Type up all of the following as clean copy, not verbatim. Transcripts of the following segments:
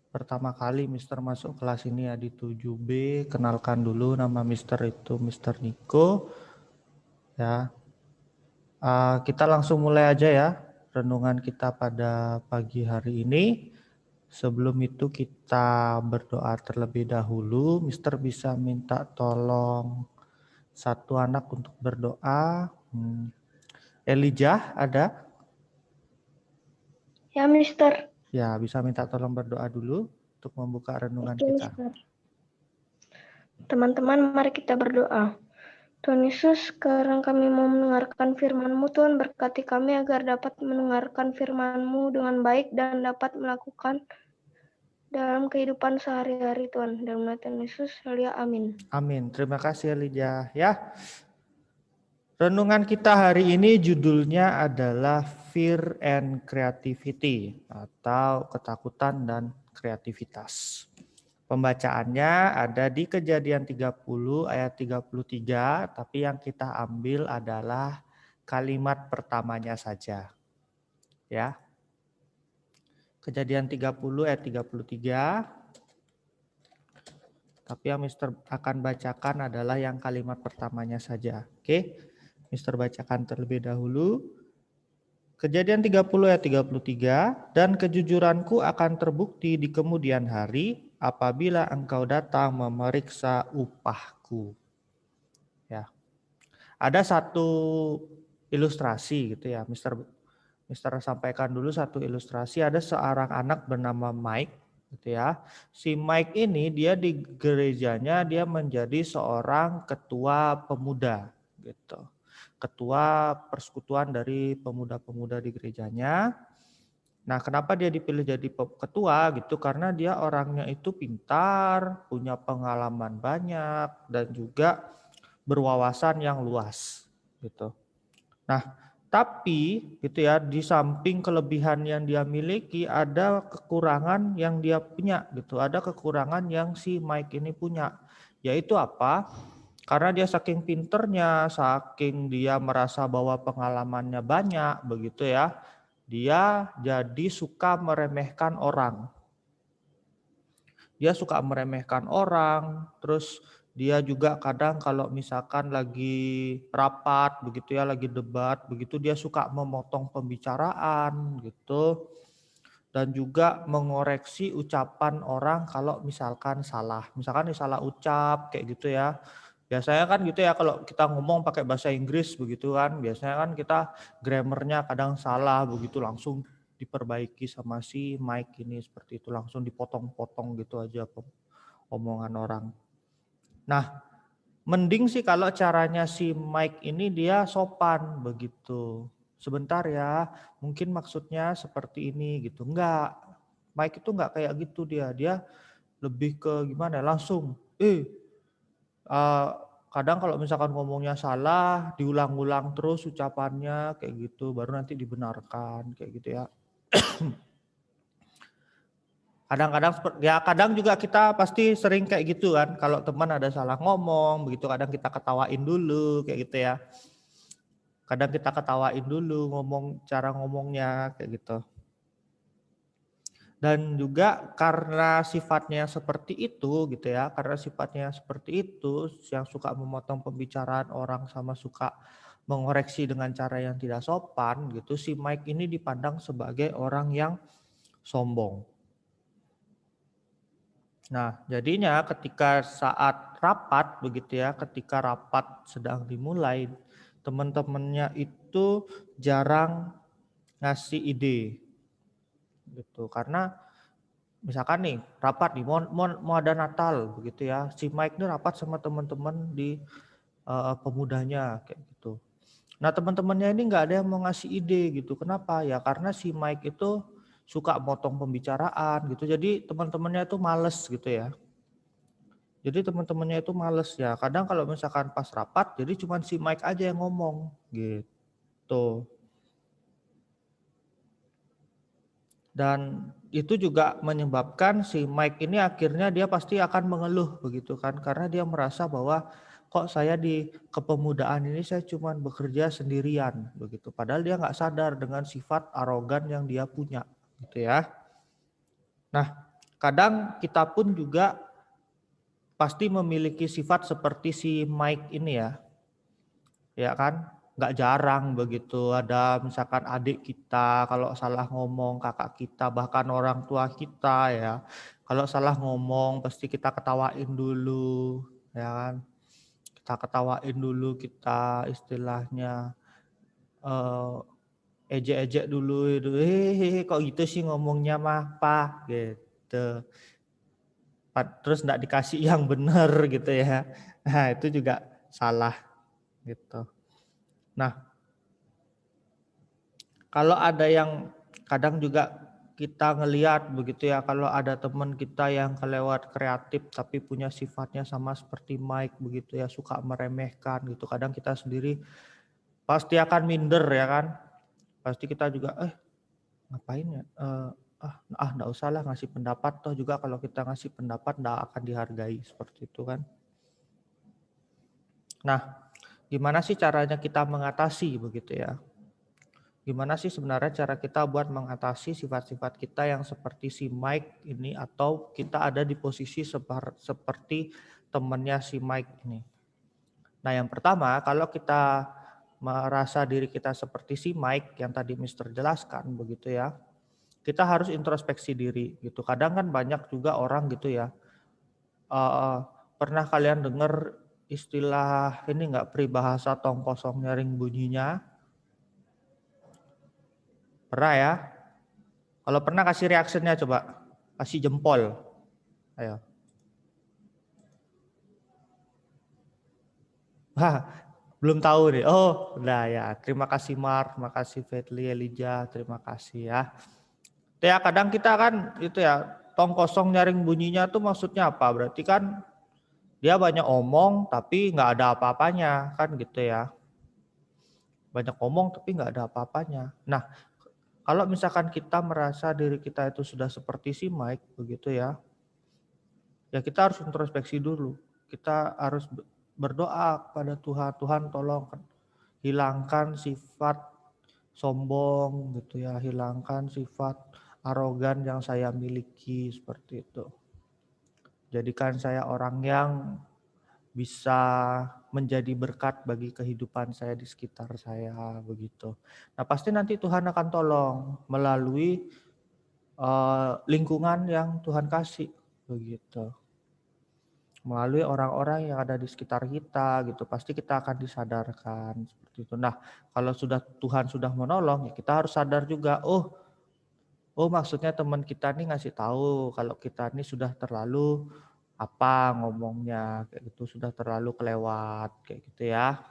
pertama kali Mister masuk kelas ini ya di 7B, kenalkan dulu nama Mister itu Mister Niko ya. Kita langsung mulai aja ya renungan kita pada pagi hari ini. Sebelum itu kita berdoa terlebih dahulu. Mister bisa minta tolong satu anak untuk berdoa. Elijah ada? Ya, Mister. Ya, bisa minta tolong berdoa dulu untuk membuka renungan Oke, kita. Mister. Teman-teman, mari kita berdoa. Tuhan Yesus, sekarang kami mau mendengarkan firman-Mu. Tuhan, berkati kami agar dapat mendengarkan firman-Mu dengan baik dan dapat melakukan dalam kehidupan sehari-hari, Tuhan. Dalam nama Tuhan Yesus, amin. Amin. Terima kasih Elijah ya. Renungan kita hari ini judulnya adalah Fear and Creativity atau ketakutan dan kreativitas. Pembacaannya ada di Kejadian 30 ayat 33, tapi yang kita ambil adalah kalimat pertamanya saja. Ya. Kejadian 30 ayat 33. Tapi yang Mister akan bacakan adalah yang kalimat pertamanya saja. Oke. Mister bacakan terlebih dahulu. Kejadian 30 ayat 33, dan kejujuranku akan terbukti di kemudian hari apabila engkau datang memeriksa upahku. Ya. Ada satu ilustrasi gitu ya, Mister sampaikan dulu satu ilustrasi. Ada seorang anak bernama Mike gitu ya. Si Mike ini dia di gerejanya dia menjadi seorang ketua pemuda gitu. Ketua persekutuan dari pemuda-pemuda di gerejanya. Nah, kenapa dia dipilih jadi ketua gitu? Karena dia orangnya itu pintar, punya pengalaman banyak dan juga berwawasan yang luas gitu. Nah, tapi gitu ya, di samping kelebihan yang dia miliki ada kekurangan yang dia punya gitu. Ada kekurangan yang si Mike ini punya. Yaitu apa? Karena dia saking pinternya, saking dia merasa bahwa pengalamannya banyak begitu ya. Dia jadi suka meremehkan orang. Dia suka meremehkan orang, terus dia juga kadang kalau misalkan lagi rapat begitu ya, lagi debat begitu dia suka memotong pembicaraan gitu. Dan juga mengoreksi ucapan orang kalau misalkan salah. Misalkan salah ucap kayak gitu ya. Biasanya kan gitu ya kalau kita ngomong pakai bahasa Inggris begitu kan. Biasanya kan kita grammarnya kadang salah begitu langsung diperbaiki sama si Mike ini seperti itu. Langsung dipotong-potong gitu aja omongan orang. Nah, mending sih kalau caranya si Mike ini dia sopan begitu. Sebentar ya, mungkin maksudnya seperti ini gitu. Enggak, Mike itu enggak kayak gitu dia. Dia lebih ke gimana langsung. Kadang kalau misalkan ngomongnya salah, diulang-ulang terus ucapannya kayak gitu. Baru nanti dibenarkan kayak gitu ya. Kadang-kadang ya kadang juga kita pasti sering kayak gitu kan. Kalau teman ada salah ngomong begitu kadang kita ketawain dulu kayak gitu ya. Kadang kita ketawain dulu cara ngomongnya kayak gitu. Dan juga karena sifatnya seperti itu gitu ya, karena sifatnya seperti itu yang suka memotong pembicaraan orang sama suka mengoreksi dengan cara yang tidak sopan gitu, si Mike ini dipandang sebagai orang yang sombong. Nah, jadinya ketika saat rapat begitu ya, ketika rapat sedang dimulai, teman-temannya itu jarang ngasih ide gitu. Karena misalkan nih rapat nih mau ada Natal begitu ya, si Mike nih rapat sama teman-teman di pemudanya kayak gitu. Nah teman-temannya ini nggak ada yang mau ngasih ide gitu. Kenapa? Ya karena si Mike itu suka motong pembicaraan gitu. Jadi teman-temannya itu males gitu ya. Jadi teman-temannya itu males ya. Kadang kalau misalkan pas rapat, jadi cuma si Mike aja yang ngomong gitu. Dan itu juga menyebabkan si Mike ini akhirnya dia pasti akan mengeluh begitu kan. Karena dia merasa bahwa kok saya di kepemudaan ini saya cuma bekerja sendirian begitu. Padahal dia nggak sadar dengan sifat arogan yang dia punya gitu ya. Nah kadang kita pun juga pasti memiliki sifat seperti si Mike ini ya kan? Nggak jarang begitu ada misalkan adik kita kalau salah ngomong, kakak kita, bahkan orang tua kita ya. Kalau salah ngomong pasti kita ketawain dulu, ya kan? Kita ketawain dulu, kita istilahnya ejek-ejek dulu itu. Kok gitu sih ngomongnya mah, Pak gitu. Terus enggak dikasih yang benar gitu ya. Nah, itu juga salah gitu. Nah, kalau ada yang kadang juga kita ngelihat begitu ya, kalau ada teman kita yang kelewat kreatif tapi punya sifatnya sama seperti Mike begitu ya, suka meremehkan gitu. Kadang kita sendiri pasti akan minder ya kan. Pasti kita juga ngapain ya? Enggak usah lah ngasih pendapat, toh juga kalau kita ngasih pendapat enggak akan dihargai seperti itu kan. Nah, gimana sih caranya kita mengatasi begitu ya? Gimana sih sebenarnya cara kita buat mengatasi sifat-sifat kita yang seperti si Mike ini atau kita ada di posisi seperti temannya si Mike ini. Nah, yang pertama kalau kita merasa diri kita seperti si Mike yang tadi Mister jelaskan begitu ya, kita harus introspeksi diri gitu. Kadang kan banyak juga orang gitu ya, pernah kalian dengar istilah ini enggak, peribahasa tong kosong nyaring bunyinya? Pernah ya? Kalau pernah kasih reaksinya coba, kasih jempol. Ayo. Wah, belum tahu nih. Oh, udah ya. Terima kasih Mark, terima kasih Fetli, Elijah, terima kasih ya. Ya kadang kita kan itu ya, tong kosong nyaring bunyinya tuh maksudnya apa? Berarti kan dia banyak omong tapi nggak ada apa-apanya kan gitu ya. Banyak omong tapi nggak ada apa-apanya. Nah, kalau misalkan kita merasa diri kita itu sudah seperti si Mike begitu ya, ya kita harus introspeksi dulu. Kita harus berdoa kepada Tuhan, Tuhan tolong hilangkan sifat sombong gitu ya, hilangkan sifat arogan yang saya miliki seperti itu. Jadikan saya orang yang bisa menjadi berkat bagi kehidupan saya di sekitar saya begitu. Nah, pasti nanti Tuhan akan tolong melalui lingkungan yang Tuhan kasih begitu. Melalui orang-orang yang ada di sekitar kita gitu, pasti kita akan disadarkan seperti itu. Nah, kalau Tuhan sudah menolong, ya kita harus sadar juga, oh maksudnya teman kita nih ngasih tahu kalau kita nih sudah terlalu ngomongnya kayak gitu, sudah terlalu kelewat kayak gitu ya.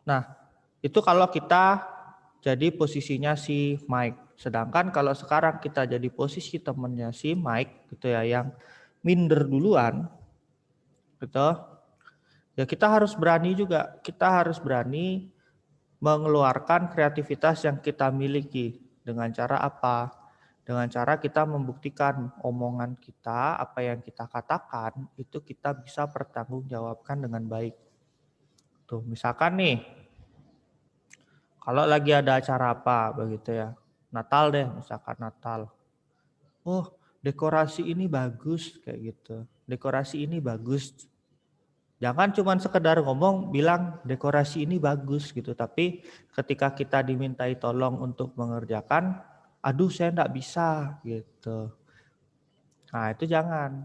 Nah, itu kalau kita jadi posisinya si Mike. Sedangkan kalau sekarang kita jadi posisi temennya si Mike gitu ya, yang minder duluan gitu. Ya kita harus berani juga, kita harus berani mengeluarkan kreativitas yang kita miliki. Dengan cara apa? Dengan cara kita membuktikan omongan kita, apa yang kita katakan, itu kita bisa pertanggungjawabkan dengan baik. Tuh, misalkan nih, kalau lagi ada acara apa begitu ya, Natal deh, misalkan Natal. Oh, dekorasi ini bagus kayak gitu. Dekorasi ini bagus. Jangan cuma sekedar ngomong bilang dekorasi ini bagus gitu, tapi ketika kita dimintai tolong untuk mengerjakan, aduh saya enggak bisa gitu. Nah, itu jangan.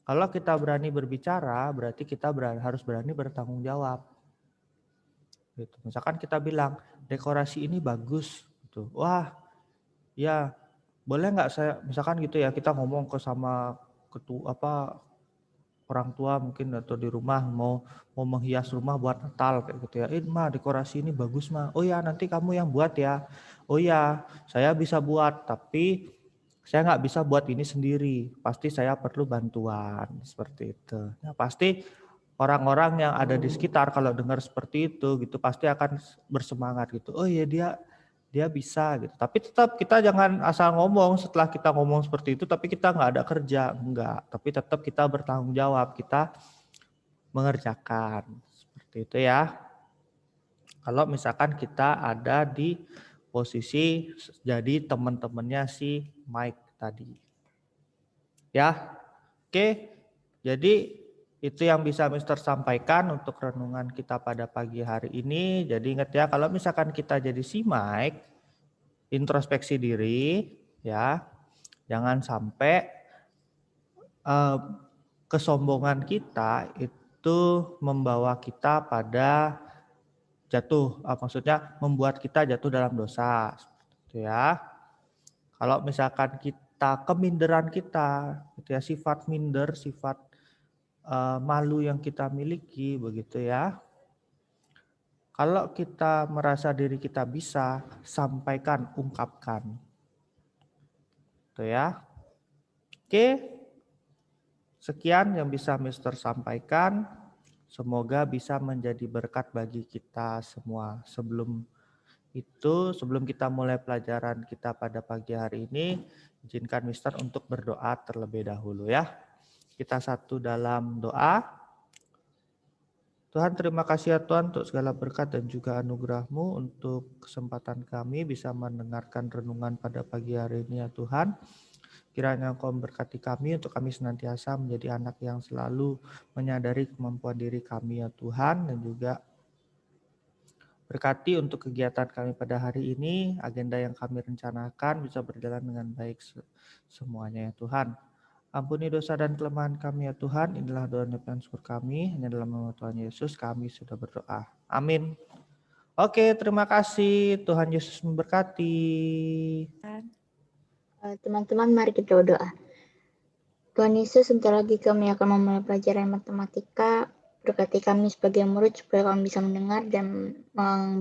Kalau kita berani berbicara, berarti kita harus berani bertanggung jawab. Gitu. Misalkan kita bilang dekorasi ini bagus gitu. Wah, ya boleh nggak saya misalkan gitu ya, kita ngomong sama orang tua mungkin atau di rumah mau menghias rumah buat Natal kayak gitu ya. Ma, dekorasi ini bagus ma. Oh ya nanti kamu yang buat ya. Oh ya saya bisa buat tapi saya nggak bisa buat ini sendiri. Pasti saya perlu bantuan seperti itu. Nah, pasti orang-orang yang ada di sekitar kalau dengar seperti itu gitu pasti akan bersemangat gitu. Oh iya dia bisa gitu. Tapi tetap kita jangan asal ngomong setelah kita ngomong seperti itu tapi kita nggak ada kerja, enggak. Tapi tetap kita bertanggung jawab, kita mengerjakan. Seperti itu ya. Kalau misalkan kita ada di posisi jadi teman-temannya si Mike tadi. Ya, oke. Jadi itu yang bisa Mister sampaikan untuk renungan kita pada pagi hari ini. Jadi ingat ya, kalau misalkan kita jadi si Mike, introspeksi diri, ya, jangan sampai kesombongan kita itu membawa kita pada jatuh, maksudnya membuat kita jatuh dalam dosa, gitu ya. Kalau misalkan kita keminderan kita, gitu ya, sifat minder, sifat malu yang kita miliki, begitu ya. Kalau kita merasa diri kita bisa, sampaikan, ungkapkan, gitu ya. Oke, sekian yang bisa Mister sampaikan. Semoga bisa menjadi berkat bagi kita semua. Sebelum kita mulai pelajaran kita pada pagi hari ini, izinkan Mister untuk berdoa terlebih dahulu ya. Kita satu dalam doa. Tuhan, terima kasih ya Tuhan untuk segala berkat dan juga anugerah-Mu untuk kesempatan kami bisa mendengarkan renungan pada pagi hari ini ya Tuhan. Kiranya Engkau memberkati kami untuk kami senantiasa menjadi anak yang selalu menyadari kemampuan diri kami ya Tuhan, dan juga berkati untuk kegiatan kami pada hari ini, agenda yang kami rencanakan bisa berjalan dengan baik semuanya ya Tuhan. Ampuni dosa dan kelemahan kami ya Tuhan, inilah doa dan syukur kami, hanya dalam nama Tuhan Yesus kami sudah berdoa. Amin. Oke, terima kasih. Tuhan Yesus memberkati. Teman-teman, mari kita berdoa. Tuhan Yesus, sebentar lagi kami akan memulai pelajaran matematika. Berkati kami sebagai murid supaya kami bisa mendengar dan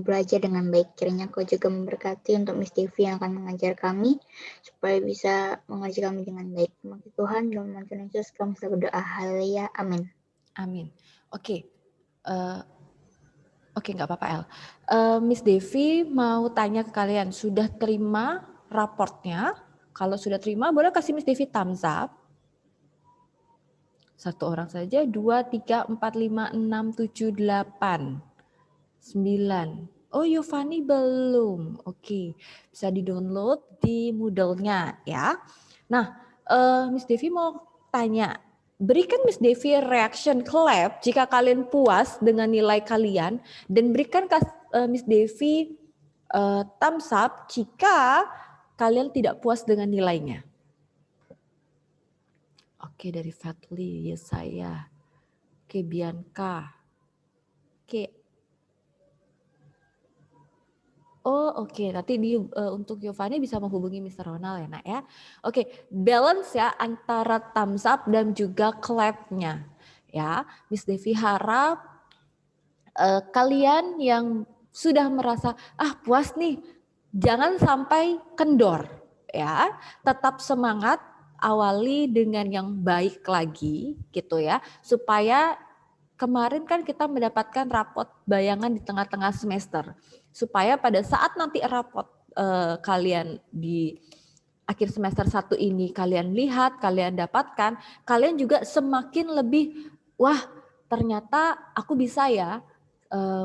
belajar dengan baik. Kiranya Kau juga memberkati untuk Miss Devi yang akan mengajar kami supaya bisa mengajar kami dengan baik. Terima kasih Tuhan, dalam nama Tuhan Yesus kami sudah berdoa. Haleluya. Amin. Amin. Oke. Oke, nggak apa-apa El. Miss Devi mau tanya ke kalian, sudah terima raportnya? Kalau sudah terima, boleh kasih Miss Devi thumbs up. 1 orang saja, 2, 3, 4, 5, 6, 7, 8, 9. Oh, Yovani belum. Oke, bisa di-download di Moodle-nya ya. Nah, Miss Devi mau tanya, berikan Miss Devi reaction clap jika kalian puas dengan nilai kalian, dan berikan Miss Devi thumbs up jika kalian tidak puas dengan nilainya. Oke, dari Fatli, Yesaya. Oke, Bianca. Oke. Oh, oke. Nanti untuk Giovanni bisa menghubungi Mr. Ronald ya, Nak ya. Oke, balance ya antara thumbs up dan juga clap-nya. Ya, Miss Devi harap kalian yang sudah merasa puas nih, jangan sampai kendor ya. Tetap semangat, awali dengan yang baik lagi gitu ya, supaya kemarin kan kita mendapatkan rapot bayangan di tengah-tengah semester, supaya pada saat nanti rapot kalian di akhir semester 1 ini kalian lihat, kalian dapatkan, kalian juga semakin lebih, wah ternyata aku bisa ya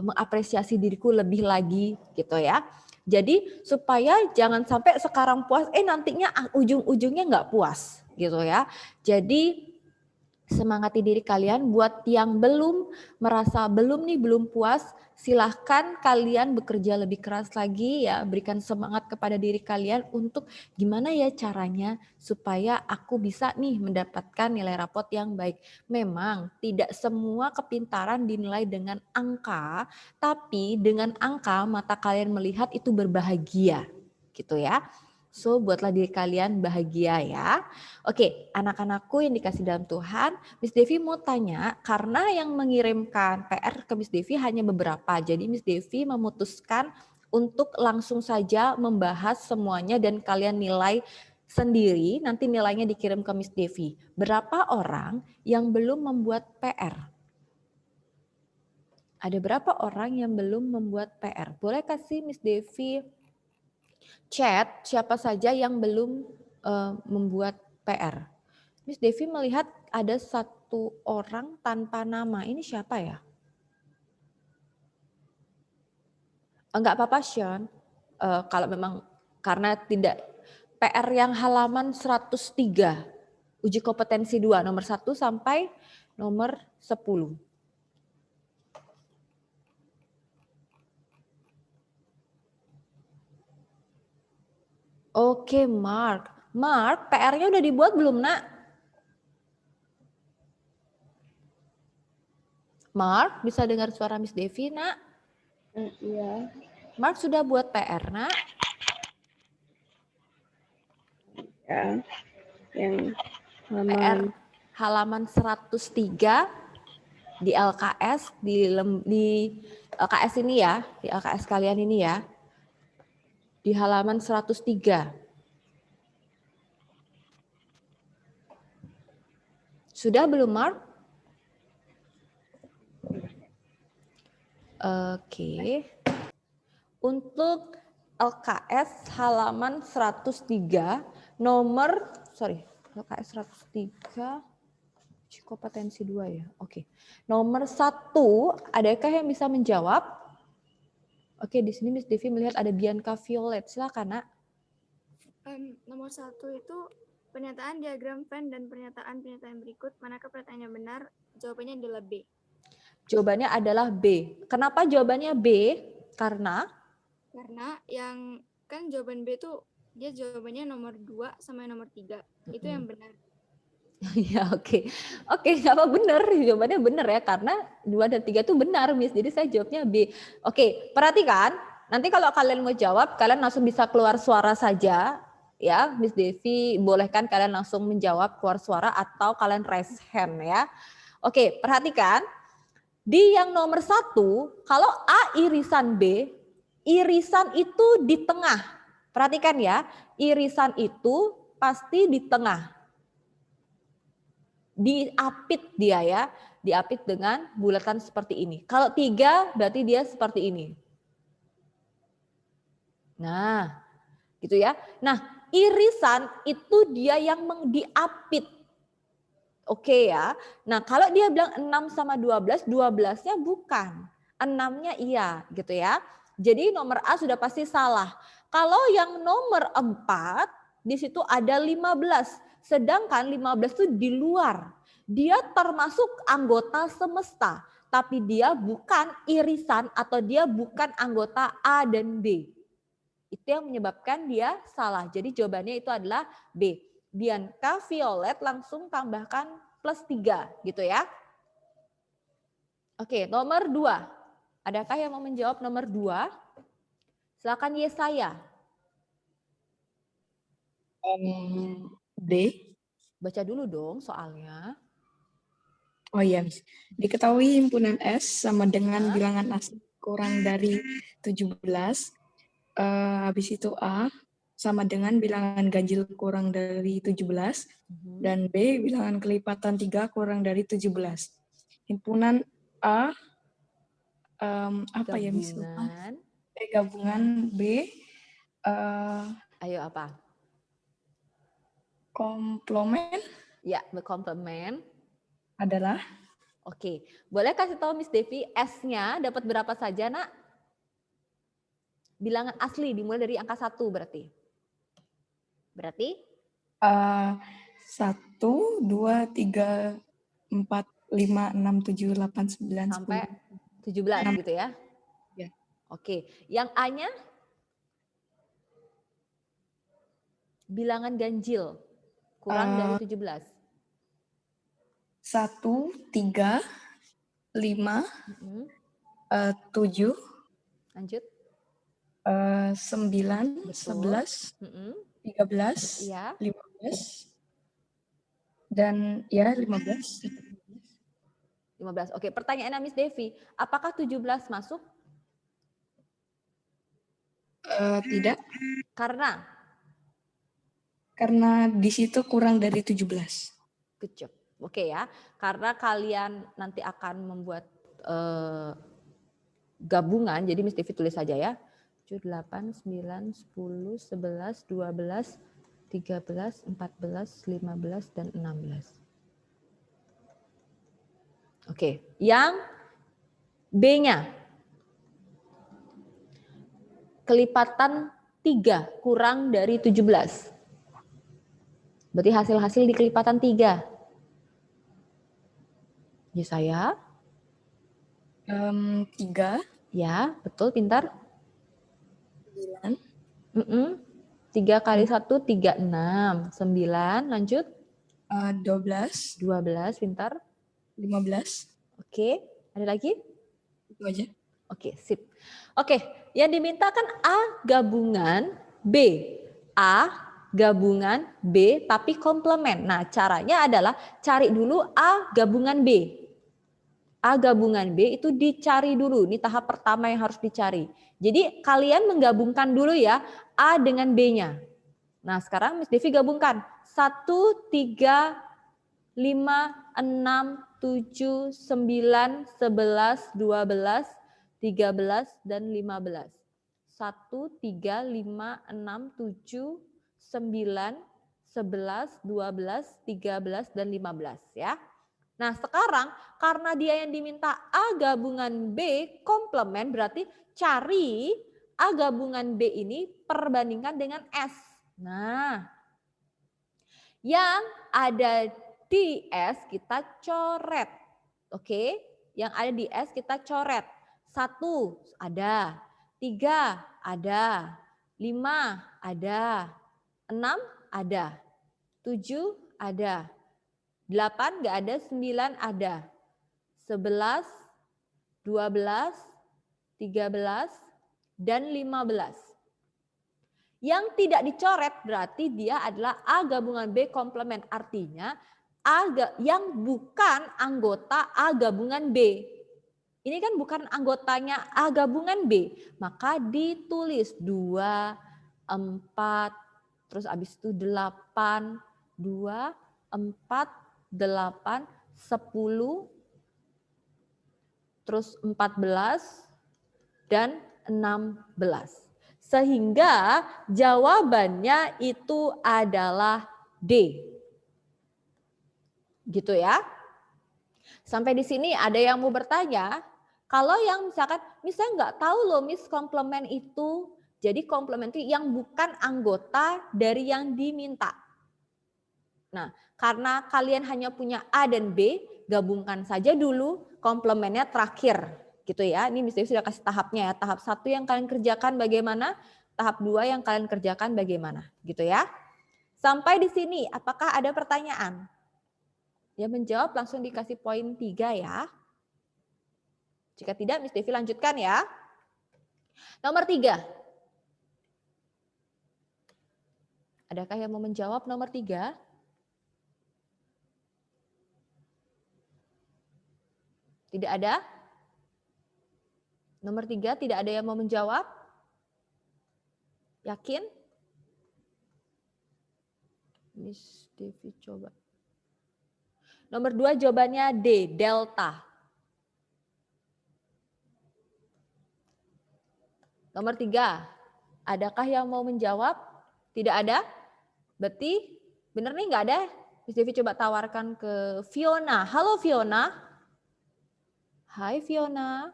mengapresiasi diriku lebih lagi gitu ya. Jadi supaya jangan sampai sekarang puas, nantinya ujung-ujungnya nggak puas gitu ya. Jadi semangati diri kalian. Buat yang belum merasa belum puas, silahkan kalian bekerja lebih keras lagi ya, berikan semangat kepada diri kalian untuk gimana ya caranya supaya aku bisa nih mendapatkan nilai rapot yang baik. Memang tidak semua kepintaran dinilai dengan angka, tapi dengan angka mata kalian melihat itu berbahagia gitu ya. So, buatlah diri kalian bahagia ya. Oke, anak-anakku yang dikasih dalam Tuhan, Miss Devi mau tanya, karena yang mengirimkan PR ke Miss Devi hanya beberapa, jadi Miss Devi memutuskan untuk langsung saja membahas semuanya dan kalian nilai sendiri, nanti nilainya dikirim ke Miss Devi. Berapa orang yang belum membuat PR? Ada berapa orang yang belum membuat PR? Boleh kasih Miss Devi chat siapa saja yang belum membuat PR. Miss Devi melihat ada 1 orang tanpa nama. Ini siapa ya? Enggak apa-apa Sean. Kalau memang karena tidak PR yang halaman 103 Uji kompetensi 2, nomor 1 sampai nomor 10. Oke, Mark. Mark, PR-nya udah dibuat belum, Nak? Mark, bisa dengar suara Miss Devi, Nak? Iya. Mark sudah buat PR, Nak? Ya. Yang PR halaman 103 di LKS, di LKS ini ya, di LKS kalian ini ya. Di halaman 103. Sudah belum, Mark? Oke. Untuk LKS halaman 103 LKS 103 kompetensi 2 ya. Oke. Nomor 1, adakah yang bisa menjawab? Oke, di sini Miss Devi melihat ada Bianca Violet. Silakan, Nak. Nomor 1 itu pernyataan diagram Venn dan pernyataan berikut. Manakah pertanyaannya benar? Jawabannya adalah B. Jawabannya adalah B. Kenapa jawabannya B? Karena yang kan jawaban B itu dia jawabannya nomor 2 sama nomor 3. Itu yang benar. Ya, oke. Oke, nggak apa benar. Jawabannya benar ya, karena 2 dan 3 itu benar, Miss. Jadi saya jawabnya B. Oke, perhatikan. Nanti kalau kalian mau jawab, kalian langsung bisa keluar suara saja. Ya, Miss Devi bolehkan kalian langsung menjawab keluar suara atau kalian raise hand ya. Oke, perhatikan. Di yang nomor 1, kalau A irisan B, irisan itu di tengah. Perhatikan ya, irisan itu pasti di tengah. Diapit dia ya, diapit dengan bulatan seperti ini. Kalau 3 berarti dia seperti ini. Nah, gitu ya. Nah, irisan itu dia yang diapit. Oke ya. Nah, kalau dia bilang 6 sama 12, 12-nya bukan. 6-nya iya, gitu ya. Jadi nomor A sudah pasti salah. Kalau yang nomor 4, di situ ada 15. Sedangkan 15 itu di luar. Dia termasuk anggota semesta, tapi dia bukan irisan atau dia bukan anggota A dan B. Itu yang menyebabkan dia salah. Jadi jawabannya itu adalah B. Bianca Violet langsung tambahkan plus 3 gitu ya. Oke, nomor 2. Adakah yang mau menjawab nomor 2? Silakan Yesaya. D. Baca dulu dong soalnya. Oh iya, Miss. Diketahui himpunan S sama dengan bilangan asli kurang dari 17. Habis itu A sama dengan bilangan ganjil kurang dari 17. Dan B bilangan kelipatan 3 kurang dari 17. Himpunan A apa ya, Miss? Gabungan B Ayo apa? komplement Ya, berkomplement. adalah Oke, boleh kasih tahu Miss Devi S-nya dapat berapa saja, Nak? Bilangan asli dimulai dari angka 1 berarti. Berarti? 1, 2, 3, 4, 5, 6, 7, 8, 9, Sampai 10. 17 gitu ya? Ya. Oke, yang A-nya? Bilangan ganjil kurang dari 17. 1, 3, 5, 7, Lanjut. 9, Betul. 11, 13, Iya. 15, dan ya 15. 15. Oke, pertanyaannya Miss Devi, apakah 17 masuk? Tidak, Karena di situ kurang dari 17. good job. Oke ya, karena kalian nanti akan membuat gabungan, jadi Miss Devi tulis saja ya. 7, 8, 9, 10, 11, 12, 13, 14, 15, dan 16. Oke, yang B-nya. Kelipatan 3 kurang dari 17. Berarti hasil-hasil di kelipatan 3. Yesaya? 3, Ya, betul, pintar. 9, 3 kali 1, 3, 6. 9, lanjut. 12, 12, pintar. 15. Oke, ada lagi? Itu aja. Oke, sip. Oke, yang diminta kan A gabungan B. A gabungan B tapi komplement. Nah, caranya adalah cari dulu A gabungan B. A gabungan B itu dicari dulu. Ini tahap pertama yang harus dicari. Jadi kalian menggabungkan dulu ya A dengan B-nya. Nah, sekarang Miss Devi gabungkan. 1, 3, 5, 6, 7, 9, 11, 12, 13, dan 15. 1, 3, 5, 6, 7, 9, 11, 12, 13, dan 15 ya. Nah sekarang karena dia yang diminta A gabungan B komplement berarti cari A gabungan B ini perbandingkan dengan S. Nah yang ada di S kita coret. Oke, yang ada di S kita coret. 1 ada, 3 ada, 5 ada, 6 ada, 7 ada, 8 nggak ada, 9 ada, 11, 12, 13, dan 15. Yang tidak dicoret berarti dia adalah A gabungan B komplement. Artinya yang bukan anggota A gabungan B. Ini kan bukan anggotanya A gabungan B. Maka ditulis 2, 4, terus habis itu 8, 2, 4, 8, 10, terus 14, dan 16. Sehingga jawabannya itu adalah D. Gitu ya. Sampai di sini ada yang mau bertanya? Kalau yang misalkan, misalnya nggak tahu loh Miss komplement itu, jadi komplement itu yang bukan anggota dari yang diminta. Nah, karena kalian hanya punya A dan B, gabungkan saja dulu komplementnya terakhir. Gitu ya, ini Miss Devi sudah kasih tahapnya ya. Tahap 1 yang kalian kerjakan bagaimana, tahap 2 yang kalian kerjakan bagaimana. Gitu ya. Sampai di sini, apakah ada pertanyaan? Yang menjawab langsung dikasih poin 3 ya. Jika tidak, Miss Devi lanjutkan ya. Nomor 3. Adakah yang mau menjawab nomor 3? Tidak ada? Nomor 3 tidak ada yang mau menjawab? Yakin? Miss Devi coba. Nomor 2 jawabannya D, delta. Nomor 3, adakah yang mau menjawab? Tidak ada? Berarti benar nih nggak ada? Miss Devi coba tawarkan ke Fiona. Halo Fiona. Hai Fiona.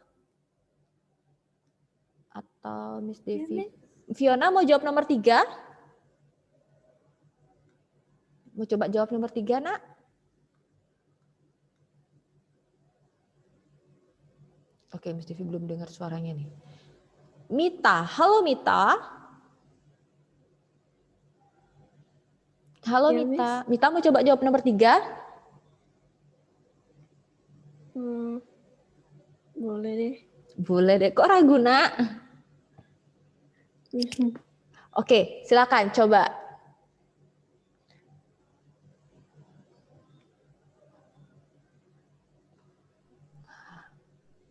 Atau Miss Devi. Fiona mau jawab nomor 3? Mau coba jawab nomor 3 nak? Oke, Miss Devi belum dengar suaranya nih. Mita, halo Mita. Halo Ya, Mita. Mita mau coba jawab nomor 3? Boleh deh. Boleh deh. Kok ragu nak? Oke, silakan coba.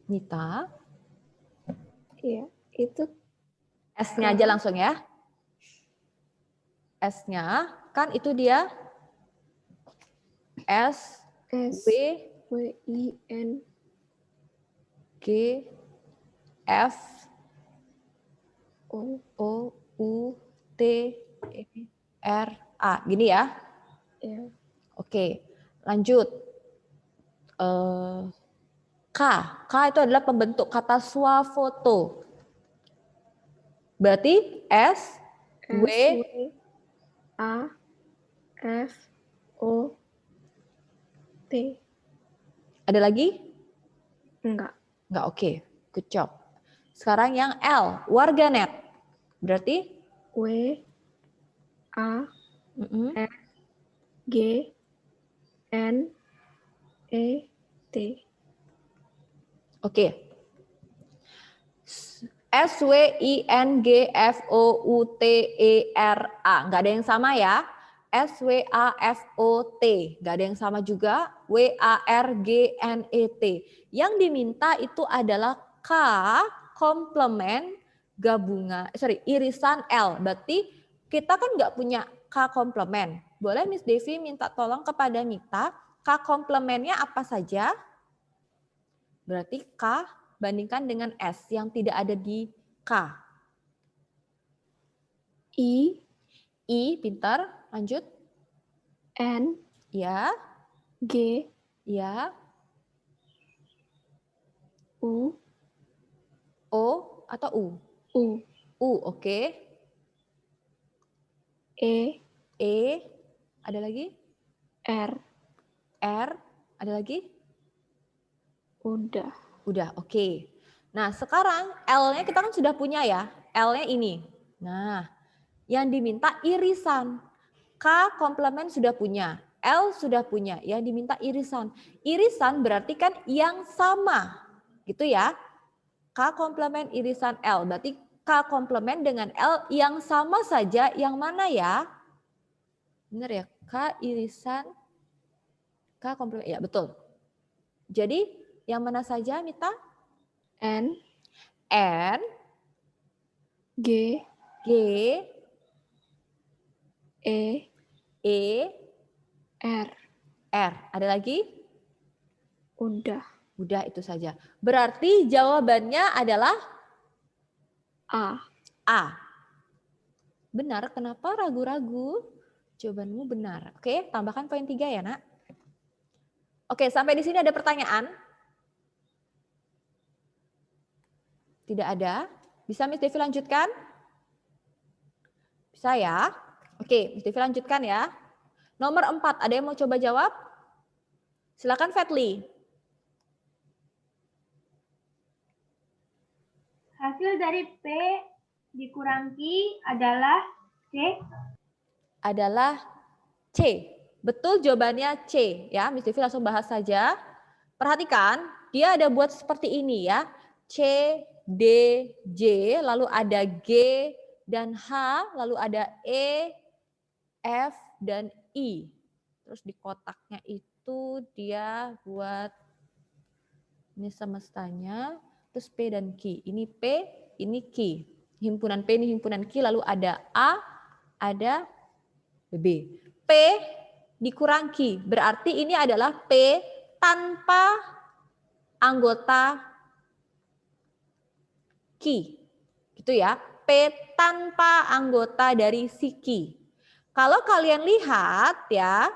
Mita. Iya, itu S-nya aja langsung ya. S-nya kan itu dia S, S W, W I N G, F, O. O, U, T, E, R, A. Gini ya. Ya. Oke, lanjut. K. K itu adalah pembentuk kata swafoto. Berarti S, W, A F O T. Ada lagi? Enggak. Enggak, oke. Good job. Sekarang yang L, warganet. Berarti? W A Mm-mm. G N E T. Oke. SWINGFOUTERA. Nggak ada yang sama ya. SWAFOT. Nggak ada yang sama juga. WARGNET. Yang diminta itu adalah K komplement gabungan, irisan L. Berarti kita kan nggak punya K komplement. Boleh Miss Devi minta tolong kepada Mita, K komplementnya apa saja? Berarti K bandingkan dengan S yang tidak ada di K. I Pintar, lanjut. N Ya, G ya. U O atau U? U Oke. E Ada lagi? R. Ada lagi? Udah. Udah, oke. Nah, sekarang L-nya kita kan sudah punya ya. L-nya ini. Nah, yang diminta irisan. K komplement sudah punya. L sudah punya. Yang diminta irisan. Irisan berarti kan yang sama. Gitu ya. K komplement irisan L. Berarti K komplement dengan L yang sama saja. Yang mana ya? Benar ya? K irisan K komplement. Ya, betul. Jadi, yang mana saja, Mita? N G G E R. Ada lagi? Udah. Udah, itu saja. Berarti jawabannya adalah A. Benar, kenapa ragu-ragu? Jawabanmu benar. Oke, tambahkan poin 3 ya, Nak. Oke, sampai di sini ada pertanyaan? Tidak ada. Bisa Miss Devi lanjutkan? Bisa ya? Oke, Miss Devi lanjutkan ya. Nomor 4, ada yang mau coba jawab? Silakan Fetli. Hasil dari P dikurang Q adalah C. Adalah C. Betul jawabannya C ya. Miss Devi langsung bahas saja. Perhatikan, dia ada buat seperti ini ya. C, D, J, lalu ada G dan H, lalu ada E, F, dan I. Terus di kotaknya itu dia buat ini semestanya, terus P dan Q. Ini P, ini Q. Himpunan P, ini himpunan Q, lalu ada A, ada B. P dikurang Q, berarti ini adalah P tanpa anggota Q. Gitu ya, P tanpa anggota dari si Q. Kalau kalian lihat ya,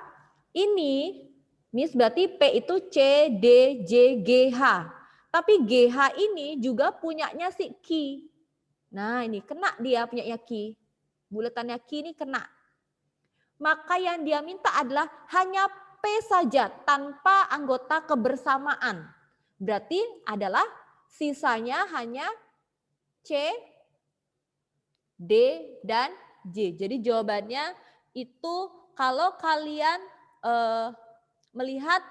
ini Miss berarti P itu C, D, J, G, H. Tapi GH ini juga punyanya si Q. Nah ini kena dia punyanya Q. Buletannya Q ini kena. Maka yang dia minta adalah hanya P saja tanpa anggota kebersamaan. Berarti adalah sisanya hanya C, D, dan J. Jadi jawabannya itu kalau kalian melihat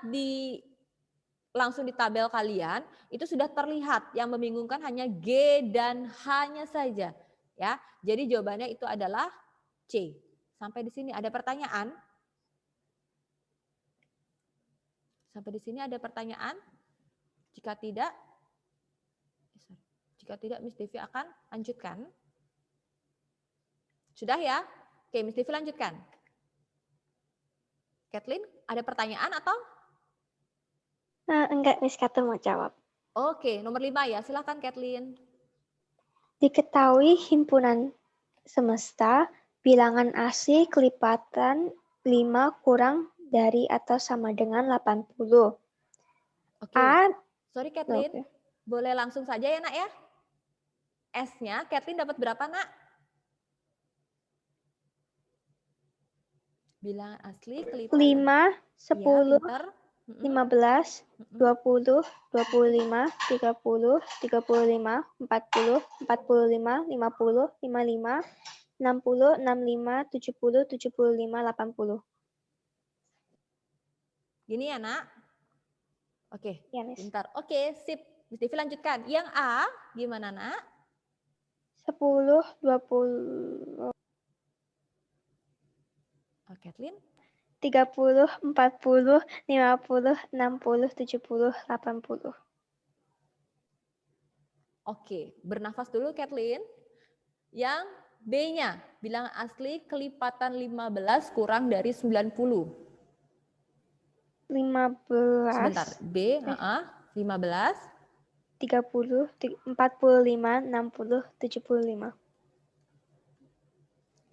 langsung di tabel kalian, itu sudah terlihat yang membingungkan hanya G dan H-nya saja. Ya, jadi jawabannya itu adalah C. Sampai di sini ada pertanyaan? Sampai di sini ada pertanyaan? Jika tidak Miss Devi akan lanjutkan. Sudah ya? Oke, Miss Devi lanjutkan. Kathleen, ada pertanyaan atau? Enggak, Miss Kata mau jawab. Oke, nomor 5 ya. Silakan Kathleen. Diketahui himpunan semesta bilangan AC kelipatan 5 kurang dari atau sama dengan 80. Oke. Sorry Kathleen, Oke. boleh langsung saja ya Nak ya? S-nya, Kathleen dapat berapa Nak? Bilangan asli kelipatan. 5, 10, Ya, pinter. 15, 20, 25, 30, 35, 40, 45, 50, 55, 60, 65, 70, 75, 80. Gini ya, Nak. Oke, Ya, Miss. pintar. Oke, sip. Miss Devi lanjutkan. Yang A gimana, Nak? 10, 20, Kathleen? 30, 40, 50, 60, 70, 80. Oke, bernafas dulu Kathleen. Yang B-nya, bilangan asli kelipatan 15 kurang dari 90. 15, Sebentar, B, 15. 30, 45, 60, 75.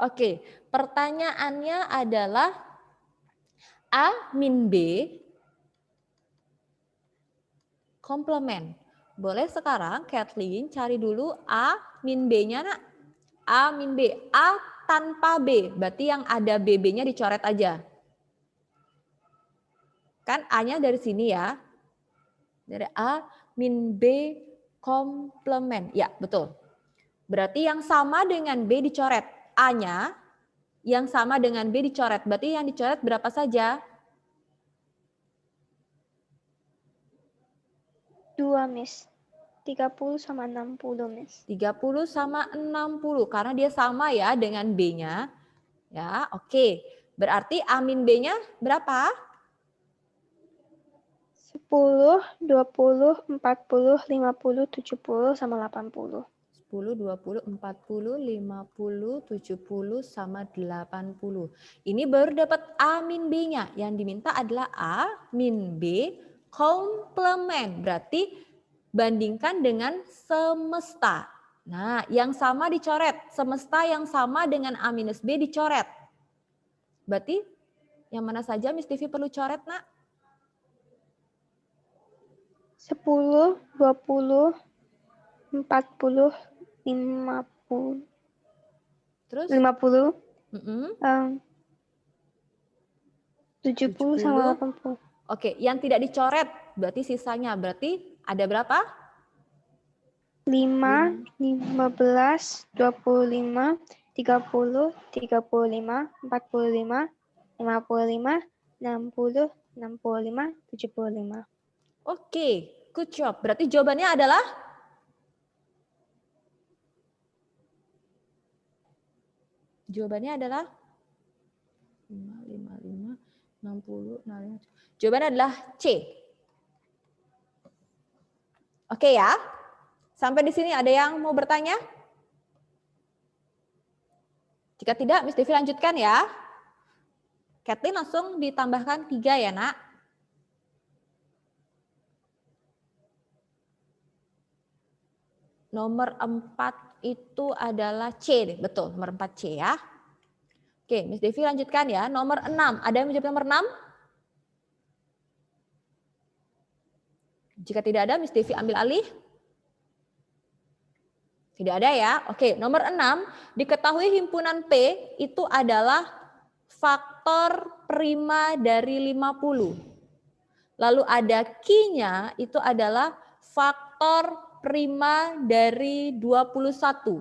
Oke, pertanyaannya adalah A min B komplement. Boleh sekarang Kathleen cari dulu A min B-nya, Nak. A min B. A tanpa B. Berarti yang ada BB-nya dicoret aja. Kan A-nya dari sini ya. Dari A min B komplement. Ya, betul. Berarti yang sama dengan B dicoret. A-nya yang sama dengan B dicoret. Berarti yang dicoret berapa saja? 2, Miss. 30 sama 60, Miss. 30 sama 60. Karena dia sama ya dengan B-nya. Ya, oke. Berarti A min B-nya berapa? 10, 20, 40, 50, 70, sama 80. 10, 20, 40, 50, 70, sama 80. Ini baru dapat A min B-nya. Yang diminta adalah A min B komplement. Berarti bandingkan dengan semesta. Nah, yang sama dicoret. Semesta yang sama dengan A minus B dicoret. Berarti yang mana saja Miss Tivi perlu coret, Nak? 10, 20, 40, 50. Terus? 50. 70 70. sama 80. Oke, yang tidak dicoret berarti sisanya. Berarti ada berapa? 5, 15, 25, 30, 35, 45, 55, 60, 65, 75. Oke, good job. Berarti jawabannya adalah? Jawabannya adalah 5, 60, 65. Jawabannya adalah C. Oke ya. Sampai di sini ada yang mau bertanya? Jika tidak, Miss Devi lanjutkan ya. Kathleen langsung ditambahkan 3 ya, Nak. Nomor 4 itu adalah C, betul, nomor 4C ya. Oke, Miss Devi lanjutkan ya. Nomor 6, ada yang menjawab nomor 6? Jika tidak ada, Miss Devi ambil alih. Tidak ada ya. Oke, nomor 6, diketahui himpunan P itu adalah faktor prima dari 50. Lalu ada Q-nya itu adalah faktor prima dari 21.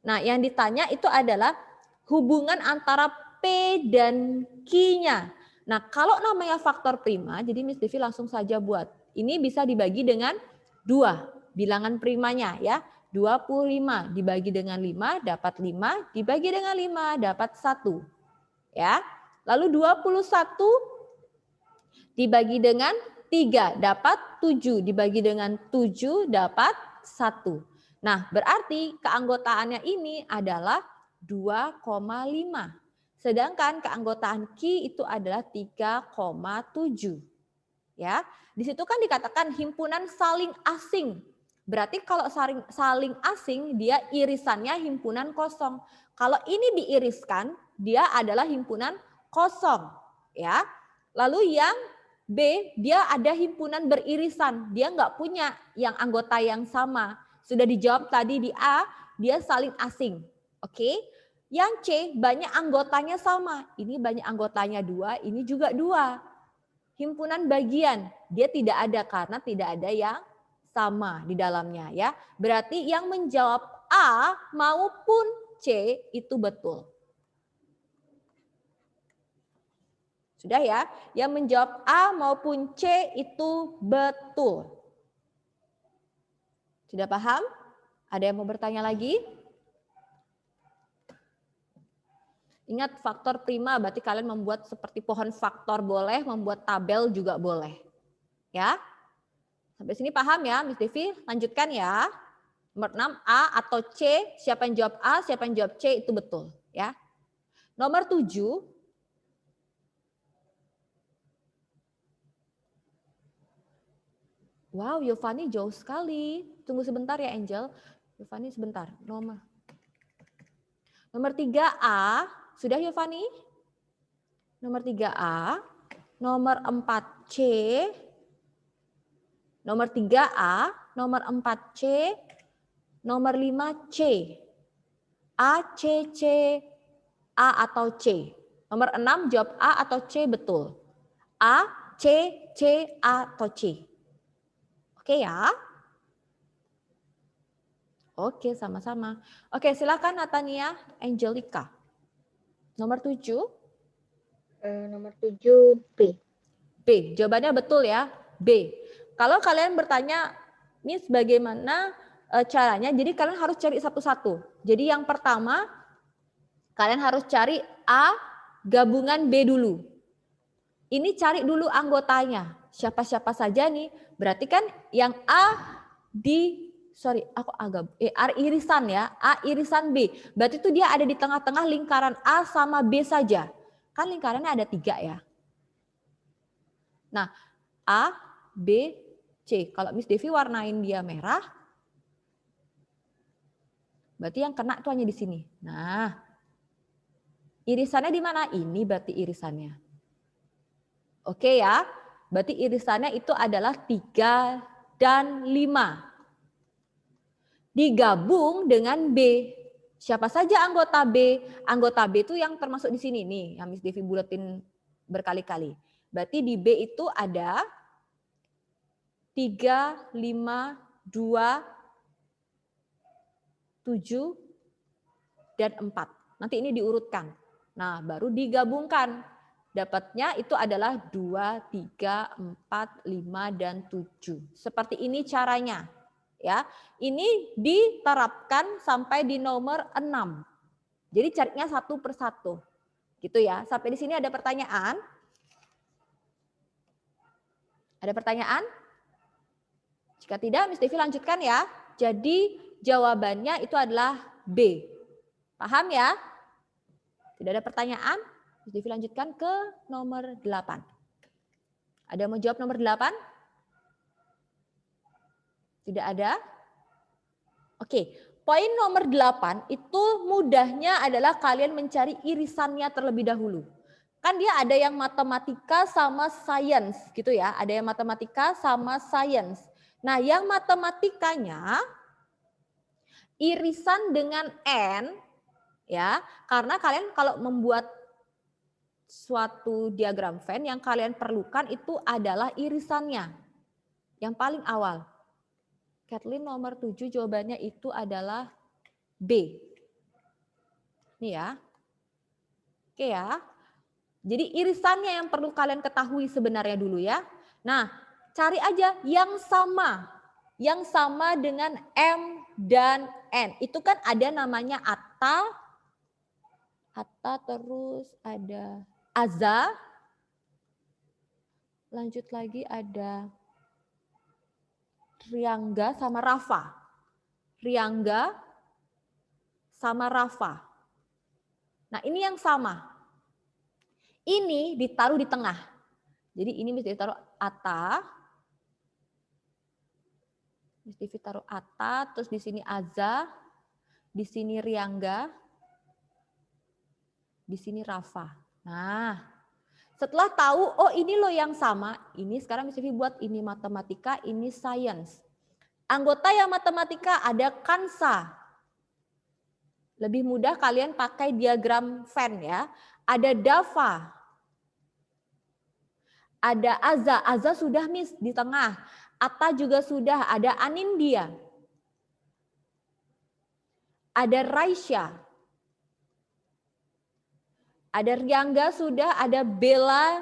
Nah, yang ditanya itu adalah hubungan antara P dan Q-nya. Nah, kalau namanya faktor prima, jadi Miss Devi langsung saja buat. Ini bisa dibagi dengan 2, bilangan primanya ya. 25 dibagi dengan 5 dapat 5, dibagi dengan 5 dapat 1. Ya. Lalu 21 dibagi dengan 3 dapat 7, dibagi dengan 7 dapat 1. Nah, berarti keanggotaannya ini adalah 2,5. Sedangkan keanggotaan Q itu adalah 3,7. Ya. Di situ kan dikatakan himpunan saling asing. Berarti kalau saling asing dia irisannya himpunan kosong. Kalau ini diiriskan dia adalah himpunan kosong, ya. Lalu yang B dia ada himpunan beririsan, dia nggak punya yang anggota yang sama. Sudah dijawab tadi di A, dia saling asing. Oke. Yang C banyak anggotanya sama. Ini banyak anggotanya 2, ini juga 2. Himpunan bagian, dia tidak ada karena tidak ada yang sama di dalamnya ya. Berarti yang menjawab A maupun C itu betul. Sudah ya, yang menjawab A maupun C itu betul. Sudah paham? Ada yang mau bertanya lagi? Ingat faktor prima berarti kalian membuat seperti pohon faktor boleh, membuat tabel juga boleh. Ya. Sampai sini paham ya, Miss Devi? Lanjutkan ya. Nomor 6 A atau C, siapa yang jawab A, siapa yang jawab C itu betul, ya. Nomor 7 Wow, Yovani jauh sekali. Tunggu sebentar ya Angel. Yovani sebentar. Nomor 3A, sudah Yovani? Nomor 3A, nomor 4C, nomor 3A, nomor 4C, nomor 5C. A, C, C, A atau C. Nomor 6 jawab A atau C betul. A, C, C, A atau C. Oke ya? Oke, sama-sama. Oke, silakan Natania Angelica. Nomor 7. Nomor 7 B. B, jawabannya betul ya, B. Kalau kalian bertanya, Miss bagaimana caranya? Jadi kalian harus cari satu-satu. Jadi yang pertama, kalian harus cari A gabungan B dulu. Ini cari dulu anggotanya. Siapa-siapa saja nih. Berarti kan yang A irisan ya, A irisan B. Berarti itu dia ada di tengah-tengah lingkaran A sama B saja. Kan lingkarannya ada 3 ya. Nah, A, B, C. Kalau Miss Devi warnain dia merah, berarti yang kena itu hanya di sini. Nah, irisannya di mana? Ini berarti irisannya. Oke ya, berarti irisannya itu adalah 3 dan 5. Digabung dengan B. Siapa saja anggota B? Anggota B itu yang termasuk di sini nih, yang Miss Devi buletin berkali-kali. Berarti di B itu ada 3, 5, 2, 7, dan 4. Nanti ini diurutkan. Nah, baru digabungkan. Dapatnya itu adalah 2, 3, 4, 5, dan 7. Seperti ini caranya. Ya, ini diterapkan sampai di nomor 6. Jadi carinya satu persatu. Gitu ya. Sampai di sini ada pertanyaan? Ada pertanyaan? Jika tidak, Miss Devi lanjutkan ya. Jadi jawabannya itu adalah B. Paham ya? Tidak ada pertanyaan? Miss Devi lanjutkan ke nomor 8. Ada yang mau jawab nomor 8? Tidak ada? Oke, poin nomor 8 itu mudahnya adalah kalian mencari irisannya terlebih dahulu. Kan dia ada yang matematika sama sains gitu ya. Ada yang matematika sama sains. Nah, yang matematikanya irisan dengan N ya, karena kalian kalau membuat suatu diagram Venn yang kalian perlukan itu adalah irisannya. Yang paling awal. Kathleen nomor 7 jawabannya itu adalah B. Ini ya. Oke ya. Jadi irisannya yang perlu kalian ketahui sebenarnya dulu ya. Nah, cari aja yang sama. Yang sama dengan M dan N. Itu kan ada namanya Atta terus ada Aza. Lanjut lagi ada Riangga sama Rafa. Riangga sama Rafa. Nah, ini yang sama. Ini ditaruh di tengah. Jadi ini mesti ditaruh Atta. Mesti ditaruh Atta, terus di sini Aza, di sini Riangga, di sini Rafa. Nah, setelah tahu, oh ini loh yang sama, ini sekarang Miss Vivi buat ini matematika, ini sains. Anggota yang matematika ada Kansa. Lebih mudah kalian pakai diagram Venn ya. Ada Dava. Ada Aza. Aza sudah Miss di tengah. Atta juga sudah. Ada Anindya. Ada Raisya. Ada Riyangga sudah. Ada Bella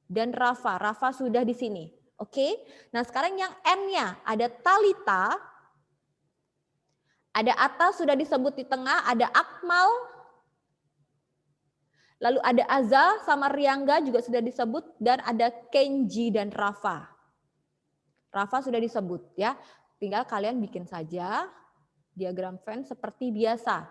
dan Rafa. Rafa sudah di sini. Oke. Nah sekarang yang N-nya. Ada Talita. Ada Atta sudah disebut di tengah. Ada Akmal. Lalu ada Azal sama Riyangga juga sudah disebut. Dan ada Kenji dan Rafa. Rafa sudah disebut ya. Tinggal kalian bikin saja diagram Venn seperti biasa.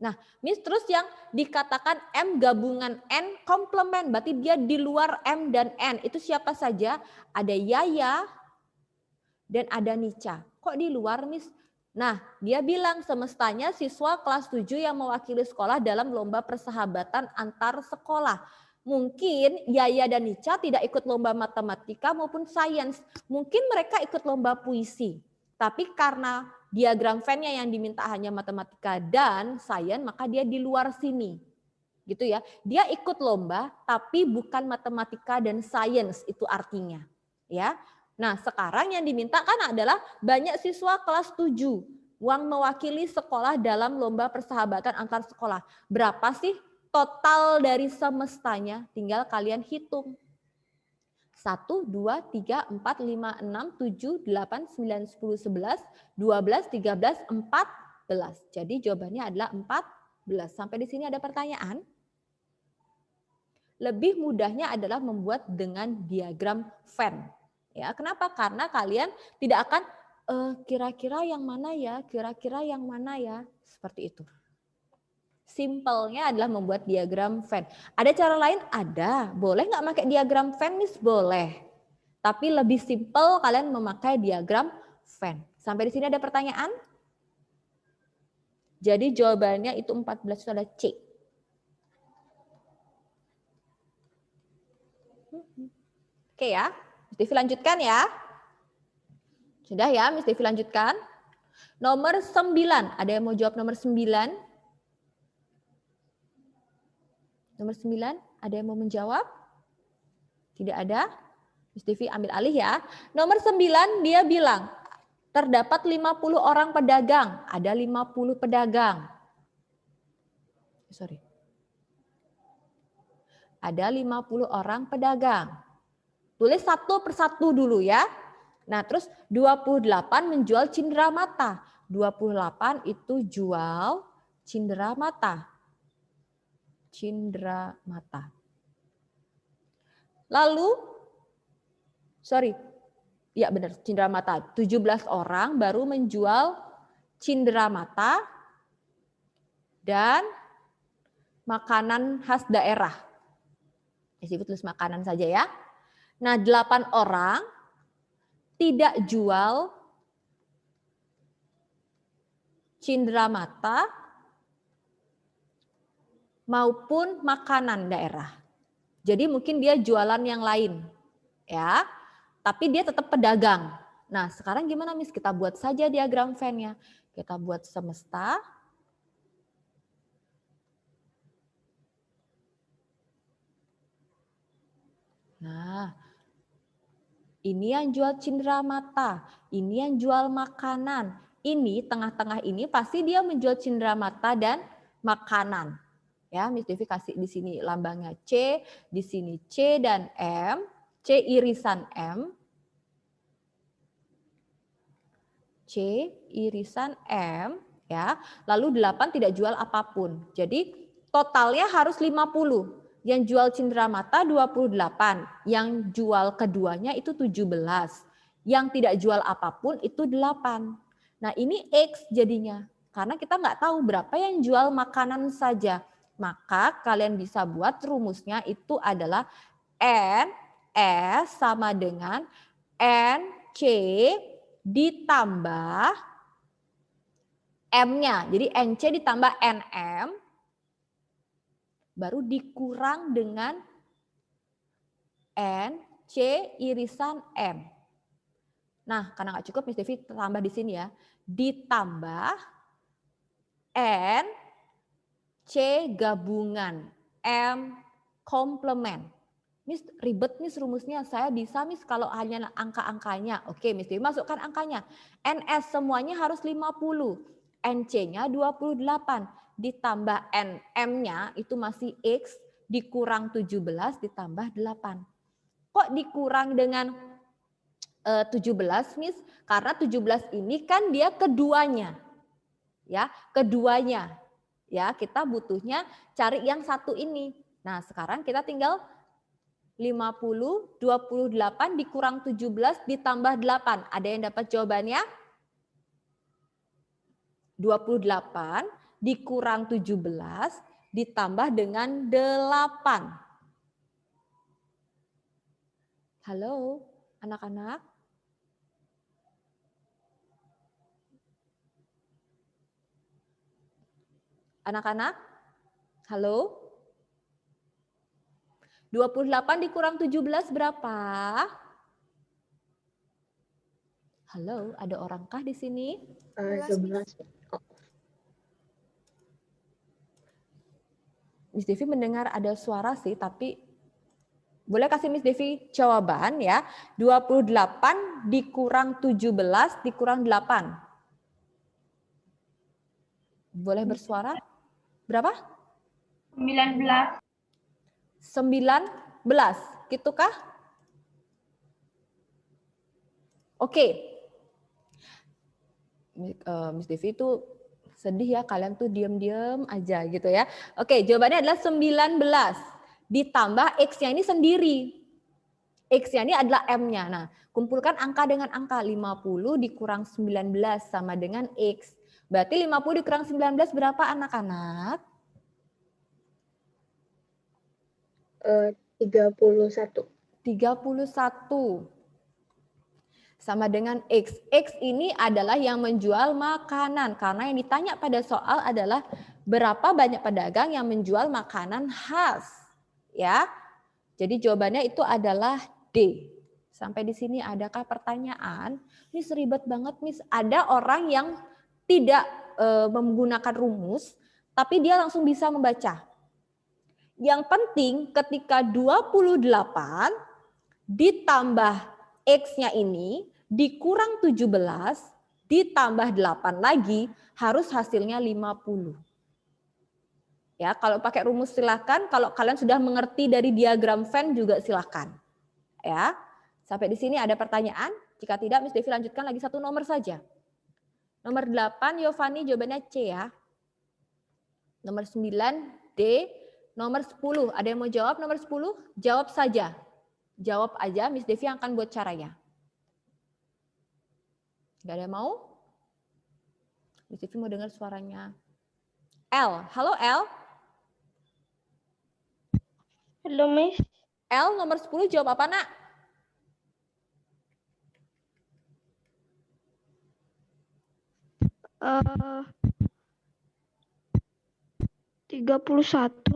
Nah, Miss terus yang dikatakan M gabungan N komplement. Berarti dia di luar M dan N. Itu siapa saja? Ada Yaya dan ada Nica. Kok di luar Miss? Nah, dia bilang semestanya siswa kelas 7 yang mewakili sekolah dalam lomba persahabatan antar sekolah. Mungkin Yaya dan Nica tidak ikut lomba matematika maupun sains. Mungkin mereka ikut lomba puisi. Tapi karena diagram Venn-nya yang diminta hanya matematika dan sains, maka dia di luar sini. Gitu ya. Dia ikut lomba tapi bukan matematika dan sains, itu artinya. Ya. Nah, sekarang yang diminta kan adalah banyak siswa kelas 7 yang mewakili sekolah dalam lomba persahabatan antar sekolah. Berapa sih total dari semestanya? Tinggal kalian hitung. 1, 2, 3, 4, 5, 6, 7, 8, 9, 10, 11, 12, 13, 14. Jadi jawabannya adalah 14. Sampai di sini ada pertanyaan? Lebih mudahnya adalah membuat dengan diagram Venn. Ya, kenapa? Karena kalian tidak akan kira-kira yang mana ya, kira-kira yang mana ya, seperti itu. Simpelnya adalah membuat diagram Venn. Ada cara lain? Ada. Boleh nggak pakai diagram Venn, Miss? Boleh. Tapi lebih simpel kalian memakai diagram Venn. Sampai di sini ada pertanyaan? Jadi jawabannya itu 14 itu ada C. Oke ya. Miss Devi lanjutkan ya. Sudah ya, Miss Devi lanjutkan. Nomor 9. Ada yang mau jawab nomor 9? Nomor 9, ada yang mau menjawab? Tidak ada? Miss Devi ambil alih ya. Nomor 9 dia bilang, terdapat 50 orang pedagang. Ada 50 pedagang. Sorry. Ada 50 orang pedagang. Tulis satu persatu dulu ya. Nah terus 28 menjual cindera mata. 28 itu jual cindera mata. Cindera mata. Lalu, sorry, ya benar, cindera mata. 17 orang baru menjual cindera mata dan makanan khas daerah. Disebut tulis makanan saja ya. Nah 8 orang tidak jual cindera mata maupun makanan daerah. Jadi mungkin dia jualan yang lain, ya. Tapi dia tetap pedagang. Nah, sekarang gimana Miss? Kita buat saja diagram Venn-nya. Kita buat semesta. Nah, ini yang jual cindera mata, ini yang jual makanan. Ini tengah-tengah ini pasti dia menjual cindera mata dan makanan. Ya, Miss Devi kasih di sini lambangnya C, di sini C dan M, C irisan M. C irisan M, ya. Lalu 8 tidak jual apapun. Jadi totalnya harus 50. Yang jual cindera mata 28, yang jual keduanya itu 17. Yang tidak jual apapun itu 8. Nah, ini X jadinya. Karena kita nggak tahu berapa yang jual makanan saja. Maka kalian bisa buat rumusnya itu adalah NS sama dengan NC ditambah M-nya. Jadi NC ditambah NM baru dikurang dengan NC irisan M. Nah, karena nggak cukup, Miss Devi tambah di sini ya. Ditambah N, C gabungan, M komplement. Miss ribet Miss rumusnya, saya bisa Miss kalau hanya angka-angkanya. Oke Miss Dewi masukkan angkanya. NS semuanya harus 50, NC-nya 28, ditambah NM-nya itu masih X, dikurang 17 ditambah 8. Kok dikurang dengan 17 Miss? Karena 17 ini kan dia keduanya. Ya, keduanya. Ya, kita butuhnya cari yang satu ini. Nah, sekarang kita tinggal 50, 28 dikurang 17 ditambah 8. Ada yang dapat jawabannya? 28 dikurang 17 ditambah dengan 8. Halo, anak-anak? Anak-anak? Halo? 28 dikurang 17 berapa? Halo, ada orangkah di sini? 11. Miss Devi mendengar ada suara sih, tapi boleh kasih Miss Devi jawaban ya. 28 dikurang 17 dikurang 8. Boleh bersuara? Berapa? 19. 19, gitu kah? Oke. Miss Devi itu sedih ya, kalian tuh diam-diam aja gitu ya. Oke, jawabannya adalah 19 ditambah X-nya ini sendiri. X-nya ini adalah M-nya. Nah, kumpulkan angka dengan angka. 50 dikurang 19 sama dengan X. Berarti 50 dikurang 19 berapa anak-anak? 31. 31. Sama dengan X. X ini adalah yang menjual makanan. Karena yang ditanya pada soal adalah berapa banyak pedagang yang menjual makanan khas. Ya. Jadi jawabannya itu adalah D. Sampai di sini adakah pertanyaan? Ini seribet banget, Miss. Ada orang yang tidak menggunakan rumus, tapi dia langsung bisa membaca. Yang penting ketika 28 ditambah X-nya ini dikurang 17 ditambah 8 lagi harus hasilnya 50. Ya, kalau pakai rumus silakan, kalau kalian sudah mengerti dari diagram Venn juga silakan. Ya. Sampai di sini ada pertanyaan? Jika tidak, Miss Devi lanjutkan lagi satu nomor saja. Nomor 8 Yovani jawabannya C ya. Nomor 9 D. Nomor 10, ada yang mau jawab nomor 10? Jawab saja. Jawab aja, Miss Devi akan buat caranya. Gak ada yang mau? Miss Devi mau dengar suaranya. L, halo L. Halo, Miss. L nomor 10 jawab apa nak? Eh 31,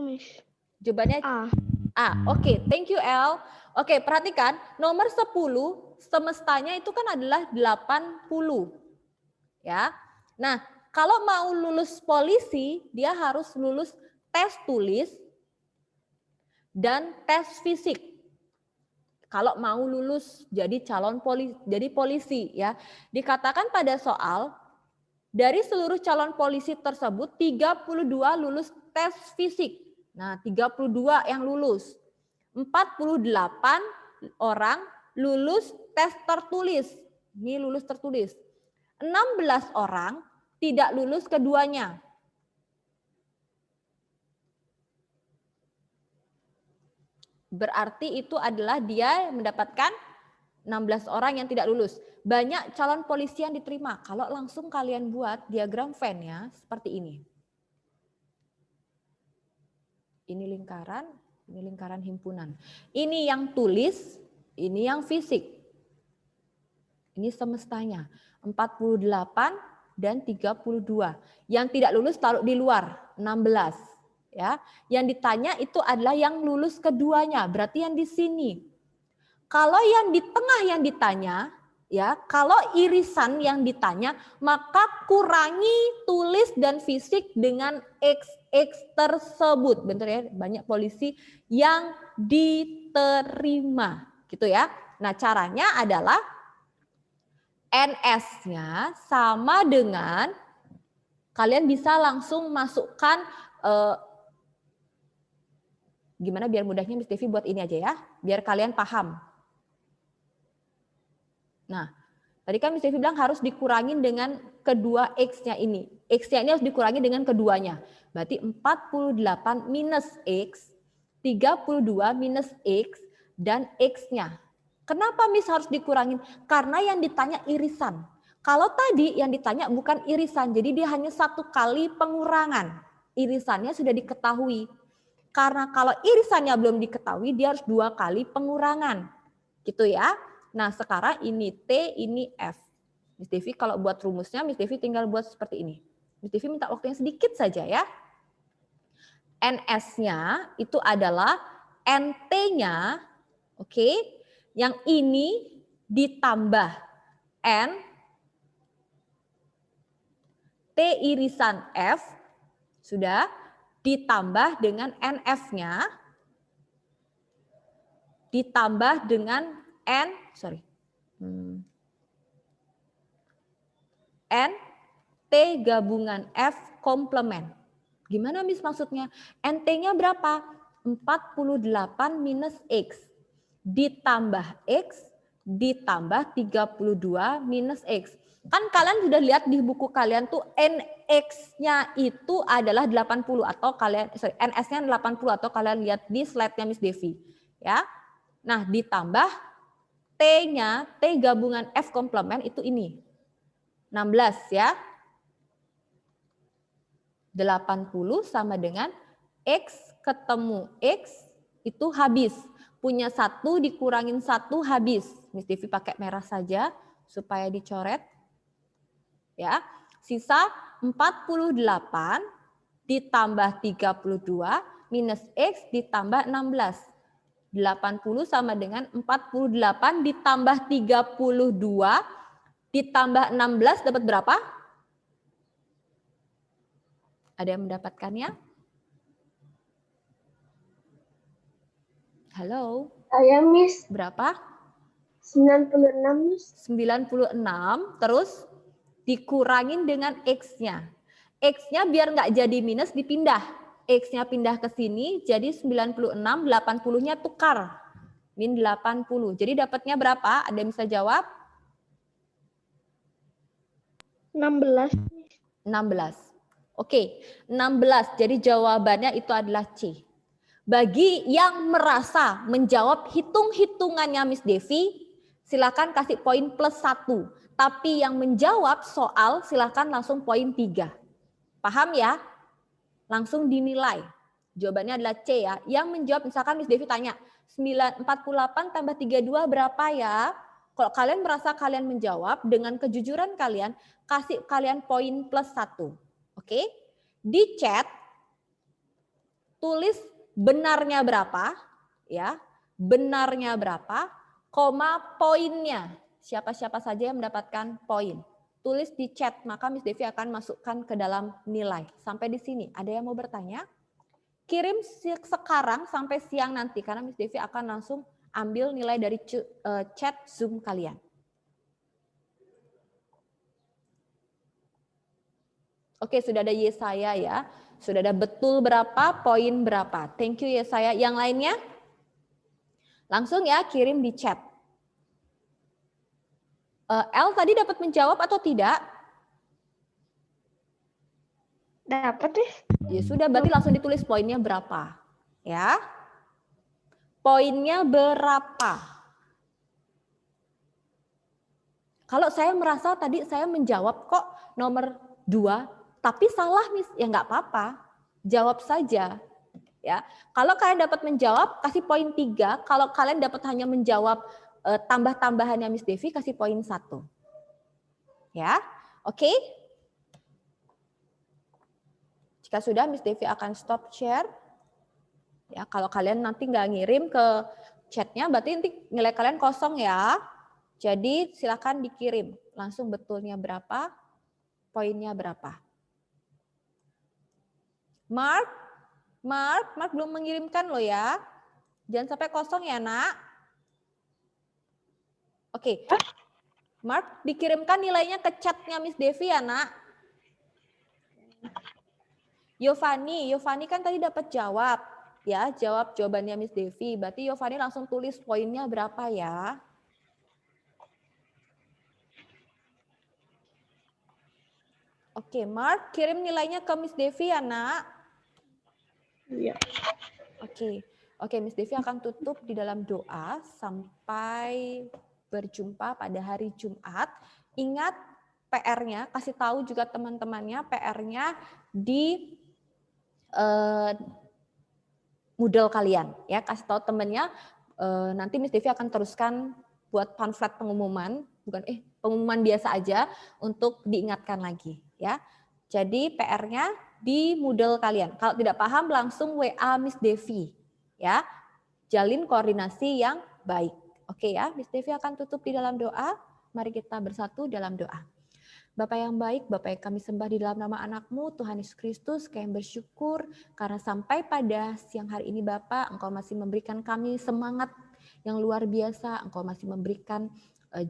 Miss. Jawabannya A. A. Oke, thank you L. Oke, perhatikan nomor 10 semestanya itu kan adalah 80. Ya. Nah, kalau mau lulus polisi, dia harus lulus tes tulis dan tes fisik. Kalau mau lulus jadi polisi ya. Dikatakan pada soal dari seluruh calon polisi tersebut 32 lulus tes fisik. Nah, 32 yang lulus. 48 orang lulus tes tertulis. Ini lulus tertulis. 16 orang tidak lulus keduanya. Berarti itu adalah dia mendapatkan 16 orang yang tidak lulus. Banyak calon polisi yang diterima. Kalau langsung kalian buat diagram Venn ya, seperti ini. Ini lingkaran himpunan. Ini yang tulis, ini yang fisik. Ini semestanya. 48 dan 32. Yang tidak lulus taruh di luar, 16. Ya, yang ditanya itu adalah yang lulus keduanya, berarti yang di sini. Kalau yang di tengah yang ditanya, Ya, kalau irisan yang ditanya, maka kurangi tulis dan fisik dengan XX tersebut. Bentar ya, banyak polisi yang diterima, gitu ya. Nah, caranya adalah NS-nya sama dengan kalian bisa langsung masukkan gimana biar mudahnya Miss Devi buat ini aja ya, biar kalian paham. Nah, tadi kan Miss Devi bilang harus dikurangin dengan kedua X-nya ini. X-nya ini harus dikurangi dengan keduanya. Berarti 48 minus X, 32 minus X, dan X-nya. Kenapa Miss harus dikurangin? Karena yang ditanya irisan. Kalau tadi yang ditanya bukan irisan, jadi dia hanya satu kali pengurangan. Irisannya sudah diketahui. Karena kalau irisannya belum diketahui, dia harus 2 kali pengurangan. Gitu ya. Nah, sekarang ini T, ini F. Miss Devi kalau buat rumusnya, Miss Devi tinggal buat seperti ini. Miss Devi minta waktunya sedikit saja ya. NS-nya itu adalah NT-nya, oke. Yang ini ditambah N, T irisan F, sudah, ditambah dengan NF-nya, ditambah dengan N T gabungan F komplement. Gimana Miss maksudnya? NT-nya berapa? 48 minus X. Ditambah X, ditambah 32 minus X. Kan kalian sudah lihat di buku kalian tuh NX-nya itu adalah 80 atau kalian NS-nya 80 atau kalian lihat di slide-nya Miss Devi. Ya. Nah, ditambah T-nya, T gabungan F komplement itu ini. 16 ya. 80 sama dengan X ketemu X itu habis. Punya 1 dikurangin 1 habis. Miss Devi pakai merah saja supaya dicoret. Ya. Sisa 48 ditambah 32 minus X ditambah 16. 80 sama dengan 48 ditambah 32 ditambah 16 dapat berapa? Ada yang mendapatkannya? Halo? Saya Miss. Berapa? 96 Miss. 96 terus dikurangin dengan X-nya. X-nya biar nggak jadi minus dipindah. X-nya pindah ke sini, jadi 96, 80-nya tukar. Min 80. Jadi dapatnya berapa? Ada yang bisa jawab? 16. 16. Oke, 16. Jadi jawabannya itu adalah C. Bagi yang merasa menjawab hitung-hitungannya Miss Devi, silakan kasih poin plus 1. Tapi yang menjawab soal silakan langsung poin 3. Paham ya? Langsung dinilai. Jawabannya adalah C ya. Yang menjawab misalkan Miss Devi tanya 48 tambah 32 berapa ya? Kalau kalian merasa kalian menjawab dengan kejujuran kalian, kasih kalian poin plus 1. Oke? Di chat tulis benarnya berapa ya? Benarnya berapa, koma poinnya. Siapa-siapa saja yang mendapatkan poin. Tulis di chat, maka Miss Devi akan masukkan ke dalam nilai. Sampai di sini, ada yang mau bertanya? Kirim sekarang sampai siang nanti, karena Miss Devi akan langsung ambil nilai dari chat Zoom kalian. Oke, sudah ada Yesaya ya. Sudah ada betul berapa, poin berapa. Thank you Yesaya. Yang lainnya? Langsung ya, kirim di chat. L tadi dapat menjawab atau tidak? Dapat deh. Ya sudah, berarti langsung ditulis poinnya berapa. Ya. Poinnya berapa? Kalau saya merasa tadi saya menjawab kok nomor 2, tapi salah Miss, ya nggak apa-apa. Jawab saja. Ya. Kalau kalian dapat menjawab, kasih poin 3. Kalau kalian dapat hanya menjawab tambah-tambahannya Miss Devi, kasih poin 1. Ya, oke. Jika sudah, Miss Devi akan stop share. Ya, kalau kalian nanti nggak ngirim ke chatnya, berarti nanti nilai kalian kosong ya. Jadi silakan dikirim langsung betulnya berapa, poinnya berapa. Mark belum mengirimkan loh ya. Jangan sampai kosong ya, Nak. Oke. Mark, dikirimkan nilainya ke chatnya Miss Devi ya, Nak. Yovani kan tadi dapat jawab. Ya, jawab jawabannya Miss Devi. Berarti Yovani langsung tulis poinnya berapa ya. Oke, Mark, kirim nilainya ke Miss Devi ya, Nak. Iya. Oke, Miss Devi akan tutup di dalam doa sampai berjumpa pada hari Jumat. Ingat PR-nya, kasih tahu juga teman-temannya PR-nya di Moodle kalian ya, kasih tahu temennya. Nanti Miss Devi akan teruskan buat pamflet pengumuman, pengumuman biasa aja untuk diingatkan lagi ya. Jadi PR-nya di Moodle kalian. Kalau tidak paham langsung WA Miss Devi ya. Jalin koordinasi yang baik. Oke ya, Miss Devi akan tutup di dalam doa. Mari kita bersatu dalam doa. Bapa yang baik, Bapa yang kami sembah di dalam nama anak-Mu, Tuhan Yesus Kristus, kami bersyukur karena sampai pada siang hari ini Bapa, Engkau masih memberikan kami semangat yang luar biasa, Engkau masih memberikan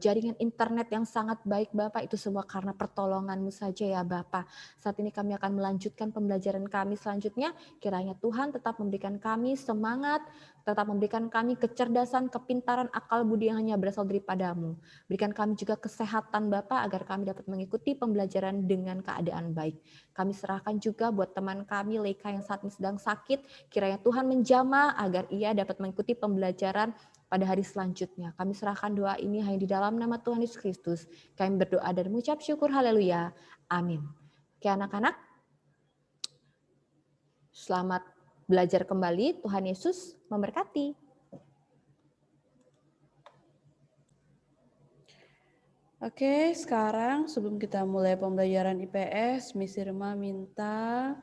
jaringan internet yang sangat baik Bapak, itu semua karena pertolongan-Mu saja ya Bapak. Saat ini kami akan melanjutkan pembelajaran kami selanjutnya, kiranya Tuhan tetap memberikan kami semangat, tetap memberikan kami kecerdasan, kepintaran, akal budi yang hanya berasal daripada-Mu. Berikan kami juga kesehatan Bapak agar kami dapat mengikuti pembelajaran dengan keadaan baik. Kami serahkan juga buat teman kami Leika yang saat ini sedang sakit, kiranya Tuhan menjamah agar ia dapat mengikuti pembelajaran pada hari selanjutnya. Kami serahkan doa ini hanya di dalam nama Tuhan Yesus Kristus. Kami berdoa dan mengucap syukur, haleluya. Amin. Oke anak-anak, selamat belajar kembali. Tuhan Yesus memberkati. Oke, sekarang sebelum kita mulai pembelajaran IPS, Miss Irma minta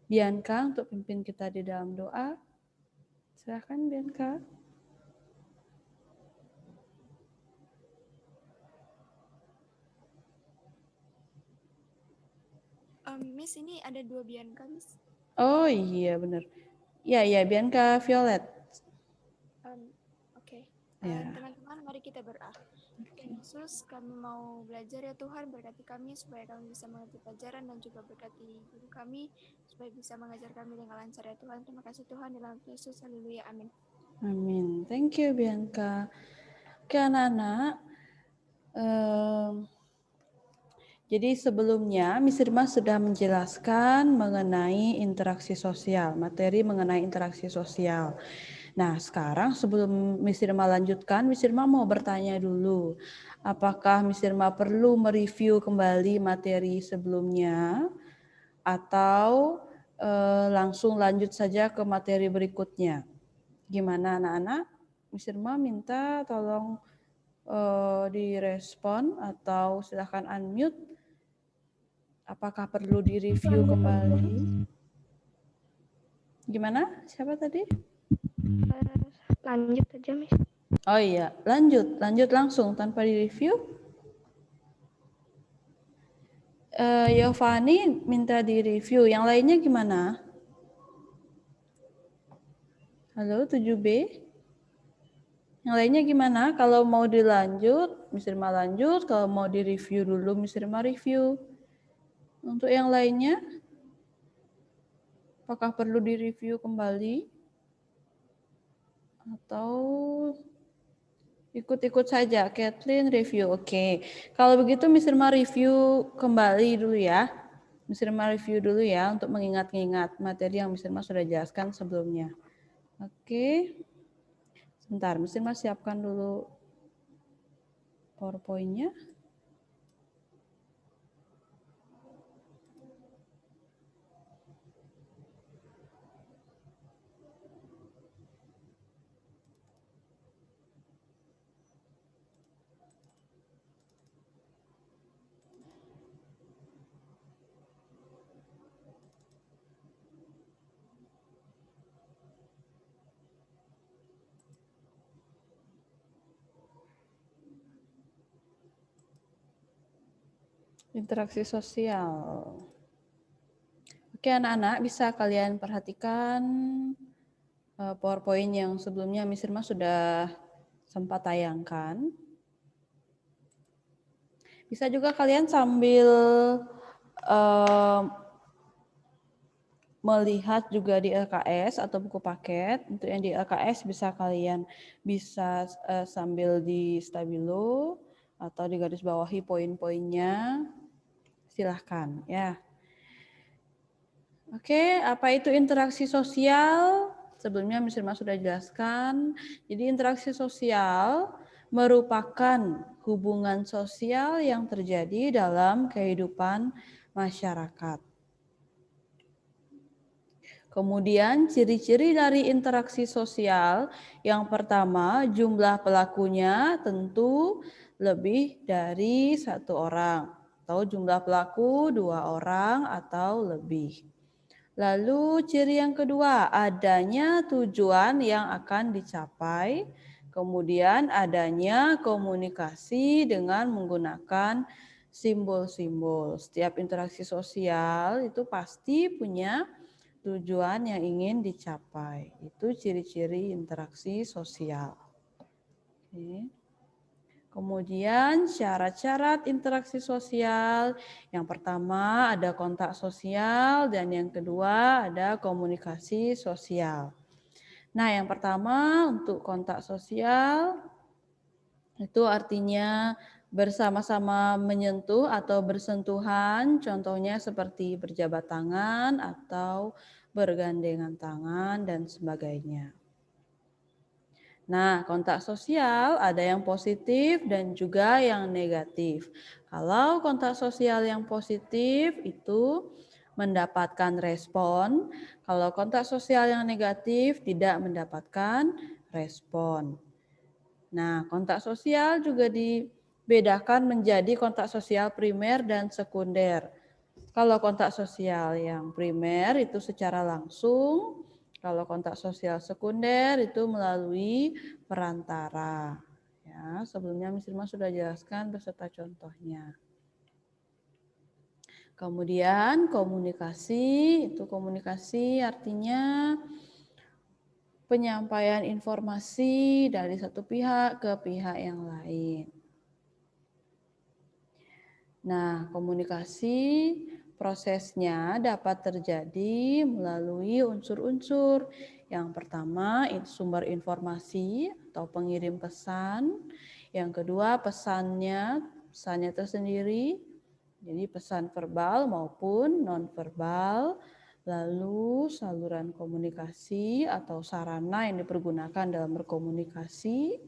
Bianca untuk pimpin kita di dalam doa. Silahkan Bianca. Miss, ini ada 2 Bianca, Miss. Oh iya benar. Iya Bianca Violet. Oke. Ya. Teman-teman, mari kita berdoa. Tuhan Yesus, kami mau belajar ya Tuhan, berkati kami supaya kami bisa mengerti pelajaran dan juga berkati guru kami supaya bisa mengajar kami dengan lancar ya Tuhan. Terima kasih Tuhan, dalam Yesus, haleluya, amin. Amin. Thank you Bianca. Oke anak-anak. Jadi sebelumnya Miss Irma sudah menjelaskan mengenai interaksi sosial, materi mengenai interaksi sosial. Nah, sekarang sebelum Miss Irma lanjutkan, Miss Irma mau bertanya dulu. Apakah Miss Irma perlu mereview kembali materi sebelumnya atau langsung lanjut saja ke materi berikutnya? Gimana anak-anak? Miss Irma minta tolong direspon atau silahkan unmute. Apakah perlu direview kembali? Gimana? Siapa tadi? Lanjut aja, Miss. Oh iya, lanjut langsung tanpa direview. Yovani minta direview. Yang lainnya gimana? Halo 7B. Yang lainnya gimana? Kalau mau dilanjut, Miss Irma lanjut. Kalau mau direview dulu, Miss Irma review. Untuk yang lainnya, apakah perlu direview kembali? Atau ikut-ikut saja, Kathleen review. Oke. Kalau begitu Miss Irma review kembali dulu ya. Miss Irma review dulu ya untuk mengingat-ingat materi yang Miss Irma sudah jelaskan sebelumnya. Oke. Sebentar, Miss Irma siapkan dulu PowerPoint-nya. Interaksi sosial. Oke, anak-anak bisa kalian perhatikan PowerPoint yang sebelumnya Miss Irma sudah sempat tayangkan. Bisa juga kalian sambil melihat juga di LKS atau buku paket. Untuk yang di LKS bisa kalian sambil di stabilo atau di garis bawahi poin-poinnya. Silahkan ya. Oke, apa itu interaksi sosial? Sebelumnya Miss Irma sudah jelaskan. Jadi interaksi sosial merupakan hubungan sosial yang terjadi dalam kehidupan masyarakat. Kemudian ciri-ciri dari interaksi sosial, yang pertama jumlah pelakunya tentu lebih dari 1 orang atau jumlah pelaku 2 orang atau lebih. Lalu ciri yang kedua, adanya tujuan yang akan dicapai, kemudian adanya komunikasi dengan menggunakan simbol-simbol. Setiap interaksi sosial itu pasti punya tujuan yang ingin dicapai. Itu ciri-ciri interaksi sosial. Oke. Kemudian syarat-syarat interaksi sosial. Yang pertama ada kontak sosial dan yang kedua ada komunikasi sosial. Nah, yang pertama untuk kontak sosial itu artinya bersama-sama menyentuh atau bersentuhan, contohnya seperti berjabat tangan atau bergandengan tangan dan sebagainya. Nah, kontak sosial ada yang positif dan juga yang negatif. Kalau kontak sosial yang positif itu mendapatkan respon, kalau kontak sosial yang negatif tidak mendapatkan respon. Nah, kontak sosial juga dibedakan menjadi kontak sosial primer dan sekunder. Kalau kontak sosial yang primer itu secara langsung, kalau kontak sosial sekunder itu melalui perantara. Ya, sebelumnya Miss Irma sudah jelaskan beserta contohnya. Kemudian komunikasi, itu komunikasi artinya penyampaian informasi dari satu pihak ke pihak yang lain. Nah, komunikasi prosesnya dapat terjadi melalui unsur-unsur. Yang pertama, sumber informasi atau pengirim pesan. Yang kedua, pesannya tersendiri. Jadi pesan verbal maupun non-verbal. Lalu saluran komunikasi atau sarana yang dipergunakan dalam berkomunikasi.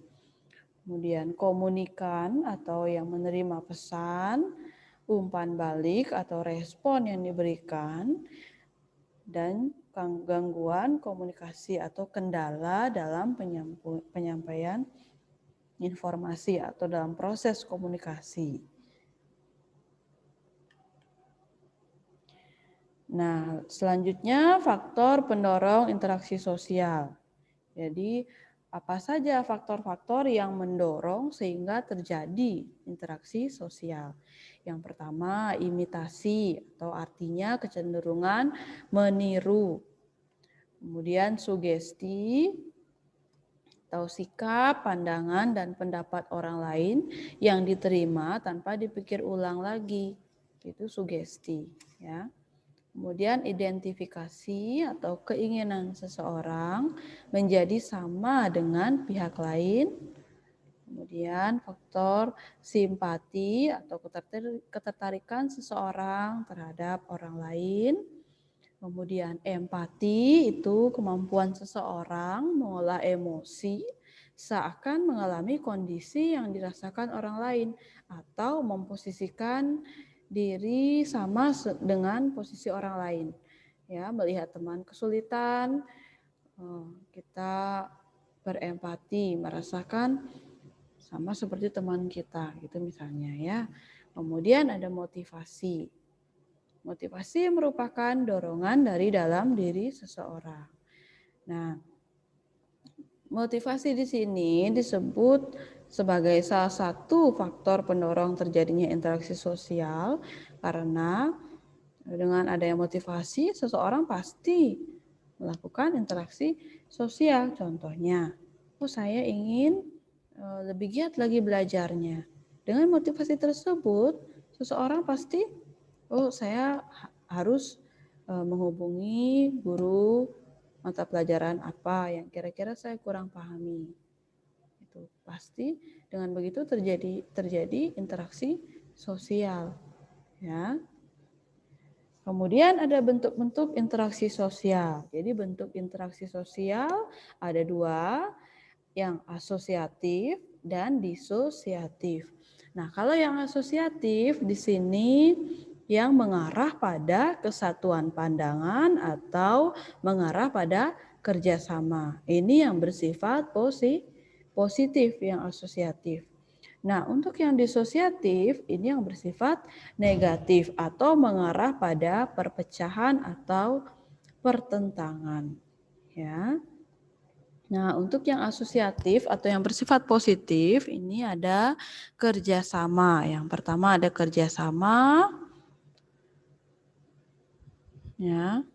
Kemudian komunikan atau yang menerima pesan, umpan balik atau respon yang diberikan, dan gangguan komunikasi atau kendala dalam penyampaian informasi atau dalam proses komunikasi. Nah, selanjutnya faktor pendorong interaksi sosial. Jadi, apa saja faktor-faktor yang mendorong sehingga terjadi interaksi sosial? Yang pertama, imitasi atau artinya kecenderungan meniru. Kemudian sugesti atau sikap, pandangan, dan pendapat orang lain yang diterima tanpa dipikir ulang lagi. Itu sugesti, ya. Kemudian identifikasi atau keinginan seseorang menjadi sama dengan pihak lain. Kemudian faktor simpati atau ketertarikan seseorang terhadap orang lain. Kemudian empati itu kemampuan seseorang mengolah emosi seakan mengalami kondisi yang dirasakan orang lain atau memposisikan diri sama dengan posisi orang lain. Ya, melihat teman kesulitan, kita berempati, merasakan sama seperti teman kita, gitu misalnya ya. Kemudian ada motivasi. Motivasi merupakan dorongan dari dalam diri seseorang. Nah, motivasi di sini disebut sebagai salah satu faktor pendorong terjadinya interaksi sosial, karena dengan adanya motivasi seseorang pasti melakukan interaksi sosial. Contohnya, saya ingin lebih giat lagi belajarnya. Dengan motivasi tersebut, seseorang pasti, saya harus menghubungi guru mata pelajaran apa yang kira-kira saya kurang pahami. Itu pasti dengan begitu terjadi interaksi sosial, ya. Kemudian ada bentuk-bentuk interaksi sosial. Jadi bentuk interaksi sosial ada dua, yang asosiatif dan disosiatif. Nah, kalau yang asosiatif di sini yang mengarah pada kesatuan pandangan atau mengarah pada kerjasama. Ini yang bersifat positif, yang asosiatif. Nah, untuk yang disosiatif ini yang bersifat negatif atau mengarah pada perpecahan atau pertentangan, ya. Nah, untuk yang asosiatif atau yang bersifat positif ini ada kerjasama. Yang pertama ada kerjasama, ya.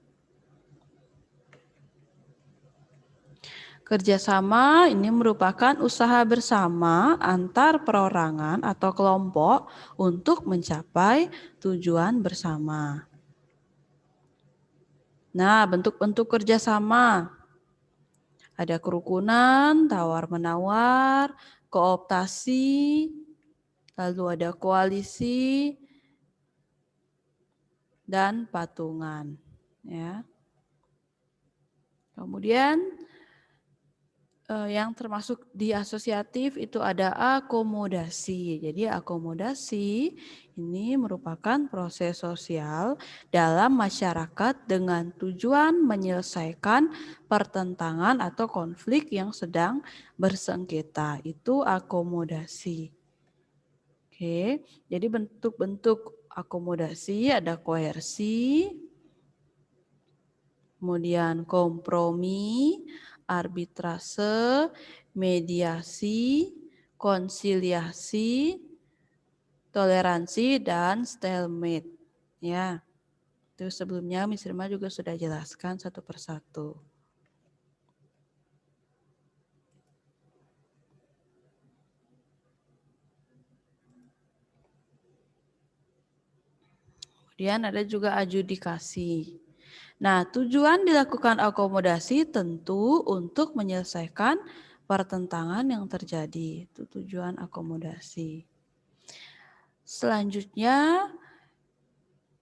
Kerjasama ini merupakan usaha bersama antar perorangan atau kelompok untuk mencapai tujuan bersama. Nah, bentuk-bentuk kerjasama. Ada kerukunan, tawar-menawar, kooptasi, lalu ada koalisi, dan patungan. Ya. Kemudian yang termasuk di asosiatif itu ada akomodasi. Jadi akomodasi ini merupakan proses sosial dalam masyarakat dengan tujuan menyelesaikan pertentangan atau konflik yang sedang bersengketa. Itu akomodasi. Oke, jadi bentuk-bentuk akomodasi ada koersi, kemudian kompromi, arbitrase, mediasi, konsiliasi, toleransi, dan stalemate. Ya, itu sebelumnya Miss Irma juga sudah jelaskan satu persatu. Kemudian ada juga adjudikasi. Nah, tujuan dilakukan akomodasi tentu untuk menyelesaikan pertentangan yang terjadi. Itu tujuan akomodasi. Selanjutnya,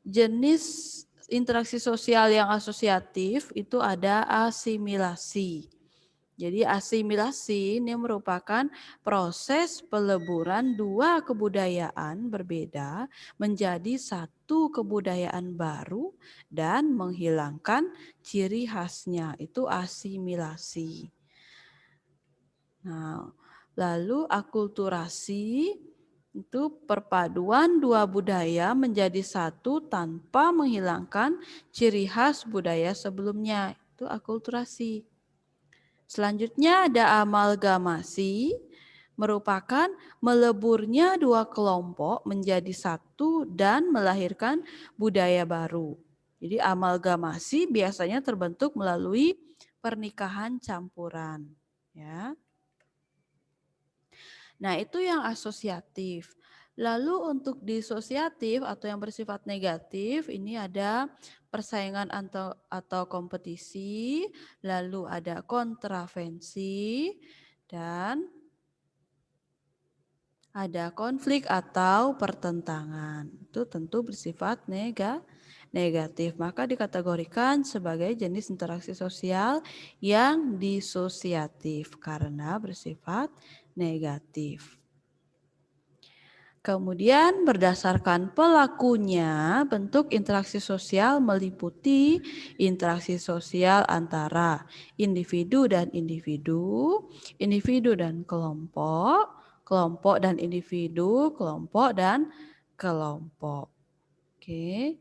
jenis interaksi sosial yang asosiatif itu ada asimilasi. Jadi asimilasi ini merupakan proses peleburan dua kebudayaan berbeda menjadi satu kebudayaan baru dan menghilangkan ciri khasnya. Itu asimilasi. Nah, lalu akulturasi itu perpaduan dua budaya menjadi satu tanpa menghilangkan ciri khas budaya sebelumnya. Itu akulturasi. Selanjutnya ada amalgamasi, merupakan meleburnya dua kelompok menjadi satu dan melahirkan budaya baru. Jadi amalgamasi biasanya terbentuk melalui pernikahan campuran. Ya. Nah, itu yang asosiatif. Lalu untuk disosiatif atau yang bersifat negatif ini ada persaingan atau kompetisi, lalu ada kontravensi, dan ada konflik atau pertentangan. Itu tentu bersifat negatif. Maka dikategorikan sebagai jenis interaksi sosial yang disosiatif karena bersifat negatif. Kemudian berdasarkan pelakunya, bentuk interaksi sosial meliputi interaksi sosial antara individu dan individu, individu dan kelompok, kelompok dan individu, kelompok dan kelompok. Oke.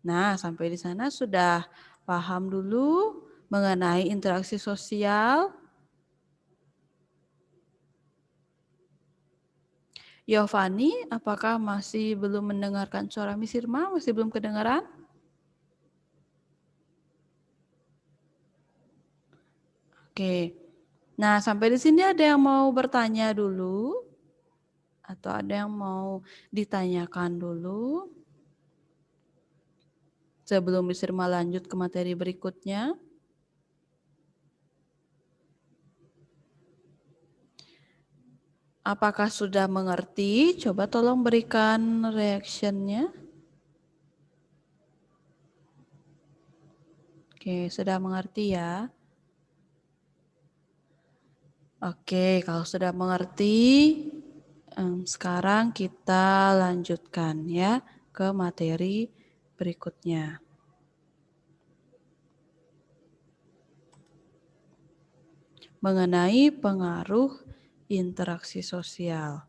Nah, sampai di sana sudah paham dulu mengenai interaksi sosial. Yovani, apakah masih belum mendengarkan suara Miss Irma? Masih belum kedengaran? Oke. Nah, sampai di sini ada yang mau bertanya dulu? Atau ada yang mau ditanyakan dulu? Sebelum Miss Irma lanjut ke materi berikutnya. Apakah sudah mengerti? Coba tolong berikan reaction-nya. Oke, sudah mengerti ya. Oke, kalau sudah mengerti, sekarang kita lanjutkan ya ke materi berikutnya. Mengenai pengaruh interaksi sosial.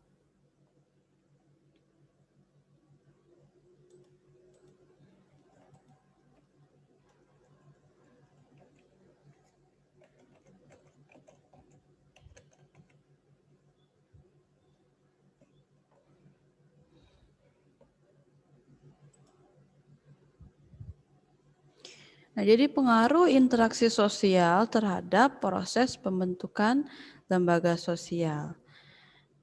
Nah, jadi pengaruh interaksi sosial terhadap proses pembentukan lembaga sosial.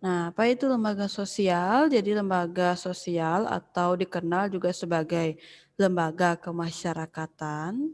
Nah, apa itu lembaga sosial? Jadi lembaga sosial atau dikenal juga sebagai lembaga kemasyarakatan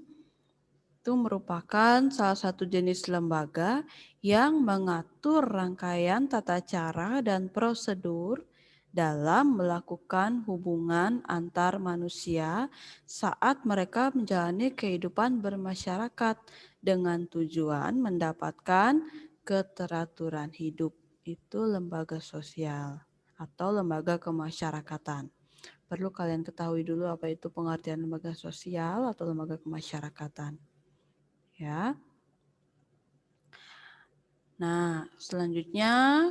itu merupakan salah satu jenis lembaga yang mengatur rangkaian tata cara dan prosedur dalam melakukan hubungan antar manusia saat mereka menjalani kehidupan bermasyarakat dengan tujuan mendapatkan keteraturan hidup. Itu lembaga sosial atau lembaga kemasyarakatan. Perlu kalian ketahui dulu apa itu pengertian lembaga sosial atau lembaga kemasyarakatan. Ya. Nah, selanjutnya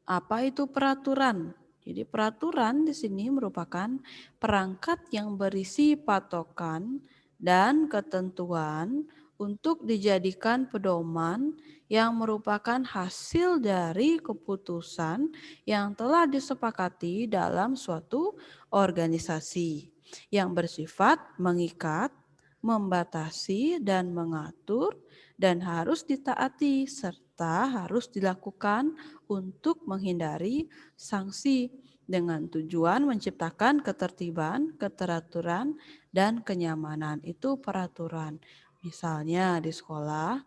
apa itu peraturan? Jadi peraturan di sini merupakan perangkat yang berisi patokan dan ketentuan untuk dijadikan pedoman yang merupakan hasil dari keputusan yang telah disepakati dalam suatu organisasi yang bersifat mengikat, membatasi, dan mengatur dan harus ditaati serta harus dilakukan untuk menghindari sanksi dengan tujuan menciptakan ketertiban, keteraturan, dan kenyamanan. Itu peraturan. Misalnya di sekolah,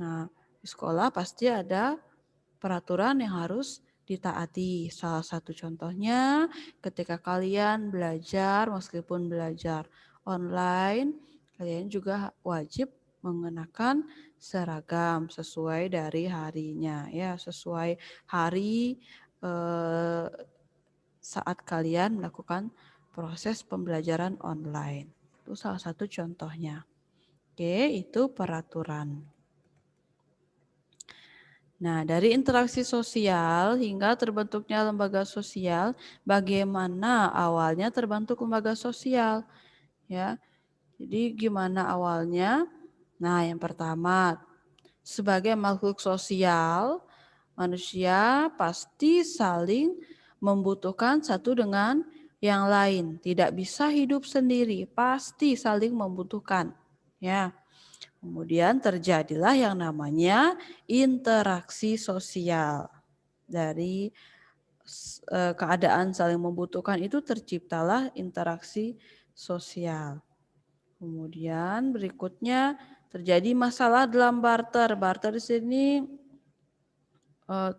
nah di sekolah pasti ada peraturan yang harus ditaati. Salah satu contohnya ketika kalian belajar, meskipun belajar online, kalian juga wajib mengenakan seragam sesuai dari harinya, ya sesuai hari saat kalian melakukan proses pembelajaran online. Itu salah satu contohnya. Oke, itu peraturan. Nah, dari interaksi sosial hingga terbentuknya lembaga sosial, bagaimana awalnya terbentuk lembaga sosial? Ya, jadi gimana awalnya? Nah, yang pertama, sebagai makhluk sosial, manusia pasti saling membutuhkan satu dengan yang lain. Tidak bisa hidup sendiri, pasti saling membutuhkan. Ya. Kemudian terjadilah yang namanya interaksi sosial. Dari keadaan saling membutuhkan itu terciptalah interaksi sosial. Kemudian berikutnya terjadi masalah dalam barter. Barter di sini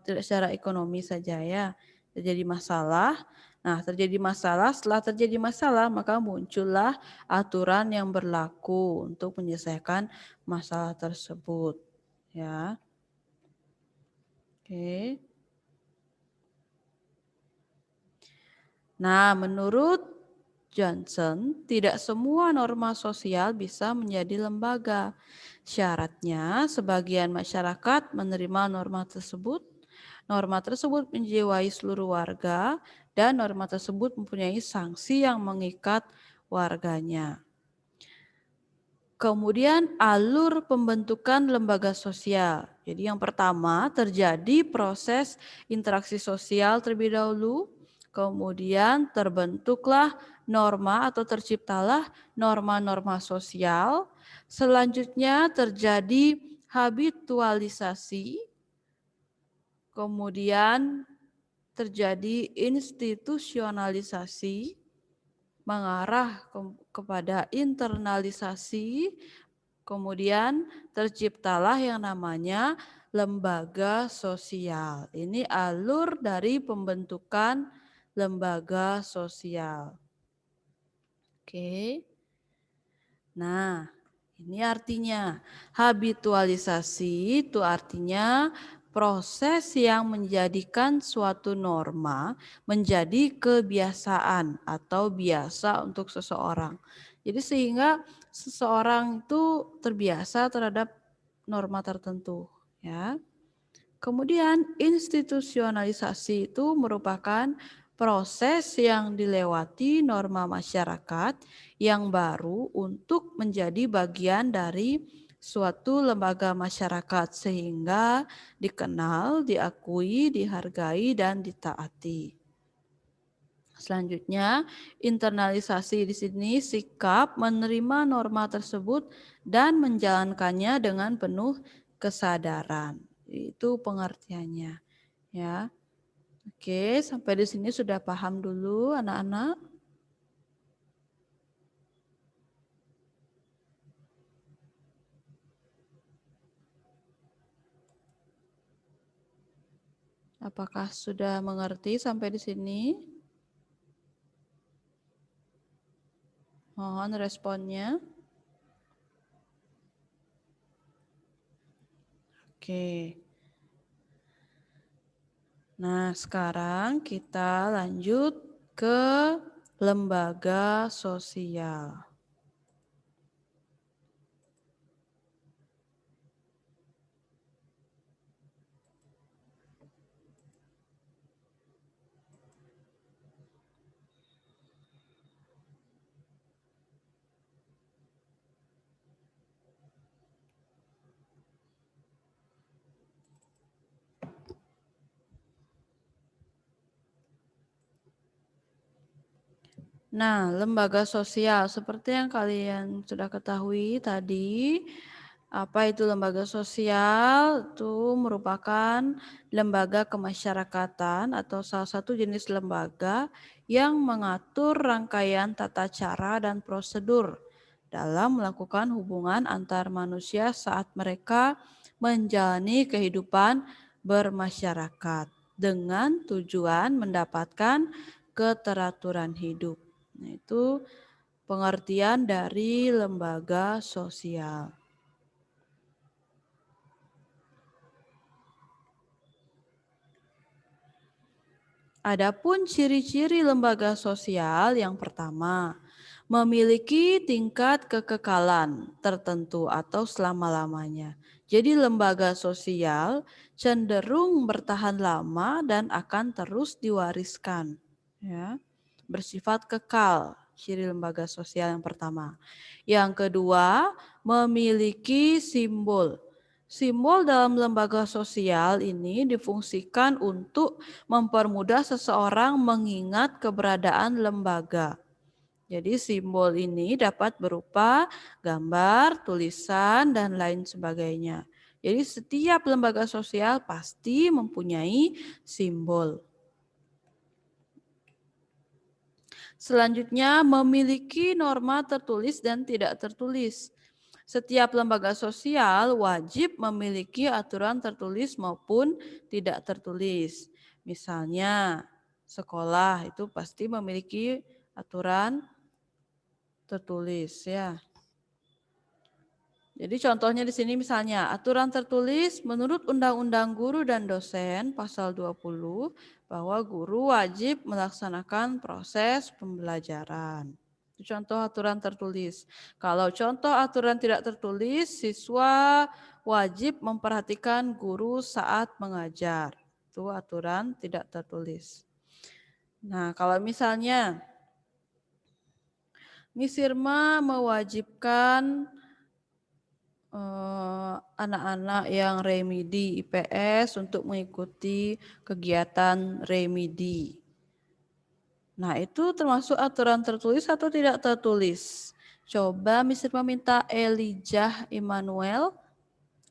tidak secara ekonomi saja ya. Terjadi masalah. Nah, terjadi masalah, setelah terjadi masalah maka muncullah aturan yang berlaku untuk menyelesaikan masalah tersebut. Ya. Oke. Nah, menurut Johnson, tidak semua norma sosial bisa menjadi lembaga. Syaratnya, sebagian masyarakat menerima norma tersebut menjiwai seluruh warga, dan norma tersebut mempunyai sanksi yang mengikat warganya. Kemudian alur pembentukan lembaga sosial. Jadi yang pertama terjadi proses interaksi sosial terlebih dahulu, kemudian terbentuklah norma atau terciptalah norma-norma sosial. Selanjutnya terjadi habitualisasi, kemudian terjadi institusionalisasi, mengarah kepada internalisasi, kemudian terciptalah yang namanya lembaga sosial. Ini alur dari pembentukan lembaga sosial. Oke. Nah, ini artinya habitualisasi itu artinya proses yang menjadikan suatu norma menjadi kebiasaan atau biasa untuk seseorang. Jadi sehingga seseorang itu terbiasa terhadap norma tertentu, ya. Kemudian institusionalisasi itu merupakan proses yang dilewati norma masyarakat yang baru untuk menjadi bagian dari suatu lembaga masyarakat sehingga dikenal, diakui, dihargai, dan ditaati. Selanjutnya, internalisasi di sini sikap menerima norma tersebut dan menjalankannya dengan penuh kesadaran. Itu pengertiannya, ya. Oke, sampai di sini sudah paham dulu anak-anak? Apakah sudah mengerti sampai di sini? Mohon responnya. Oke. Nah, sekarang kita lanjut ke lembaga sosial. Nah, lembaga sosial seperti yang kalian sudah ketahui tadi, apa itu lembaga sosial? Itu merupakan lembaga kemasyarakatan atau salah satu jenis lembaga yang mengatur rangkaian tata cara dan prosedur dalam melakukan hubungan antar manusia saat mereka menjalani kehidupan bermasyarakat dengan tujuan mendapatkan keteraturan hidup. Nah, itu pengertian dari lembaga sosial. Adapun ciri-ciri lembaga sosial yang pertama, memiliki tingkat kekekalan tertentu atau selama-lamanya. Jadi lembaga sosial cenderung bertahan lama dan akan terus diwariskan, ya. Bersifat kekal, ciri lembaga sosial yang pertama. Yang kedua, memiliki simbol. Simbol dalam lembaga sosial ini difungsikan untuk mempermudah seseorang mengingat keberadaan lembaga. Jadi simbol ini dapat berupa gambar, tulisan, dan lain sebagainya. Jadi setiap lembaga sosial pasti mempunyai simbol. Selanjutnya, memiliki norma tertulis dan tidak tertulis. Setiap lembaga sosial wajib memiliki aturan tertulis maupun tidak tertulis. Misalnya, sekolah itu pasti memiliki aturan tertulis, ya. Jadi contohnya di sini misalnya aturan tertulis menurut Undang-Undang Guru dan Dosen pasal 20 bahwa guru wajib melaksanakan proses pembelajaran. Itu contoh aturan tertulis. Kalau contoh aturan tidak tertulis, siswa wajib memperhatikan guru saat mengajar. Itu aturan tidak tertulis. Nah, kalau misalnya Miss Irma mewajibkan anak-anak yang remedi IPS untuk mengikuti kegiatan remedi. Nah, itu termasuk aturan tertulis atau tidak tertulis? Coba Miss Irma minta Elijah Immanuel.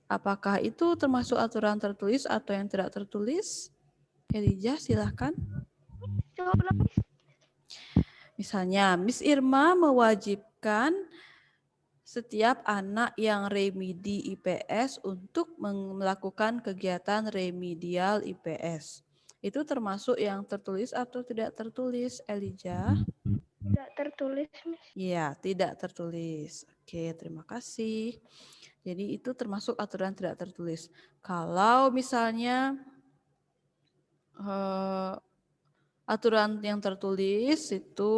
Apakah itu termasuk aturan tertulis atau yang tidak tertulis? Elijah, silahkan. Coba ulang, Miss. Misalnya, Miss Irma mewajibkan setiap anak yang remedi IPS untuk melakukan kegiatan remedial IPS. Itu termasuk yang tertulis atau tidak tertulis, Elijah? Tidak tertulis, Miss. Iya, tidak tertulis. Oke, terima kasih. Jadi itu termasuk aturan tidak tertulis. Kalau misalnya aturan yang tertulis itu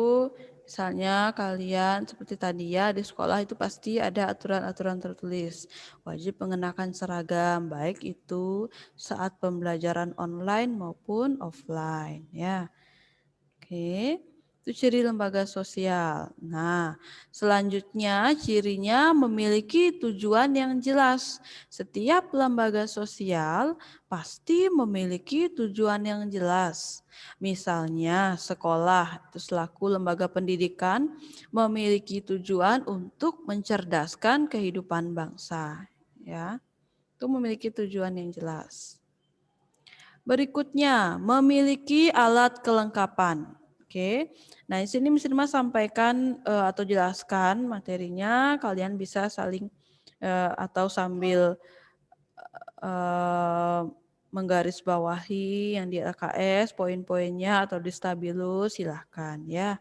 misalnya kalian seperti tadi ya di sekolah itu pasti ada aturan-aturan tertulis. Wajib mengenakan seragam baik itu saat pembelajaran online maupun offline ya. Oke. Itu ciri lembaga sosial. Nah, selanjutnya cirinya memiliki tujuan yang jelas. Setiap lembaga sosial pasti memiliki tujuan yang jelas. Misalnya sekolah itu selaku lembaga pendidikan memiliki tujuan untuk mencerdaskan kehidupan bangsa. Ya, itu memiliki tujuan yang jelas. Berikutnya, memiliki alat kelengkapan. Oke, nah di sini Miss Irma sampaikan atau jelaskan materinya, kalian bisa saling atau sambil menggarisbawahi yang di LKS, poin-poinnya atau di Stabilo, silahkan ya.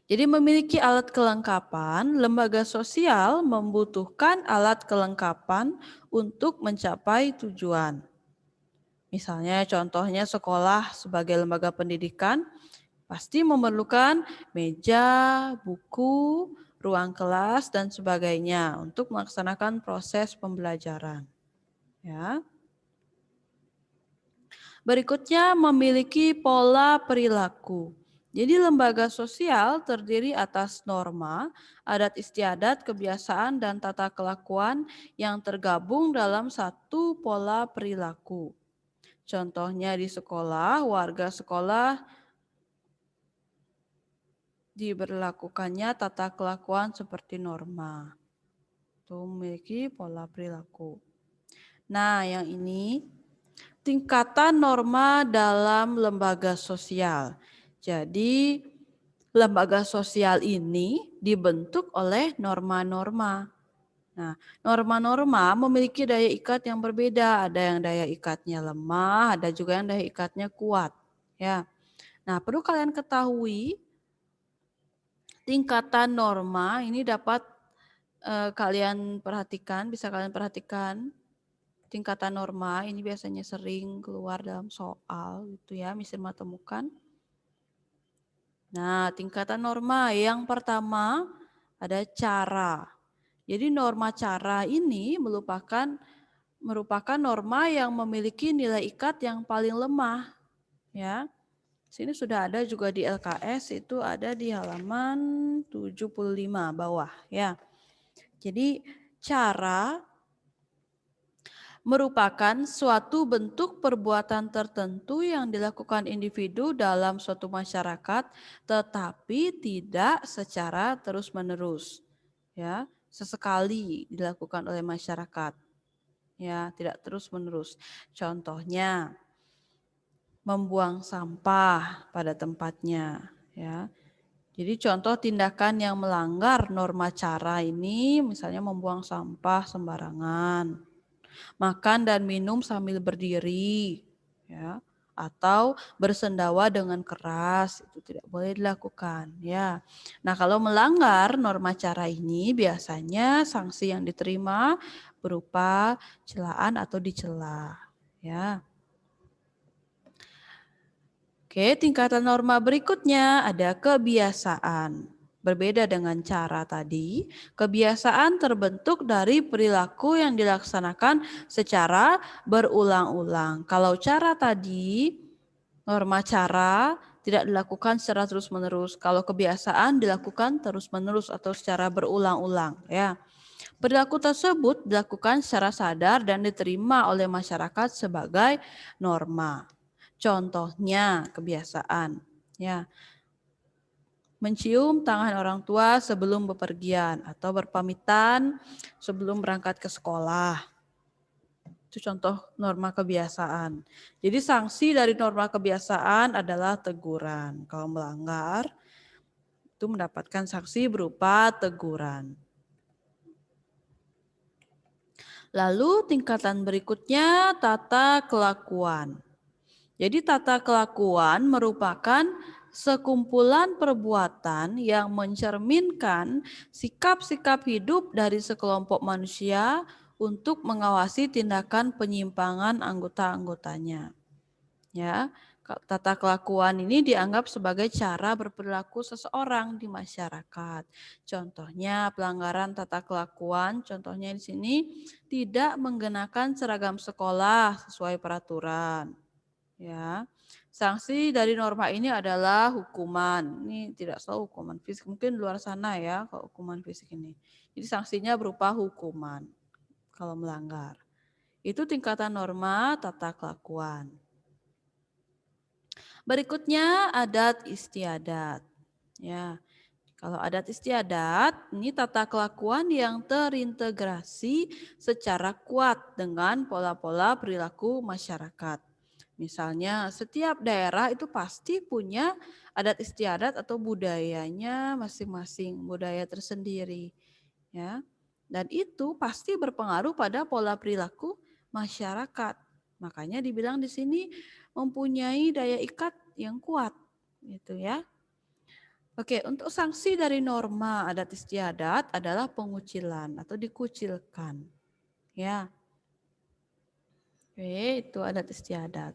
Jadi memiliki alat kelengkapan, lembaga sosial membutuhkan alat kelengkapan untuk mencapai tujuan. Misalnya contohnya sekolah sebagai lembaga pendidikan pasti memerlukan meja, buku, ruang kelas dan sebagainya untuk melaksanakan proses pembelajaran. Ya. Berikutnya memiliki pola perilaku. Jadi lembaga sosial terdiri atas norma, adat istiadat, kebiasaan dan tata kelakuan yang tergabung dalam satu pola perilaku. Contohnya di sekolah, warga sekolah diberlakukannya tata kelakuan seperti norma. Itu memiliki pola perilaku. Nah, yang ini tingkatan norma dalam lembaga sosial. Jadi, lembaga sosial ini dibentuk oleh norma-norma. Nah, norma-norma memiliki daya ikat yang berbeda. Ada yang daya ikatnya lemah, ada juga yang daya ikatnya kuat. Ya. Nah, perlu kalian ketahui tingkatan norma ini dapat kalian perhatikan, bisa kalian perhatikan. Tingkatan norma ini biasanya sering keluar dalam soal gitu ya, Miss Irma temukan. Nah, tingkatan norma yang pertama ada cara. Jadi norma cara ini merupakan norma yang memiliki nilai ikat yang paling lemah. Ya, sini sudah ada juga di LKS, itu ada di halaman 75 bawah. Ya, jadi cara merupakan suatu bentuk perbuatan tertentu yang dilakukan individu dalam suatu masyarakat, tetapi tidak secara terus-menerus. Ya, sesekali dilakukan oleh masyarakat, ya tidak terus-menerus. Contohnya membuang sampah pada tempatnya, ya. Jadi contoh tindakan yang melanggar norma cara ini, misalnya membuang sampah sembarangan, makan dan minum sambil berdiri, ya, atau bersendawa dengan keras, itu tidak boleh dilakukan ya. Nah, kalau melanggar norma cara ini biasanya sanksi yang diterima berupa celaan atau dicela ya. Oke, tingkatan norma berikutnya ada kebiasaan. Berbeda dengan cara tadi, kebiasaan terbentuk dari perilaku yang dilaksanakan secara berulang-ulang. Kalau cara tadi, norma cara tidak dilakukan secara terus-menerus. Kalau kebiasaan dilakukan terus-menerus atau secara berulang-ulang. Ya. Perilaku tersebut dilakukan secara sadar dan diterima oleh masyarakat sebagai norma. Contohnya kebiasaan, ya. Mencium tangan orang tua sebelum bepergian atau berpamitan sebelum berangkat ke sekolah. Itu contoh norma kebiasaan. Jadi sanksi dari norma kebiasaan adalah teguran. Kalau melanggar, itu mendapatkan sanksi berupa teguran. Lalu tingkatan berikutnya tata kelakuan. Jadi tata kelakuan merupakan sekumpulan perbuatan yang mencerminkan sikap-sikap hidup dari sekelompok manusia untuk mengawasi tindakan penyimpangan anggota-anggotanya. Ya, tata kelakuan ini dianggap sebagai cara berperilaku seseorang di masyarakat. Contohnya pelanggaran tata kelakuan, contohnya di sini tidak menggunakan seragam sekolah sesuai peraturan. Ya, sanksi dari norma ini adalah hukuman. Ini tidak selalu hukuman fisik, mungkin di luar sana ya kalau hukuman fisik ini. Jadi sanksinya berupa hukuman kalau melanggar. Itu tingkatan norma tata kelakuan. Berikutnya adat istiadat. Ya, kalau adat istiadat, ini tata kelakuan yang terintegrasi secara kuat dengan pola-pola perilaku masyarakat. Misalnya setiap daerah itu pasti punya adat istiadat atau budayanya masing-masing, budaya tersendiri. Ya. Dan itu pasti berpengaruh pada pola perilaku masyarakat. Makanya dibilang di sini mempunyai daya ikat yang kuat, gitu ya. Oke, untuk sanksi dari norma adat istiadat adalah pengucilan atau dikucilkan. Ya. Oke, itu adat istiadat.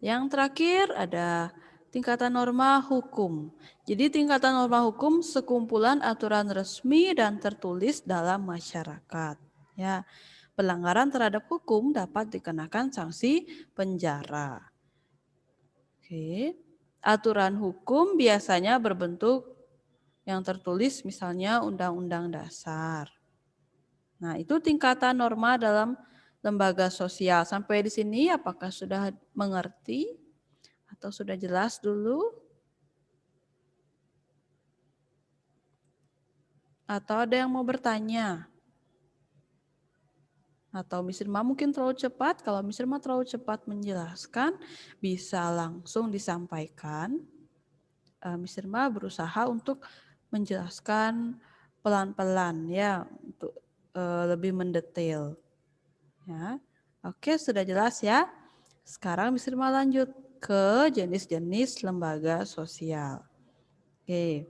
Yang terakhir ada tingkatan norma hukum. Jadi tingkatan norma hukum sekumpulan aturan resmi dan tertulis dalam masyarakat. Ya, pelanggaran terhadap hukum dapat dikenakan sanksi penjara. Oke. Aturan hukum biasanya berbentuk yang tertulis misalnya Undang-Undang Dasar. Nah, itu tingkatan norma dalam lembaga sosial. Sampai di sini apakah sudah mengerti atau sudah jelas dulu? Atau ada yang mau bertanya? Atau Miss Irma mungkin terlalu cepat? Kalau Miss Irma terlalu cepat menjelaskan, bisa langsung disampaikan. Miss Irma berusaha untuk menjelaskan pelan-pelan ya untuk lebih mendetail. Ya, oke sudah jelas ya. Sekarang Miss Irma lanjut ke jenis-jenis lembaga sosial. Oke.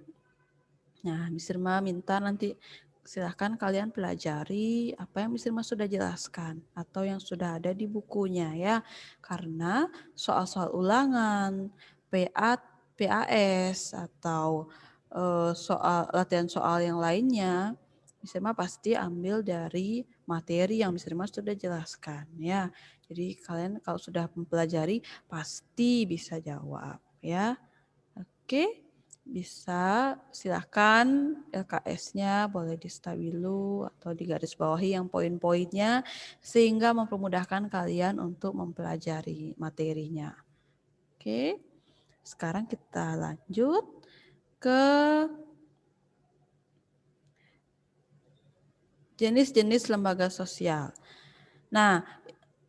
Nah, Miss Irma minta nanti silahkan kalian pelajari apa yang Miss Irma sudah jelaskan atau yang sudah ada di bukunya ya. Karena soal-soal ulangan, PAS atau soal latihan soal yang lainnya, Miss Irma pasti ambil dari materi yang Miss Irma sudah jelaskan ya. Jadi kalian kalau sudah mempelajari pasti bisa jawab ya. Oke. Bisa silahkan LKS-nya boleh di stabilo atau digaris bawahi yang poin-poinnya sehingga mempermudahkan kalian untuk mempelajari materinya. Oke, sekarang kita lanjut ke jenis-jenis lembaga sosial. Nah,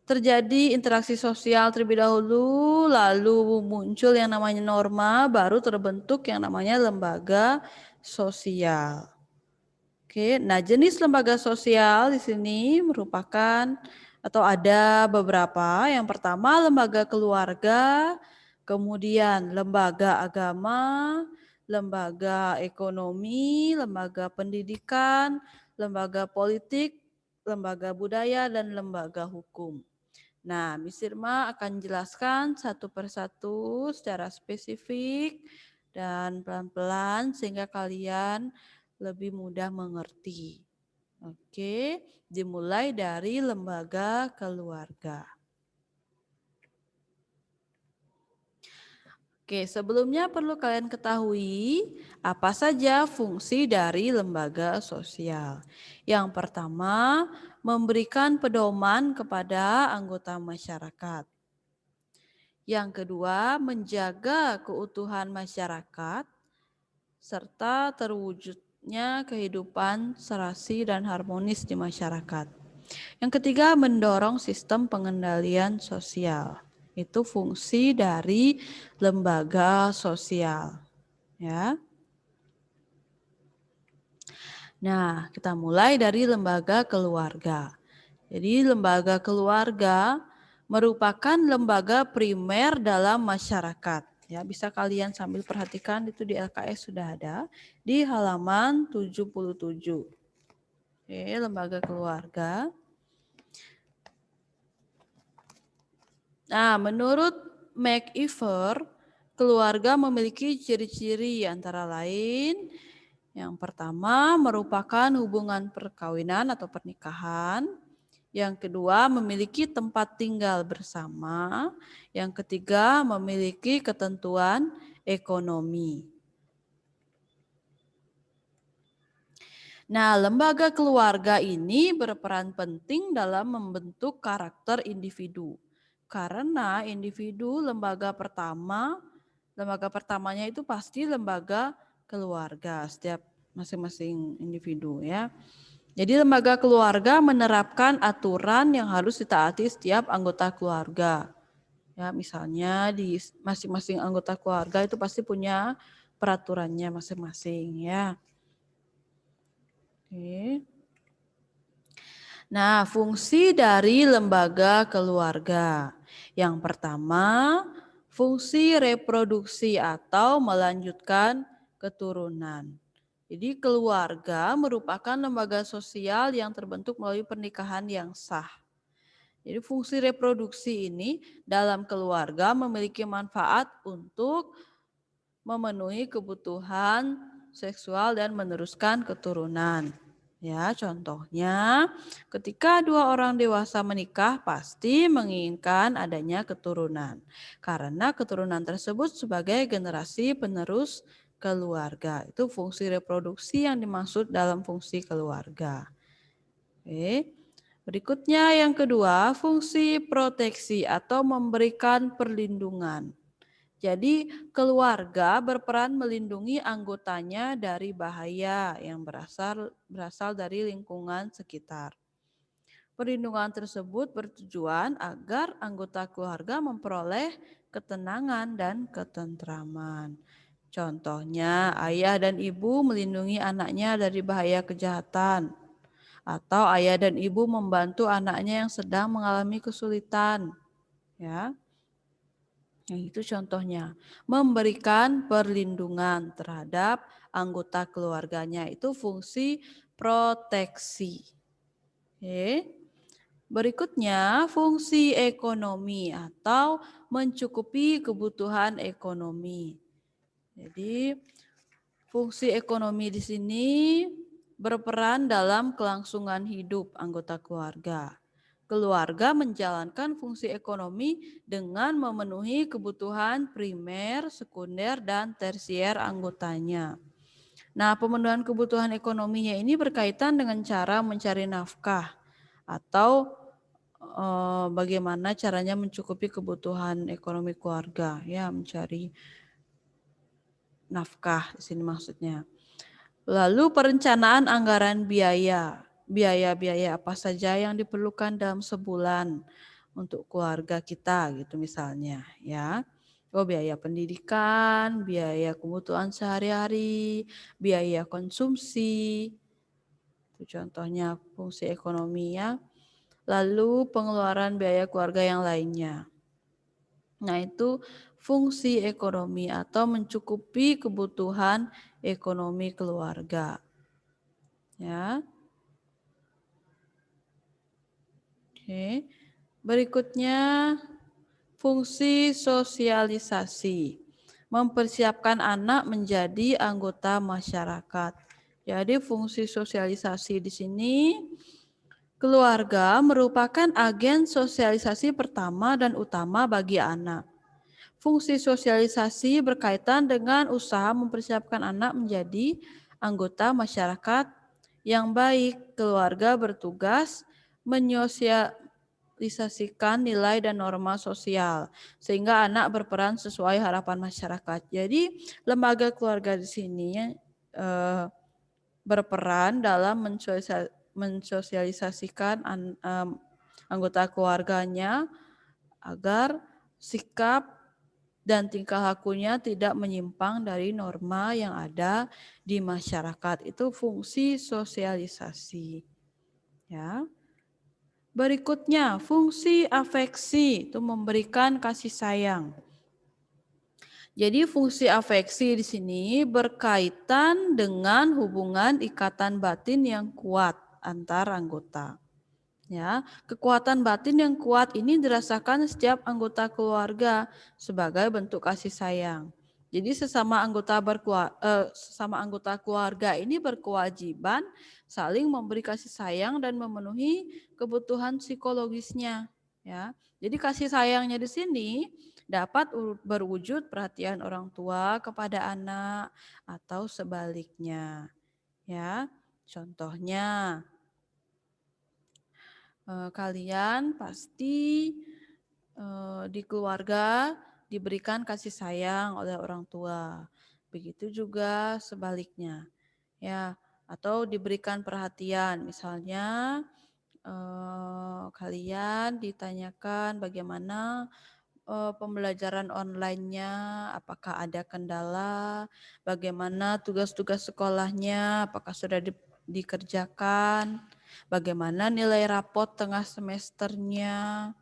terjadi interaksi sosial terlebih dahulu, lalu muncul yang namanya norma, baru terbentuk yang namanya lembaga sosial. Oke, nah jenis lembaga sosial di sini merupakan atau ada beberapa. Yang pertama lembaga keluarga, kemudian lembaga agama, lembaga ekonomi, lembaga pendidikan, lembaga politik, lembaga budaya, dan lembaga hukum. Nah, Miss Irma akan jelaskan satu persatu secara spesifik dan pelan-pelan sehingga kalian lebih mudah mengerti. Oke, dimulai dari lembaga keluarga. Oke, sebelumnya perlu kalian ketahui apa saja fungsi dari lembaga sosial. Yang pertama, memberikan pedoman kepada anggota masyarakat. Yang kedua, menjaga keutuhan masyarakat serta terwujudnya kehidupan serasi dan harmonis di masyarakat. Yang ketiga, mendorong sistem pengendalian sosial. Itu fungsi dari lembaga sosial, ya. Nah, kita mulai dari lembaga keluarga. Jadi, lembaga keluarga merupakan lembaga primer dalam masyarakat. Ya, bisa kalian sambil perhatikan itu di LKS sudah ada di halaman 77. Oke, lembaga keluarga. Nah, menurut McIver, keluarga memiliki ciri-ciri antara lain yang pertama merupakan hubungan perkawinan atau pernikahan. Yang kedua memiliki tempat tinggal bersama. Yang ketiga memiliki ketentuan ekonomi. Nah, lembaga keluarga ini berperan penting dalam membentuk karakter individu. Karena individu lembaga pertamanya itu pasti lembaga keluarga, setiap masing-masing individu ya. Jadi lembaga keluarga menerapkan aturan yang harus ditaati setiap anggota keluarga. Ya, misalnya di masing-masing anggota keluarga itu pasti punya peraturannya masing-masing ya. Oke. Nah, fungsi dari lembaga keluarga. Yang pertama, fungsi reproduksi atau melanjutkan keturunan. Jadi keluarga merupakan lembaga sosial yang terbentuk melalui pernikahan yang sah. Jadi fungsi reproduksi ini dalam keluarga memiliki manfaat untuk memenuhi kebutuhan seksual dan meneruskan keturunan. Ya, contohnya ketika dua orang dewasa menikah pasti menginginkan adanya keturunan. Karena keturunan tersebut sebagai generasi penerus keluarga. Itu fungsi reproduksi yang dimaksud dalam fungsi keluarga. Oke. Berikutnya yang kedua, fungsi proteksi atau memberikan perlindungan. Jadi keluarga berperan melindungi anggotanya dari bahaya yang berasal dari lingkungan sekitar. Perlindungan tersebut bertujuan agar anggota keluarga memperoleh ketenangan dan ketentraman. Contohnya, ayah dan ibu melindungi anaknya dari bahaya kejahatan. Atau ayah dan ibu membantu anaknya yang sedang mengalami kesulitan. Ya. Yang itu contohnya, memberikan perlindungan terhadap anggota keluarganya. Itu fungsi proteksi. Oke. Berikutnya, fungsi ekonomi atau mencukupi kebutuhan ekonomi. Jadi, fungsi ekonomi di sini berperan dalam kelangsungan hidup anggota keluarga. Keluarga menjalankan fungsi ekonomi dengan memenuhi kebutuhan primer, sekunder, dan tersier anggotanya. Nah, pemenuhan kebutuhan ekonominya ini berkaitan dengan cara mencari nafkah atau bagaimana caranya mencukupi kebutuhan ekonomi keluarga, ya, mencari nafkah di sini maksudnya. Lalu perencanaan anggaran biaya. Biaya-biaya apa saja yang diperlukan dalam sebulan untuk keluarga kita gitu misalnya ya. Oh, biaya pendidikan, biaya kebutuhan sehari-hari, biaya konsumsi. Itu contohnya fungsi ekonomi ya. Lalu pengeluaran biaya keluarga yang lainnya. Nah, itu fungsi ekonomi atau mencukupi kebutuhan ekonomi keluarga. Ya. Oke. Berikutnya fungsi sosialisasi. Mempersiapkan anak menjadi anggota masyarakat. Jadi fungsi sosialisasi di sini keluarga merupakan agen sosialisasi pertama dan utama bagi anak. Fungsi sosialisasi berkaitan dengan usaha mempersiapkan anak menjadi anggota masyarakat yang baik. Keluarga bertugas menyosialisasikan nilai dan norma sosial sehingga anak berperan sesuai harapan masyarakat. Jadi lembaga keluarga di sini berperan dalam mensosialisasikan anggota keluarganya agar sikap dan tingkah lakunya tidak menyimpang dari norma yang ada di masyarakat. Itu fungsi sosialisasi. Ya. Berikutnya, fungsi afeksi itu memberikan kasih sayang. Jadi fungsi afeksi di sini berkaitan dengan hubungan ikatan batin yang kuat antar anggota. Ya, kekuatan batin yang kuat ini dirasakan setiap anggota keluarga sebagai bentuk kasih sayang. Jadi sesama anggota keluarga ini berkewajiban saling memberi kasih sayang dan memenuhi kebutuhan psikologisnya. Ya, jadi kasih sayangnya di sini dapat berwujud perhatian orang tua kepada anak atau sebaliknya. Ya, contohnya. Kalian pasti di keluarga diberikan kasih sayang oleh orang tua. Begitu juga sebaliknya. Ya, atau diberikan perhatian. Misalnya kalian ditanyakan bagaimana pembelajaran online-nya, apakah ada kendala, bagaimana tugas-tugas sekolahnya, apakah sudah dikerjakan, bagaimana nilai rapot tengah semesternya,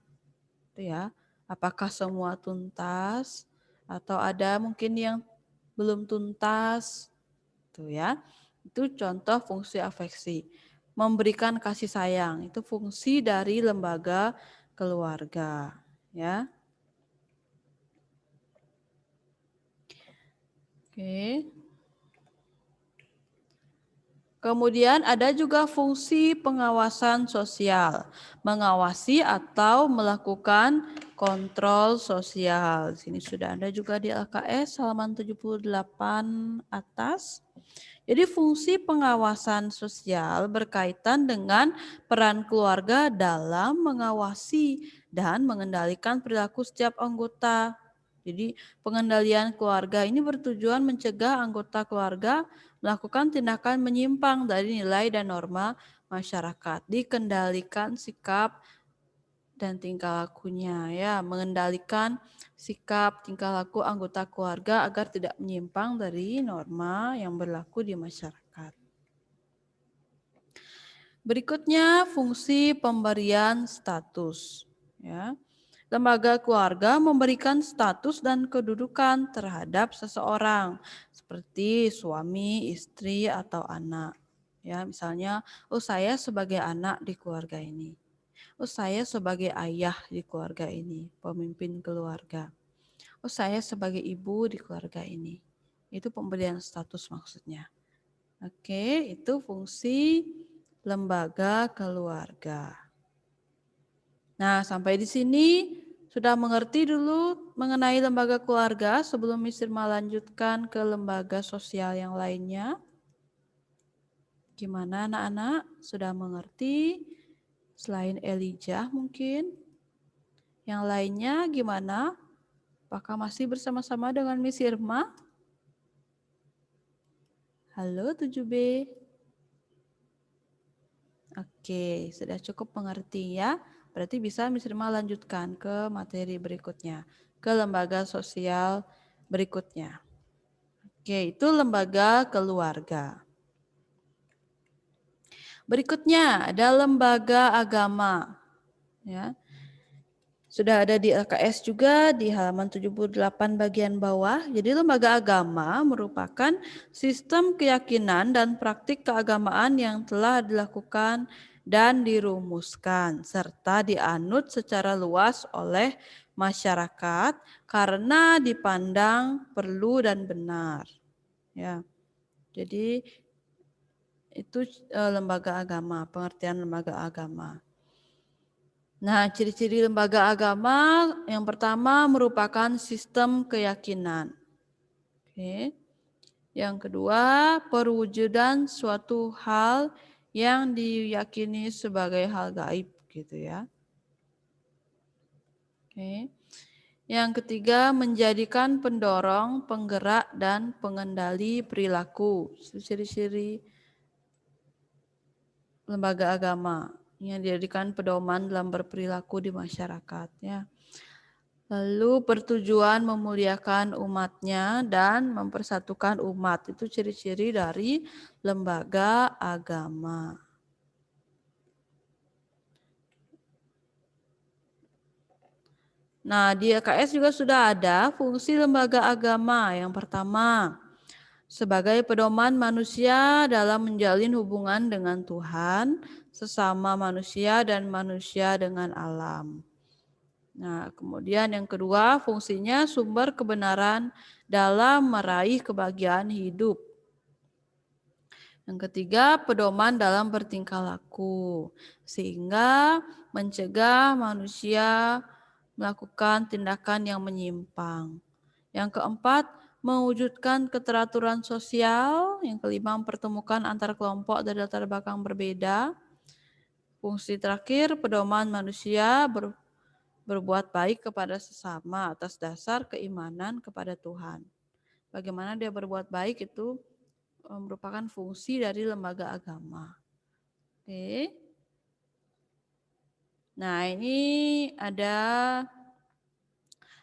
itu ya, apakah semua tuntas atau ada mungkin yang belum tuntas, itu ya. Itu contoh fungsi afeksi. Memberikan kasih sayang, itu fungsi dari lembaga keluarga, ya. Oke. Kemudian ada juga fungsi pengawasan sosial, mengawasi atau melakukan kontrol sosial. Di sini sudah ada juga di LKS halaman 78 atas. Jadi fungsi pengawasan sosial berkaitan dengan peran keluarga dalam mengawasi dan mengendalikan perilaku setiap anggota. Jadi pengendalian keluarga ini bertujuan mencegah anggota keluarga melakukan tindakan menyimpang dari nilai dan norma masyarakat. Dikendalikan sikap dan tingkah lakunya, ya, mengendalikan sikap tingkah laku anggota keluarga agar tidak menyimpang dari norma yang berlaku di masyarakat. Berikutnya fungsi pemberian status, ya. Lembaga keluarga memberikan status dan kedudukan terhadap seseorang seperti suami, istri, atau anak. Ya, misalnya, oh saya sebagai anak di keluarga ini. Oh saya sebagai ayah di keluarga ini, pemimpin keluarga. Oh saya sebagai ibu di keluarga ini. Itu pemberian status maksudnya. Oke, itu fungsi lembaga keluarga. Nah, sampai di sini sudah mengerti dulu mengenai lembaga keluarga sebelum Miss Irma lanjutkan ke lembaga sosial yang lainnya. Gimana anak-anak? Sudah mengerti? Selain Elijah mungkin? Yang lainnya gimana? Apakah masih bersama-sama dengan Miss Irma? Halo 7B. Oke, sudah cukup mengerti ya. Berarti bisa Miss Irma lanjutkan ke materi berikutnya, ke lembaga sosial berikutnya. Oke, itu lembaga keluarga. Berikutnya ada lembaga agama. Ya. Sudah ada di LKS juga di halaman 78 bagian bawah. Jadi lembaga agama merupakan sistem keyakinan dan praktik keagamaan yang telah dilakukan dan dirumuskan serta dianut secara luas oleh masyarakat karena dipandang perlu dan benar. Ya. Jadi itu lembaga agama, pengertian lembaga agama. Nah, ciri-ciri lembaga agama yang pertama merupakan sistem keyakinan. Oke. Yang kedua, perwujudan suatu hal yang diyakini sebagai hal gaib gitu ya. Oke. Yang ketiga, menjadikan pendorong, penggerak dan pengendali perilaku. Ciri-ciri lembaga agama yang dijadikan pedoman dalam berperilaku di masyarakat ya. Lalu bertujuan memuliakan umatnya dan mempersatukan umat. Itu ciri-ciri dari lembaga agama. Nah, di EKS juga sudah ada fungsi lembaga agama. Yang pertama, sebagai pedoman manusia dalam menjalin hubungan dengan Tuhan, sesama manusia dan manusia dengan alam. Nah, kemudian yang kedua, fungsinya sumber kebenaran dalam meraih kebahagiaan hidup. Yang ketiga, pedoman dalam bertingkah laku, sehingga mencegah manusia melakukan tindakan yang menyimpang. Yang keempat, mewujudkan keteraturan sosial. Yang kelima, mempertemukan antar kelompok dari latar belakang berbeda. Fungsi terakhir, pedoman manusia berbuat baik kepada sesama atas dasar keimanan kepada Tuhan. Bagaimana dia berbuat baik itu merupakan fungsi dari lembaga agama. Oke. Nah, ini ada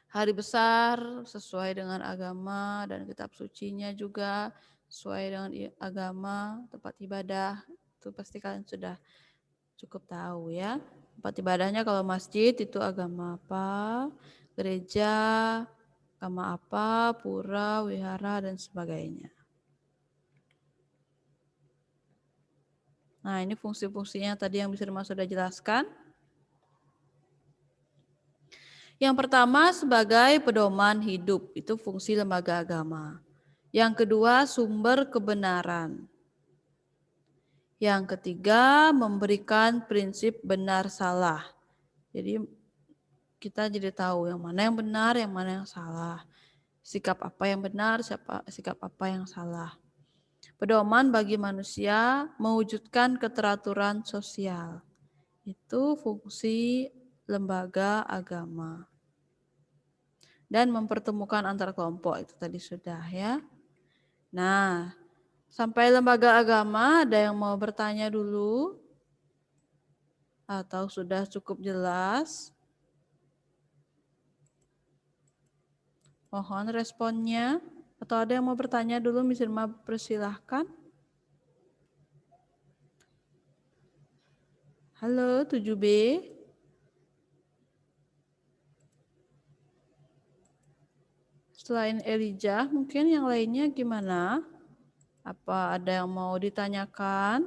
hari besar sesuai dengan agama dan kitab sucinya juga sesuai dengan agama, tempat ibadah. Itu pasti kalian sudah cukup tahu ya. Tempat ibadahnya kalau masjid itu agama apa, gereja, agama apa, pura, wihara, dan sebagainya. Nah, ini fungsi-fungsinya tadi yang Miss Irma sudah jelaskan. Yang pertama sebagai pedoman hidup, itu fungsi lembaga agama. Yang kedua sumber kebenaran. Yang ketiga memberikan prinsip benar salah. Jadi kita jadi tahu yang mana yang benar, yang mana yang salah. Sikap apa yang benar, sikap apa yang salah. Pedoman bagi manusia mewujudkan keteraturan sosial. Itu fungsi lembaga agama. Dan mempertemukan antar kelompok, itu tadi sudah ya. Nah, sampai lembaga agama ada yang mau bertanya dulu? Atau sudah cukup jelas? Mohon responnya. Atau ada yang mau bertanya dulu, Miss Irma persilahkan. Halo 7B. Selain Elijah, mungkin yang lainnya gimana? Apa ada yang mau ditanyakan?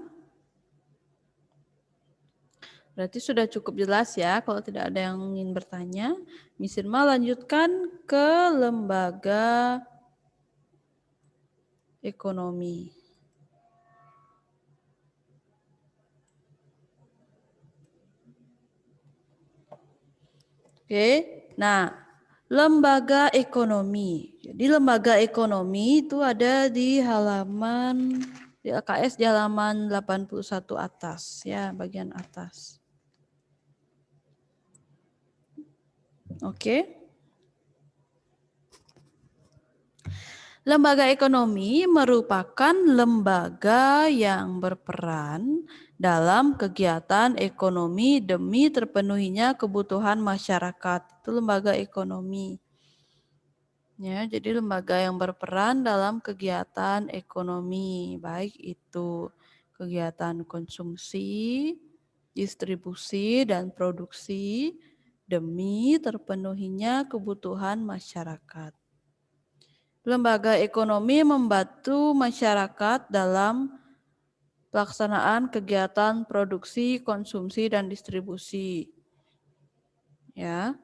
Berarti sudah cukup jelas ya. Kalau tidak ada yang ingin bertanya, Miss Irma lanjutkan ke lembaga ekonomi. Oke, nah lembaga ekonomi. Jadi lembaga ekonomi itu ada di halaman di LKS di halaman 81 atas ya, bagian atas. Oke. Lembaga ekonomi merupakan lembaga yang berperan dalam kegiatan ekonomi demi terpenuhinya kebutuhan masyarakat. Itu lembaga ekonomi. Ya, jadi lembaga yang berperan dalam kegiatan ekonomi, baik itu kegiatan konsumsi, distribusi, dan produksi demi terpenuhinya kebutuhan masyarakat. Lembaga ekonomi membantu masyarakat dalam pelaksanaan kegiatan produksi, konsumsi, dan distribusi. Ya.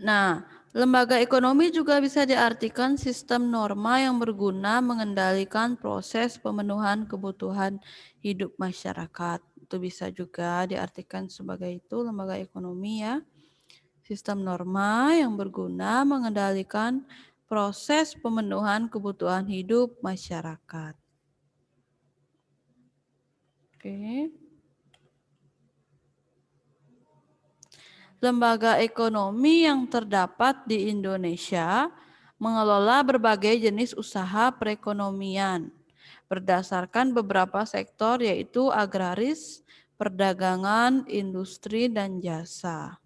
Nah, Lembaga ekonomi juga bisa diartikan sistem norma yang berguna mengendalikan proses pemenuhan kebutuhan hidup masyarakat. Itu bisa juga diartikan sebagai itu lembaga ekonomi ya. Sistem norma yang berguna mengendalikan proses pemenuhan kebutuhan hidup masyarakat. Oke. Lembaga ekonomi yang terdapat di Indonesia mengelola berbagai jenis usaha perekonomian berdasarkan beberapa sektor yaitu agraris, perdagangan, industri, dan jasa.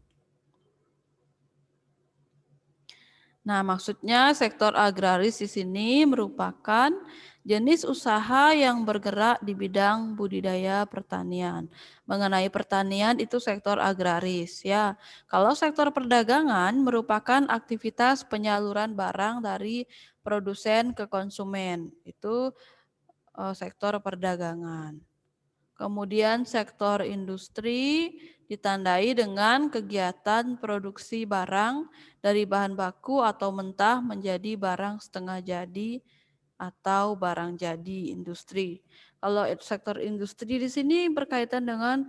Nah, maksudnya sektor agraris di sini merupakan jenis usaha yang bergerak di bidang budidaya pertanian. Mengenai pertanian itu sektor agraris ya. Kalau sektor perdagangan merupakan aktivitas penyaluran barang dari produsen ke konsumen. Itu sektor perdagangan. Kemudian sektor industri ditandai dengan kegiatan produksi barang dari bahan baku atau mentah menjadi barang setengah jadi atau barang jadi industri. Kalau sektor industri di sini berkaitan dengan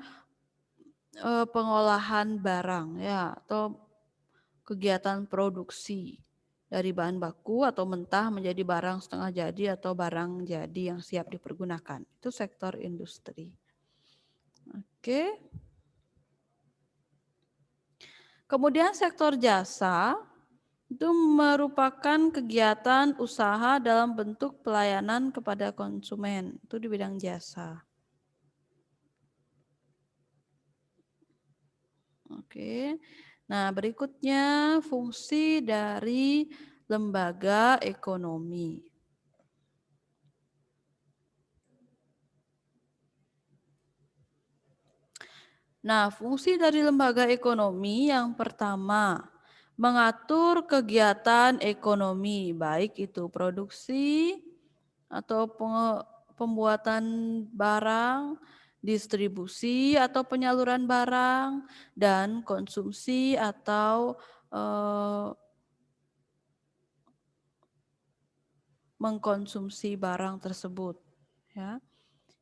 pengolahan barang ya atau kegiatan produksi dari bahan baku atau mentah menjadi barang setengah jadi atau barang jadi yang siap dipergunakan. Itu sektor industri. Oke. Kemudian sektor jasa itu merupakan kegiatan usaha dalam bentuk pelayanan kepada konsumen. Itu di bidang jasa. Oke. Nah, berikutnya fungsi dari lembaga ekonomi. Nah, fungsi dari lembaga ekonomi yang pertama, mengatur kegiatan ekonomi, baik itu produksi atau pembuatan barang, distribusi atau penyaluran barang, dan konsumsi atau mengkonsumsi barang tersebut. Ya.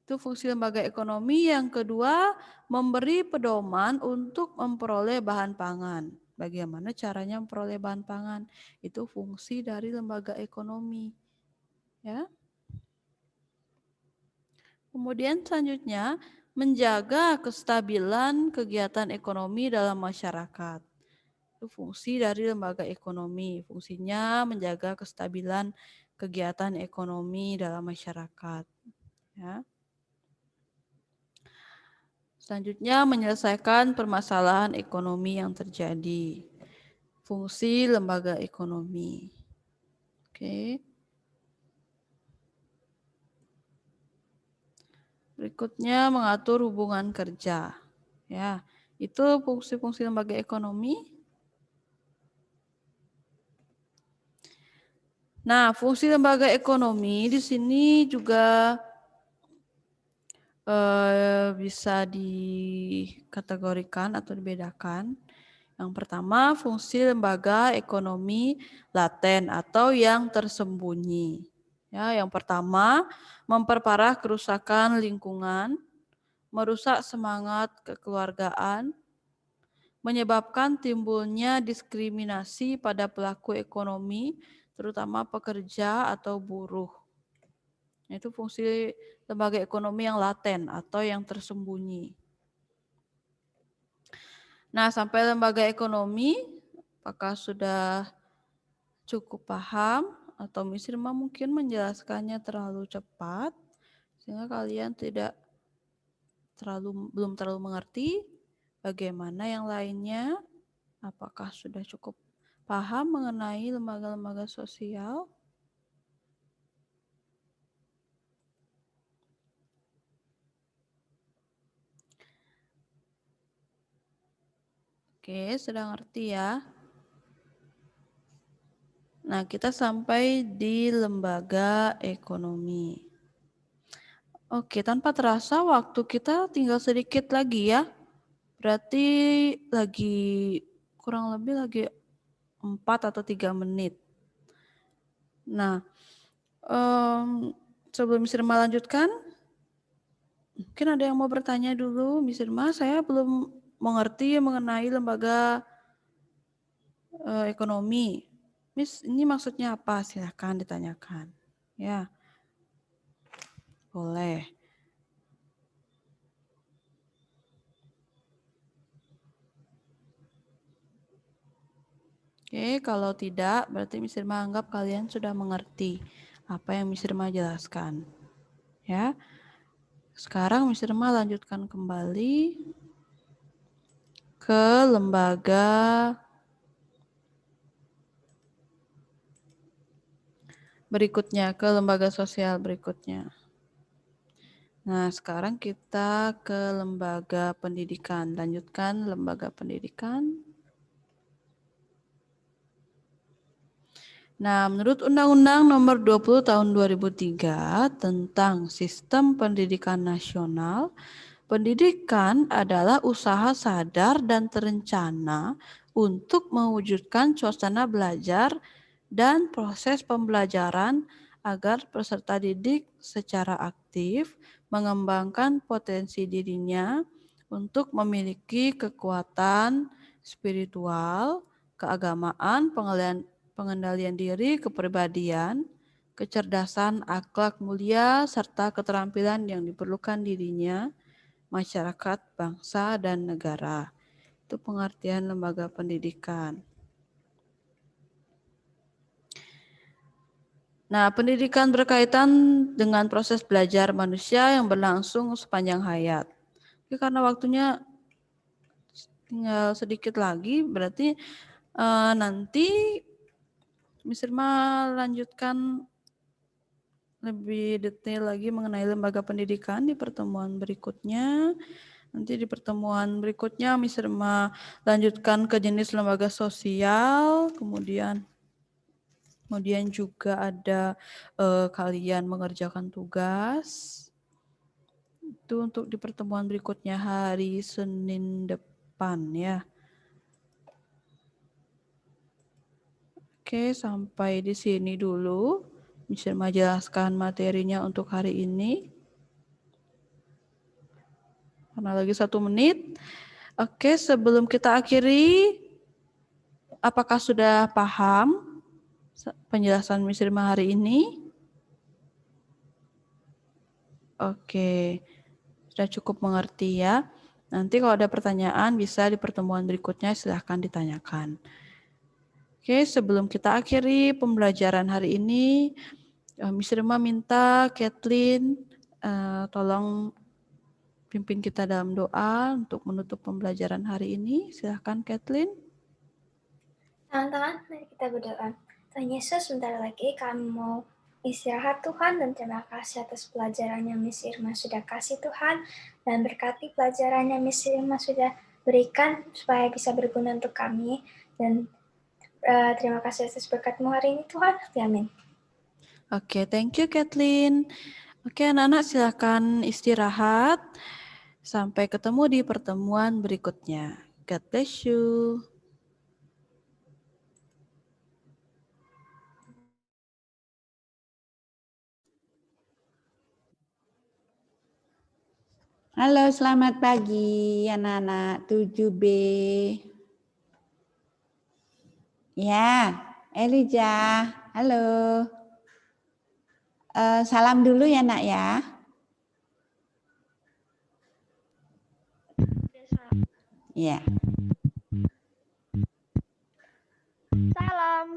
Itu fungsi lembaga ekonomi. Yang kedua, memberi pedoman untuk memperoleh bahan pangan. Bagaimana caranya memperoleh bahan pangan? Itu fungsi dari lembaga ekonomi. Ya. Kemudian selanjutnya, menjaga kestabilan kegiatan ekonomi dalam masyarakat. Itu fungsi dari lembaga ekonomi. Fungsinya menjaga kestabilan kegiatan ekonomi dalam masyarakat. Ya. Selanjutnya, menyelesaikan permasalahan ekonomi yang terjadi. Fungsi lembaga ekonomi. Oke. Berikutnya, mengatur hubungan kerja. Ya, itu fungsi-fungsi lembaga ekonomi. Nah, fungsi lembaga ekonomi di sini juga bisa dikategorikan atau dibedakan. Yang pertama, fungsi lembaga ekonomi laten atau yang tersembunyi. Ya, yang pertama, memperparah kerusakan lingkungan, merusak semangat kekeluargaan, menyebabkan timbulnya diskriminasi pada pelaku ekonomi, terutama pekerja atau buruh. Itu fungsi lembaga ekonomi yang laten atau yang tersembunyi. Nah, sampai lembaga ekonomi, apakah sudah cukup paham atau Miss Irma mungkin menjelaskannya terlalu cepat sehingga kalian belum terlalu mengerti? Bagaimana yang lainnya? Apakah sudah cukup paham mengenai lembaga-lembaga sosial? Oke, sudah ngerti ya. Nah, kita sampai di lembaga ekonomi. Oke, tanpa terasa waktu kita tinggal sedikit lagi ya. Berarti kurang lebih lagi 4 atau 3 menit. Nah, sebelum Miss Irma lanjutkan, mungkin ada yang mau bertanya dulu. Miss Irma, saya belum mengerti mengenai lembaga ekonomi. Miss, ini maksudnya apa? Silahkan ditanyakan. Ya, boleh. Oke, kalau tidak, berarti Miss Irma anggap kalian sudah mengerti apa yang Miss Irma jelaskan. Ya, sekarang Miss Irma lanjutkan kembali ke lembaga berikutnya, ke lembaga sosial berikutnya. Nah, sekarang kita ke lembaga pendidikan. Lanjutkan lembaga pendidikan. Nah, menurut Undang-Undang Nomor 20 Tahun 2003 tentang Sistem Pendidikan Nasional, pendidikan adalah usaha sadar dan terencana untuk mewujudkan suasana belajar dan proses pembelajaran agar peserta didik secara aktif mengembangkan potensi dirinya untuk memiliki kekuatan spiritual, keagamaan, pengendalian diri, kepribadian, kecerdasan, akhlak mulia, serta keterampilan yang diperlukan dirinya, masyarakat, bangsa, dan negara. Itu pengertian lembaga pendidikan. Nah, pendidikan berkaitan dengan proses belajar manusia yang berlangsung sepanjang hayat. Oke, karena waktunya tinggal sedikit lagi, berarti nanti Miss Irma lanjutkan lebih detail lagi mengenai lembaga pendidikan di pertemuan berikutnya. Nanti di pertemuan berikutnya Miss Irma lanjutkan ke jenis lembaga sosial, kemudian juga ada kalian mengerjakan tugas. Itu untuk di pertemuan berikutnya hari Senin depan ya. Oke, sampai di sini dulu. Bisa menjelaskan materinya untuk hari ini. Karena lagi 1 menit. Oke, sebelum kita akhiri, apakah sudah paham penjelasan Miss Irma hari ini? Oke, sudah cukup mengerti ya. Nanti kalau ada pertanyaan bisa di pertemuan berikutnya silahkan ditanyakan. Oke, sebelum kita akhiri pembelajaran hari ini, Miss Irma minta Kathleen tolong pimpin kita dalam doa untuk menutup pembelajaran hari ini. Silahkan Kathleen. Teman-teman, mari kita berdoa. Tuhan Yesus, sebentar lagi kami mau istirahat Tuhan, dan terima kasih atas pelajaran yang Miss Irma sudah kasih Tuhan, dan berkati pelajaran yang Miss Irma sudah berikan supaya bisa berguna untuk kami, dan terima kasih atas berkat-Mu hari ini Tuhan. Amin. Oke, thank you Kathleen. Oke, anak-anak silakan istirahat. Sampai ketemu di pertemuan berikutnya. God bless you. Halo, selamat pagi anak-anak 7B. Ya, Elijah. Halo. Salam dulu ya nak ya. Ya. Salam.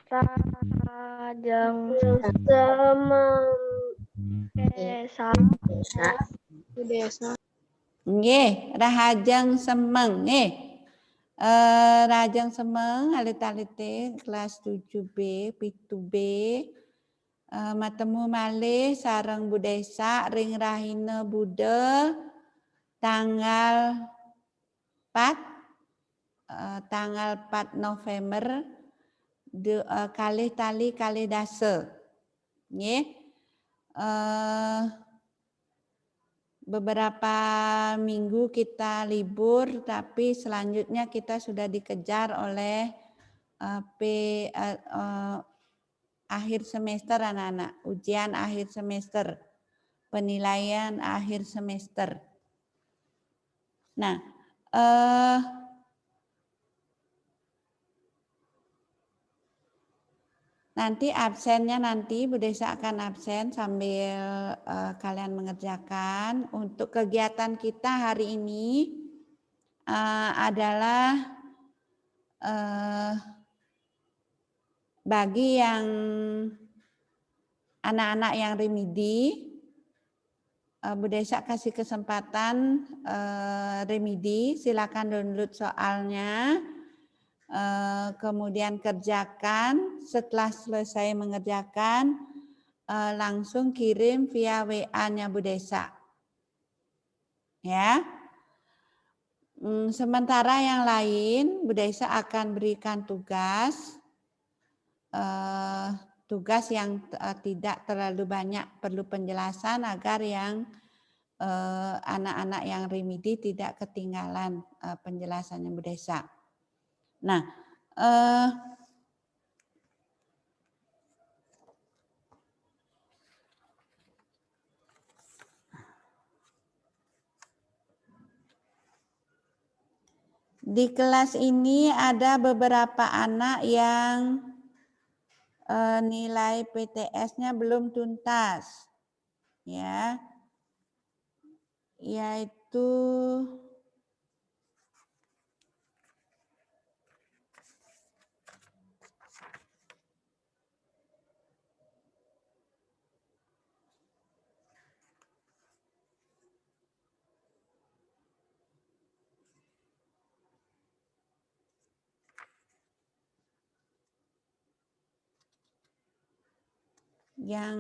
Rajang semeng. Desa. Nggih, rahajang semeng nggih. Rajang semeng alit-alite kelas 7B, P2B. Matemu malih sareng Budesa ring rahina Buddha tanggal 4 November kalih tali kalih dasa. Nggih. Beberapa minggu kita libur, tapi selanjutnya kita sudah dikejar oleh akhir semester anak-anak, ujian akhir semester, penilaian akhir semester. Nah, nanti absennya nanti Bu Desa akan absen sambil kalian mengerjakan. Untuk kegiatan kita hari ini adalah bagi yang anak-anak yang remedi, Bu Desa kasih kesempatan remedi, silakan download soalnya. Kemudian kerjakan, setelah selesai mengerjakan langsung kirim via WA-nya Bu Desa. Ya. Sementara yang lain Bu Desa akan berikan tugas yang tidak terlalu banyak perlu penjelasan agar yang anak-anak yang remedi tidak ketinggalan penjelasannya Bu Desa. Nah, di kelas ini ada beberapa anak yang nilai PTS-nya belum tuntas, ya, yaitu yang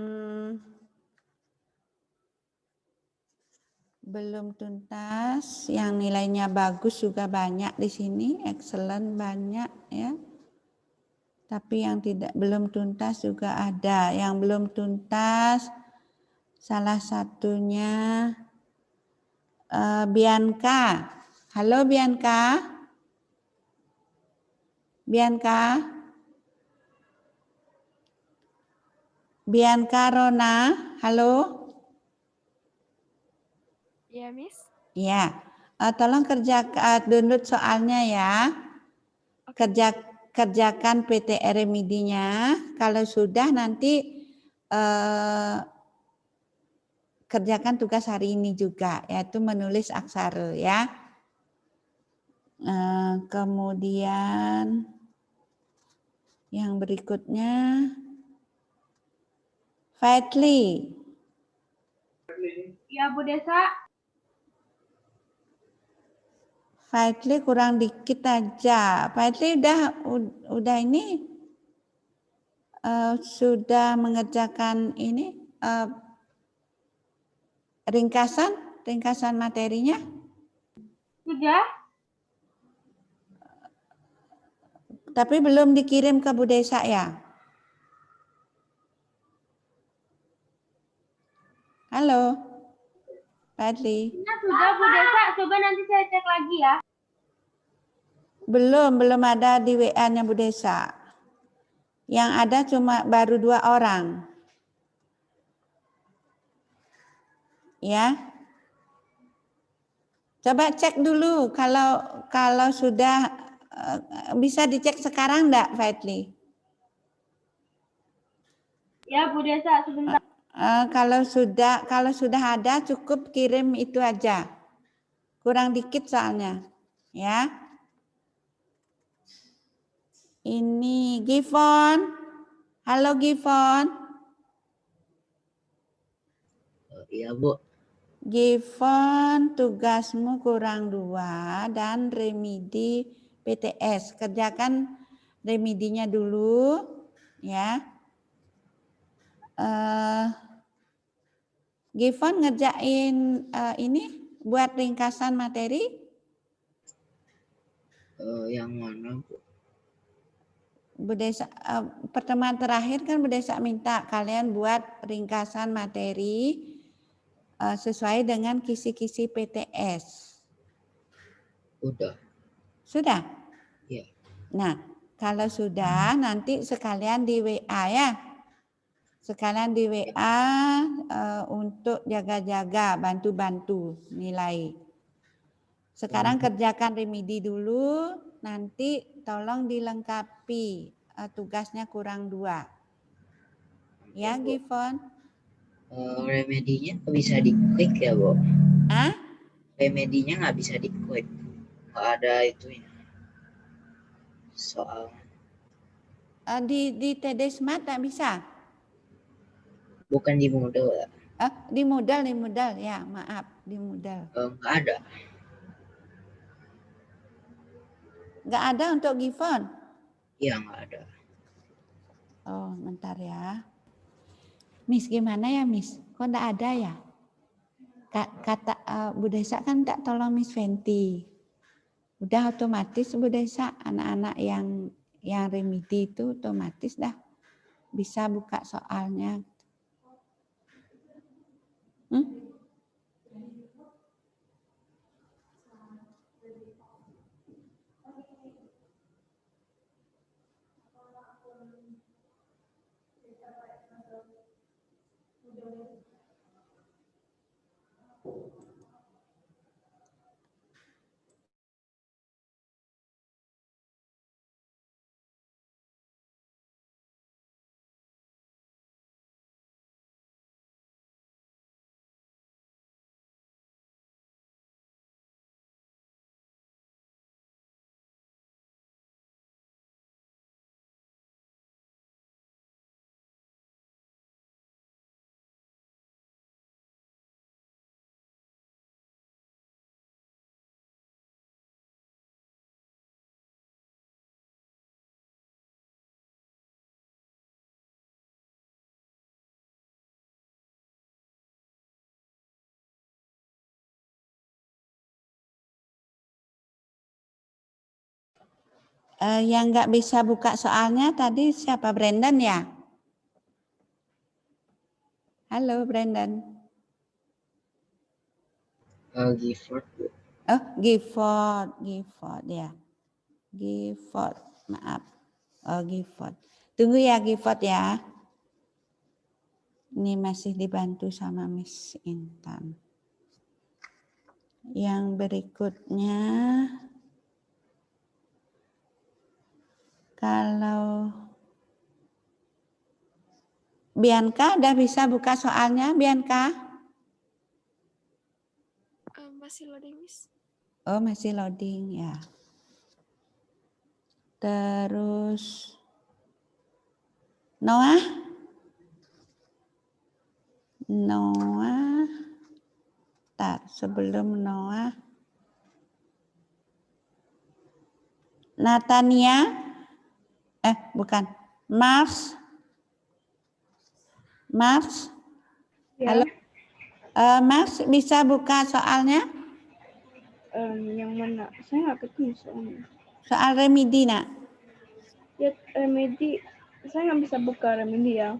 belum tuntas, yang nilainya bagus juga banyak di sini, excellent banyak ya. Tapi yang belum tuntas juga ada. Yang belum tuntas salah satunya Bianca. Halo Bianca. Bianca. Bianca Rona, halo. Iya, Miss. Ya, tolong download soalnya ya. Kerjakan PTR remedinya. Kalau sudah nanti kerjakan tugas hari ini juga, yaitu menulis aksara ya. Kemudian yang berikutnya, Fatli. Ya, Bu Desa. Fatli kurang dikit aja. Fatli udah ini sudah mengerjakan ini ringkasan materinya? Sudah. Tapi belum dikirim ke Bu Desa ya? Halo, Fatli. Sudah, Bu Desa. Coba nanti saya cek lagi ya. Belum ada di WA-nya Bu Desa. Yang ada cuma baru 2 orang. Ya. Coba cek dulu kalau sudah bisa dicek sekarang enggak, Fatli? Ya, Bu Desa, sebentar. Kalau sudah ada cukup kirim itu aja. Kurang dikit soalnya. Ya. Ini Givon. Halo Givon. Iya Bu. Givon, tugasmu kurang 2 dan remedi PTS. Kerjakan remedinya dulu. Ya. Givon ngerjain ini buat ringkasan materi. Yang mana Bu? Bu Desa, pertemuan terakhir kan Bu Desa minta kalian buat ringkasan materi sesuai dengan kisi-kisi PTS. Udah. Sudah? Iya. Nah, Kalau sudah, nanti sekalian di WA ya. Sekalian di WA untuk jaga-jaga, bantu-bantu nilai. Sekarang kerjakan remedi dulu, nanti tolong dilengkapi tugasnya kurang 2. Ya, Gifon? Remedinya nggak bisa di-klik ya, Bu? Hah? Remedinya nggak bisa di-klik. Nggak ada itunya. Soal. Di TD Smart tak bisa? Bukan di Moodle. Di Moodle ya, maaf, di Moodle. Nggak ada. Nggak ada untuk Gifon? Iya, nggak ada. Oh, bentar ya. Miss, gimana ya, Miss? Kok nggak ada ya? Kata Bu Desa kan tak tolong Miss Fenty. Udah otomatis Bu Desa, anak-anak yang remedi itu otomatis dah bisa buka soalnya. Yang nggak bisa buka soalnya tadi siapa? Brandon ya? Halo Brandon. Gifford, Bu. Oh, Gifford ya. Gifford, maaf. Oh, Gifford. Tunggu ya Gifford ya. Ini masih dibantu sama Miss Intan. Yang berikutnya, kalau Bianca udah bisa buka soalnya, Bianca? Masih loading, Miss. Oh, masih loading ya. Terus Noah? Sebelum Noah. Natania? Bukan. Mars? Ya. Halo. Mars bisa buka soalnya? Yang mana? Saya nggak ketemu soalnya. Soal remedi, nak? Ya, remedi. Saya nggak bisa buka remedi ya.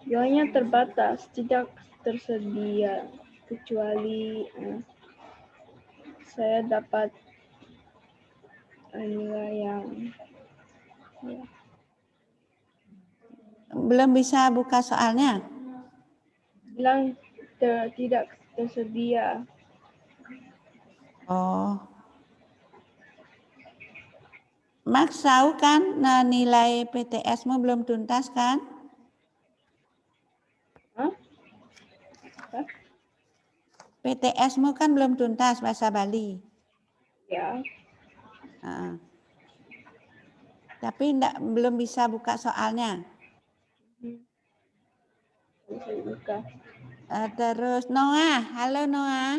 Nilainya terbatas, tidak tersedia. Kecuali saya dapat nilai yang ya. Belum bisa buka soalnya? Bilang tidak tersedia. Oh. Max tahu kan nilai PTS-mu belum tuntas kan? Hah? PTS-mu kan belum tuntas bahasa Bali. Ya. Tapi belum bisa buka soalnya. Bisa dibuka. Terus Noah, halo Noah.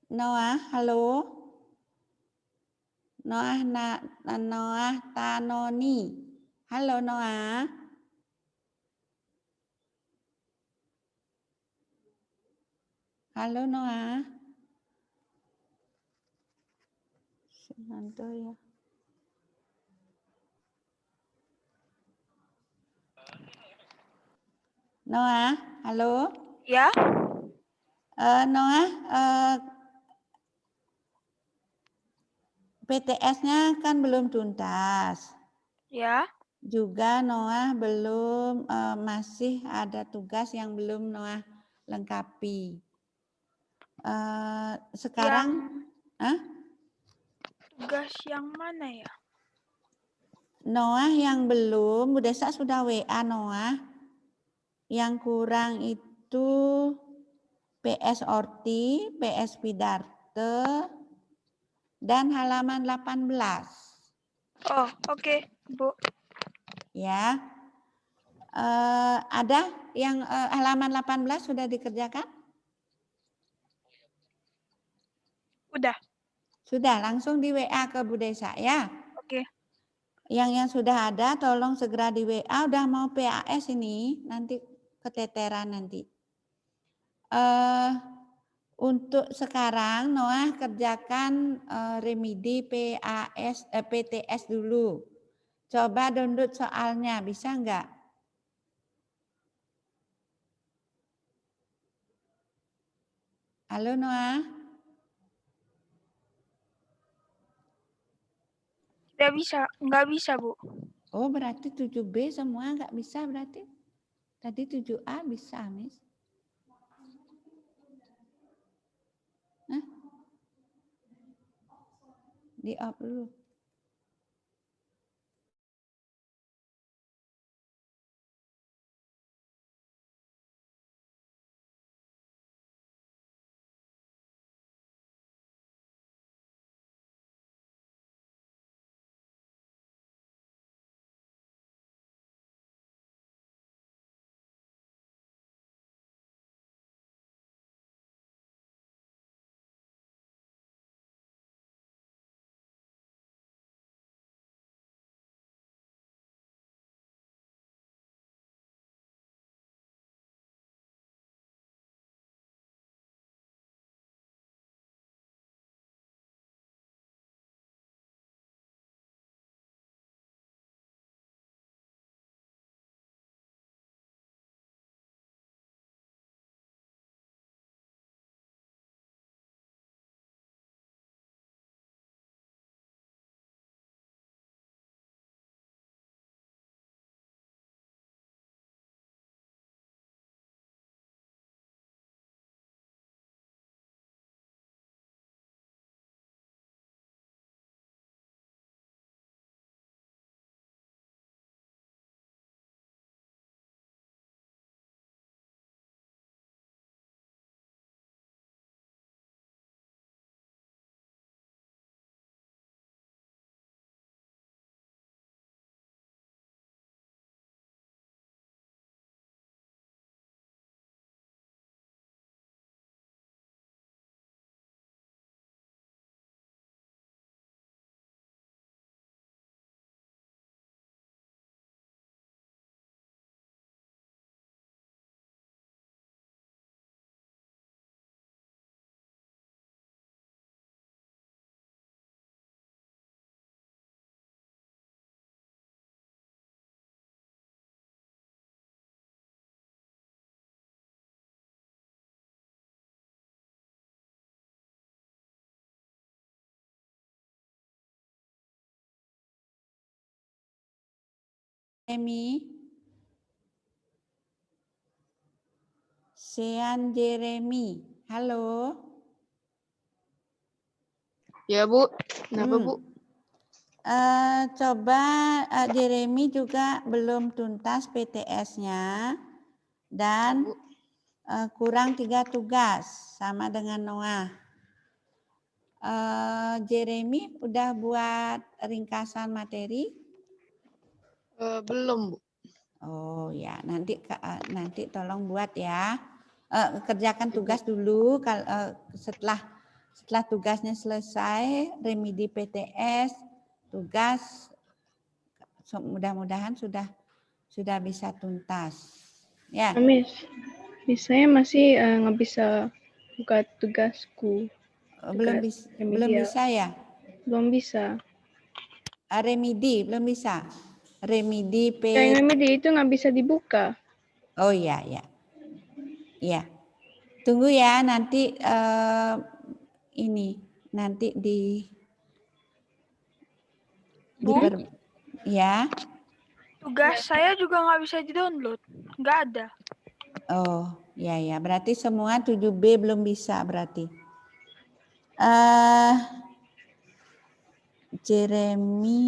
Noah, halo. Noah Tanoni. Halo Noah. Halo Noah. Senanto ya. Noah, halo. Ya. Noah, PTS-nya kan belum tuntas. Ya. Juga Noah belum masih ada tugas yang belum Noah lengkapi. Sekarang Tugas yang mana ya? Noah yang belum, Bu Desa sudah WA Noah. Yang kurang itu PS Orti, PS Pidarte, dan halaman 18. Oh, oke, Bu. Ya. Ada yang halaman 18 sudah dikerjakan? Udah. Sudah, langsung di WA ke Bu Desa ya. Oke. Yang sudah ada tolong segera di WA, udah mau PAS ini, nanti keteteran nanti. Untuk sekarang Noah kerjakan remedi PTS dulu. Coba download soalnya, bisa enggak? Halo Noah? Nggak bisa, Bu. Oh, berarti 7B semua enggak bisa berarti? Tadi 7A bisa, Miss. Hah? Di off dulu. Sean Jeremy, halo. Ya Bu, kenapa Bu? Coba Jeremy juga belum tuntas PTS-nya dan kurang 3 tugas sama dengan Noah. Jeremy udah buat ringkasan materi? Belum Bu. Oh ya, nanti tolong buat ya. Kerjakan tugas dulu. Setelah tugasnya selesai, remedi PTS, tugas mudah-mudahan sudah bisa tuntas. Ya. Miss, saya masih nggak bisa buka tugasku. Belum bisa ya? Belum bisa. Remedi belum bisa. Remedi Yang remedi itu nggak bisa dibuka. Oh iya, ya. Iya. Tunggu ya, nanti ini nanti Ya. Tugas saya juga nggak bisa di-download. Nggak ada. Oh, ya ya. Berarti semua 7B belum bisa berarti. Jeremy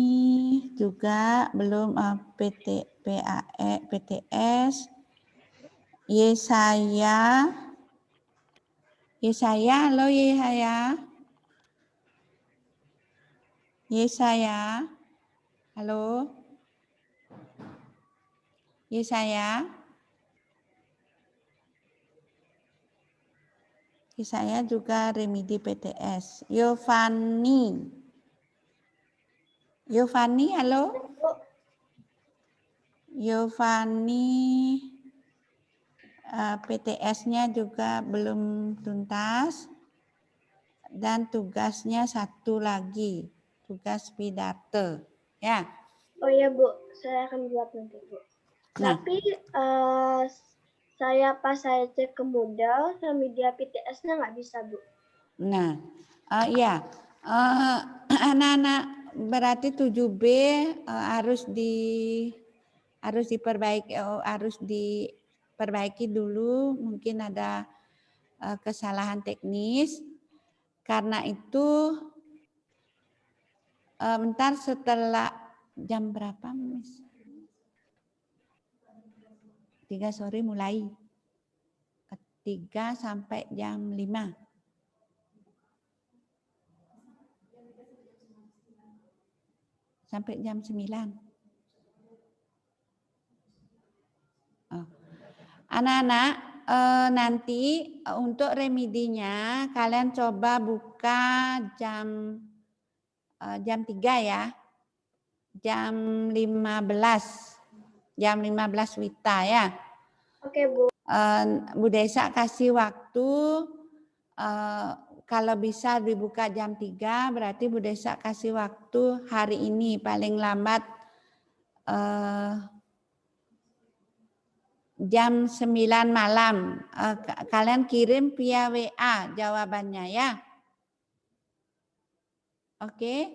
juga belum PTS. Yesaya, halo Yesaya, halo, Yesaya juga remedi PTS. Yovani, halo, Yovani. PTS-nya juga belum tuntas dan tugasnya satu lagi, tugas pidato, ya. Oh ya Bu, saya akan buat nanti Bu. Nah. Tapi saya cek ke modal sama media PTS-nya nggak bisa Bu. Nah, ya, anak-anak berarti 7B harus diperbaiki dulu, mungkin ada kesalahan teknis. Karena itu bentar setelah jam berapa, Miss? 3 sore mulai. 3 sampai jam 5. Sampai jam 9. Anak-anak, nanti untuk remedinya kalian coba buka jam 3 ya. Jam 15. Jam 15 Wita ya. Oke Bu. Bu Desa kasih waktu kalau bisa dibuka jam 3 berarti Bu Desa kasih waktu hari ini paling lambat jam 9 malam. Kalian kirim via WA jawabannya ya. Oke.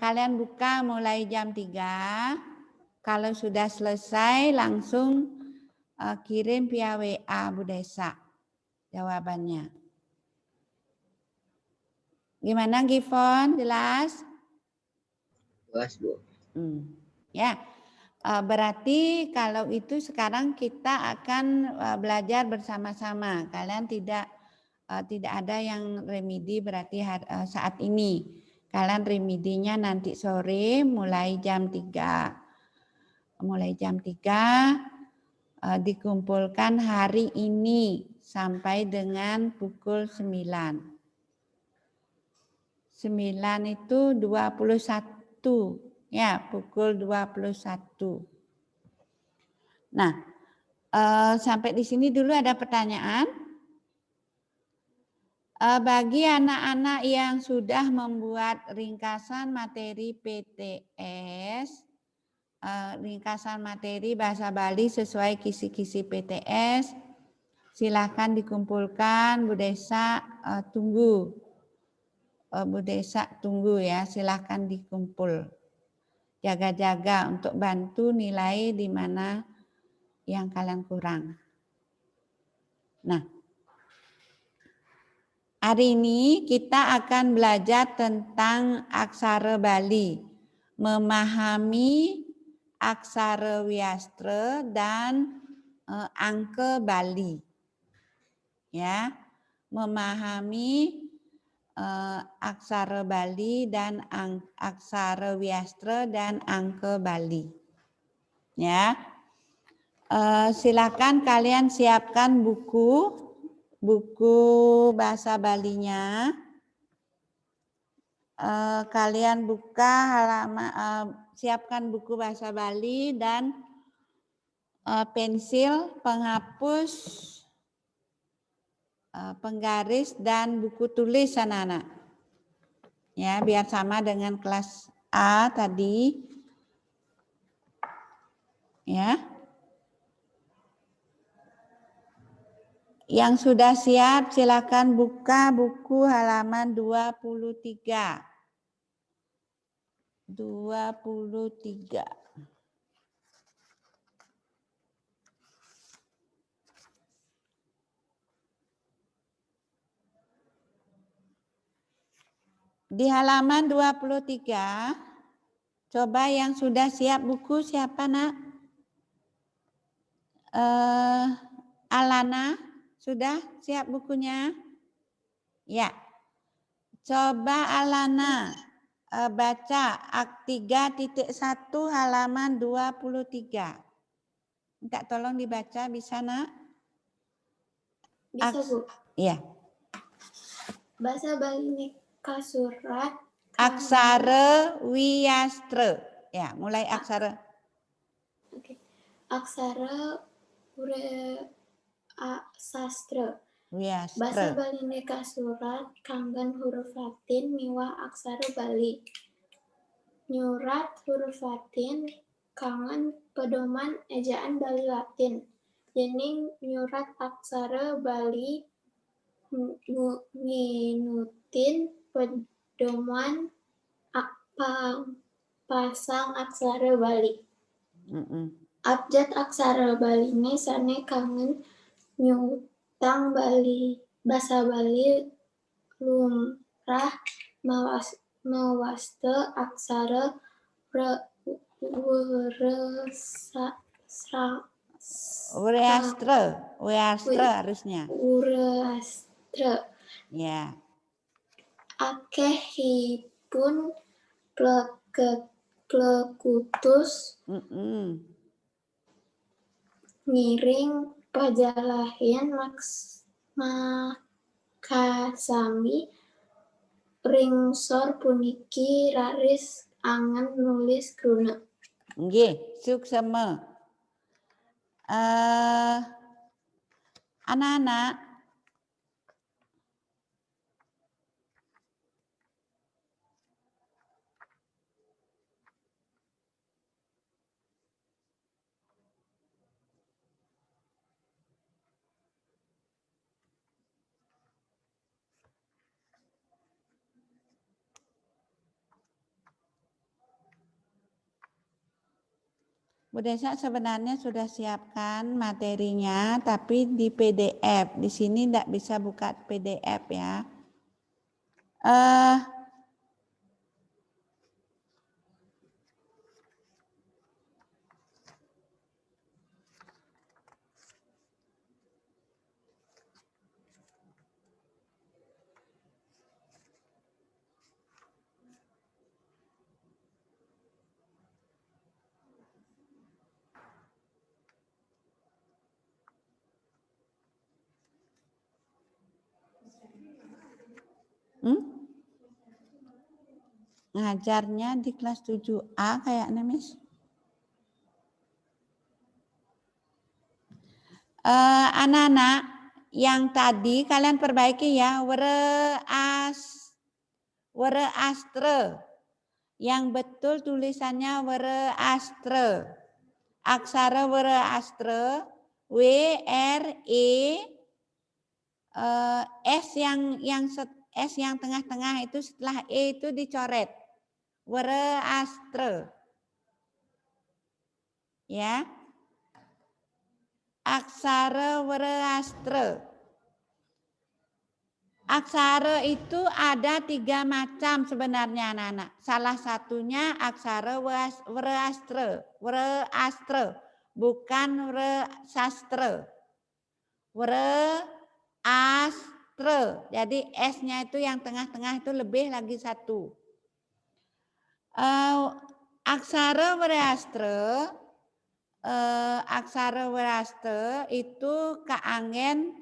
Kalian buka mulai jam 3. Kalau sudah selesai langsung kirim via WA Bu Desa jawabannya. Gimana Gifon? Jelas? Jelas Bu. Ya. Berarti kalau itu sekarang kita akan belajar bersama-sama. Kalian tidak ada yang remedi berarti saat ini. Kalian remedinya nanti sore mulai jam 3. Mulai jam 3 dikumpulkan hari ini sampai dengan pukul 9. 9 itu 21. Ya, pukul 21. Nah, sampai di sini dulu ada pertanyaan. Bagi anak-anak yang sudah membuat ringkasan materi PTS, ringkasan materi bahasa Bali sesuai kisi-kisi PTS, silakan dikumpulkan. Bu Desa tunggu. Bu Desa tunggu ya, silakan dikumpul. Jaga-jaga untuk bantu nilai di mana yang kalian kurang. Nah, hari ini kita akan belajar tentang aksara Bali, memahami aksara Wiastra dan angka Bali. Ya, memahami aksara Bali dan aksara Wiastra dan angka Bali. Ya, silakan kalian siapkan buku bahasa Balinya. Kalian buka halaman, siapkan buku bahasa Bali dan pensil, penghapus, penggaris dan buku tulis anak-anak. Ya, biar sama dengan kelas A tadi. Ya. Yang sudah siap silakan buka buku halaman 23. 23. Di halaman 23, coba yang sudah siap buku siapa nak? Alana, sudah siap bukunya? Ya. Coba Alana baca Akt 3.1 halaman 23. Minta tolong dibaca, bisa nak? Bisa, Bu. Iya. Basa Bali Kasurat. Aksara Wiastra. Ya, mulai aksara. Oke. Aksara sastra. Wiastra. Basa Bali Kasurat kanggan huruf Latin miwah aksara Bali. Nyurat huruf Latin kangen pedoman ejaan Bali Latin. Jening nyurat aksara Bali nginutin pedoman pasang aksara Bali. Abjad aksara Bali ini sane kangen nyutang Bali basa Bali lumrah mawaste aksara Wiastra harusnya. Wiastra. Ya. Akehipun plekutus ngiring pajalahin makasami ringsor puniki raris angan nulis gruna. Nggih, suksema. Anak-anak, Bu Desa sebenarnya sudah siapkan materinya, tapi di PDF. Di sini tidak bisa buka PDF ya. Ngajarnya di kelas 7A kayaknya, Miss. Anak-anak, yang tadi kalian perbaiki ya. Were astre. Yang betul tulisannya were astre. Aksara were astre. W-R-E S yang tengah-tengah itu setelah E itu dicoret. Were astre. Ya. Aksara were astre. Aksara itu ada 3 macam sebenarnya anak-anak. Salah satunya aksara were astre. Were astre. Bukan were sastre. Were astre. Jadi S-nya itu yang tengah-tengah itu lebih lagi 1. Aksara weraste itu kaangen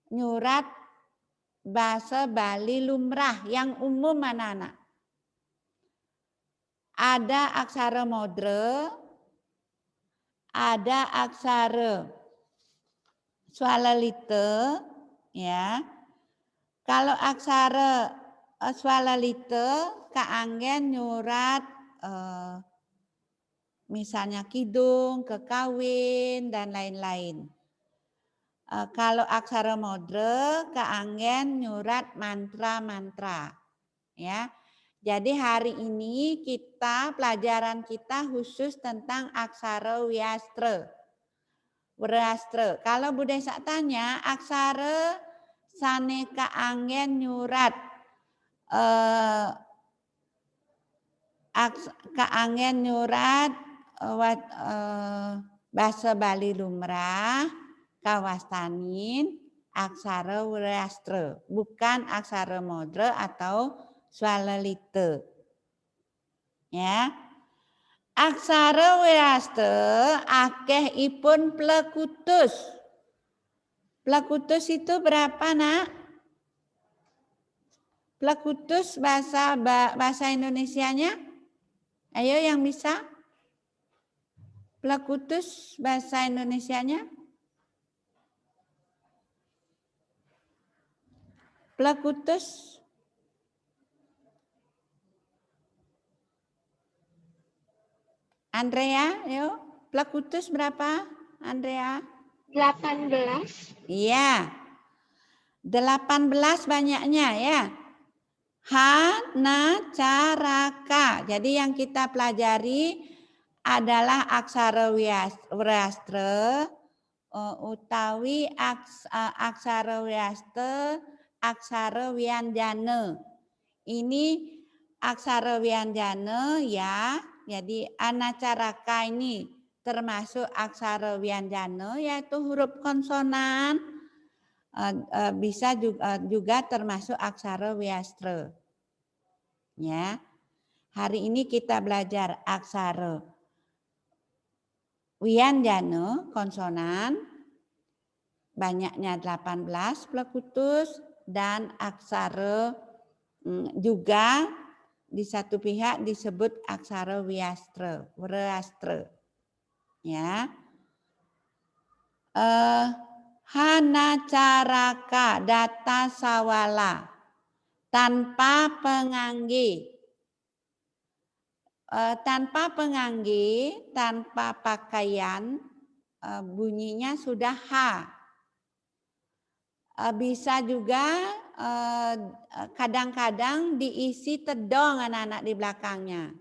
nyurat bahasa Bali lumrah yang umum anak-anak. Ada aksara modre, ada aksara swalalite, ya. Kalau aksara swalalite kaangen nyurat misalnya kidung, kekawin, dan lain-lain. Kalau aksara modre, keanggen nyurat mantra-mantra. Ya, Jadi hari ini pelajaran kita khusus tentang aksara Wiastra. Kalau Bu Desa tanya, aksara saneka anggen nyurat kaanggen nyurat bahasa Bali lumrah kawastanin aksara Wiastra, bukan aksara modra atau swalalita. Ya. Aksara Wiastra akehipun plekutus. Plekutus itu berapa, Nak? Plekutus bahasa Indonesianya? Ayo yang bisa? Plekutus bahasa Indonesianya? Plekutus. Andrea, yuk. Plekutus berapa, Andrea? 18. Iya. 18 banyaknya ya. Hanacaraka. Jadi yang kita pelajari adalah aksara Wiastra utawi aksara Wiastra, aksara Wianjana. Ini aksara Wianjana ya. Jadi anacaraka ini termasuk aksara Wianjana yaitu huruf konsonan. Bisa juga termasuk aksara Wiastra. Ya. Hari ini kita belajar aksara Wianjana konsonan banyaknya 18 plekutus dan aksara juga di satu pihak disebut aksara Wiastra. Ya. Hanacaraka data sawala tanpa pengangge. Tanpa pengangge, tanpa pakaian, bunyinya sudah H. Bisa juga kadang-kadang diisi tedong anak-anak di belakangnya.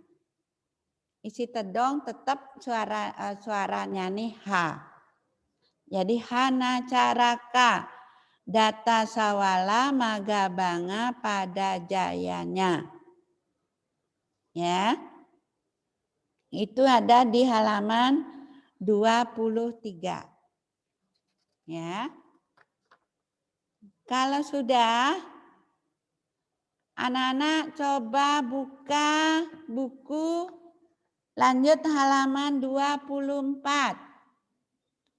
Isi tedong tetap suaranya nih H. Jadi hanacaraka data sawala magabanga pada jayanya. Ya. Itu ada di halaman 23. Ya. Kalau sudah, anak-anak coba buka buku lanjut halaman 24.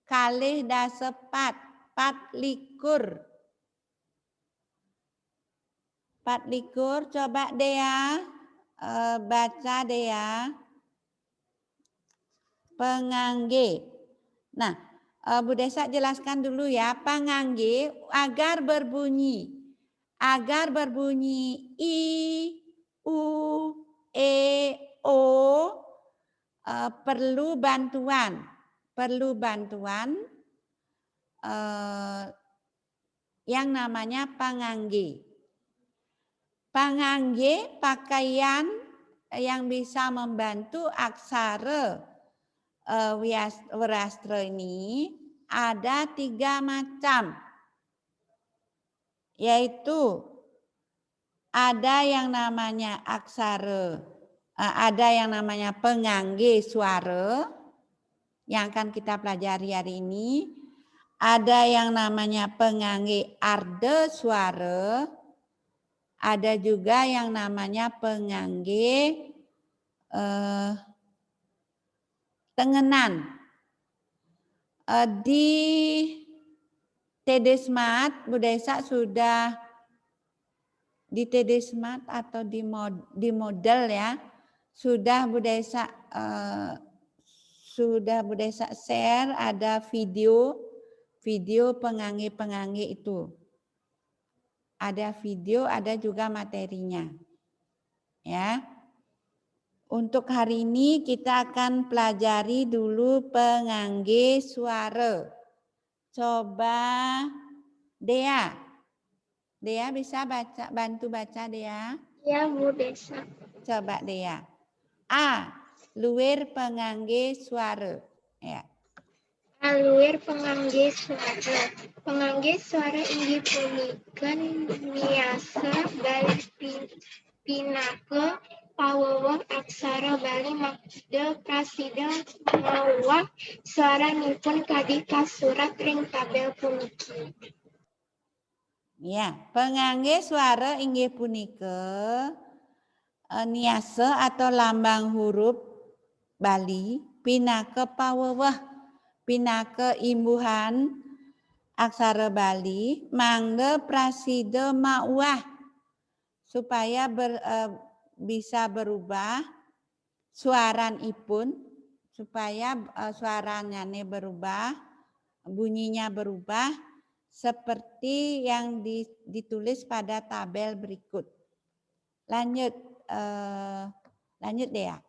Kalih dasepat, 24. 24, coba Dea, baca Dea. Pengangge. Nah, Bu Desa jelaskan dulu ya, pengangge agar berbunyi I, U, E, O, perlu bantuan yang namanya pangangge. Pangangge pakaian yang bisa membantu aksara Wiastra ini ada 3 macam, yaitu ada yang namanya pengangge suara yang akan kita pelajari hari ini. Ada yang namanya pengangge arda suara. Ada juga yang namanya pengangge tengenan. Di TD Smart, Bu Desa sudah di TD Smart atau di model ya, sudah Bu Desa share ada video pengangge itu. Ada video, ada juga materinya. Ya. Untuk hari ini kita akan pelajari dulu pengangge suara. Coba Dea. Dea bisa bantu baca Dea. Ya, Bu Desa. Coba Dea. A. Luwir pengangge suara. Ya. Aluir pengangge suara. Pengangge suara inggih punika niasa bali pinaka paweweh aksara Bali makda prasida ngawah suaranipun kadi kasurat ring tabel puniki. Ya, pengangge suara inggih punika niasa atau lambang huruf Bali pinaka paweweh pinaka imbuhan aksara Bali mangga prasida mauah supaya bisa berubah suaranipun supaya suaranya berubah, bunyinya berubah seperti yang ditulis pada tabel berikut. Lanjut, lanjut Dea.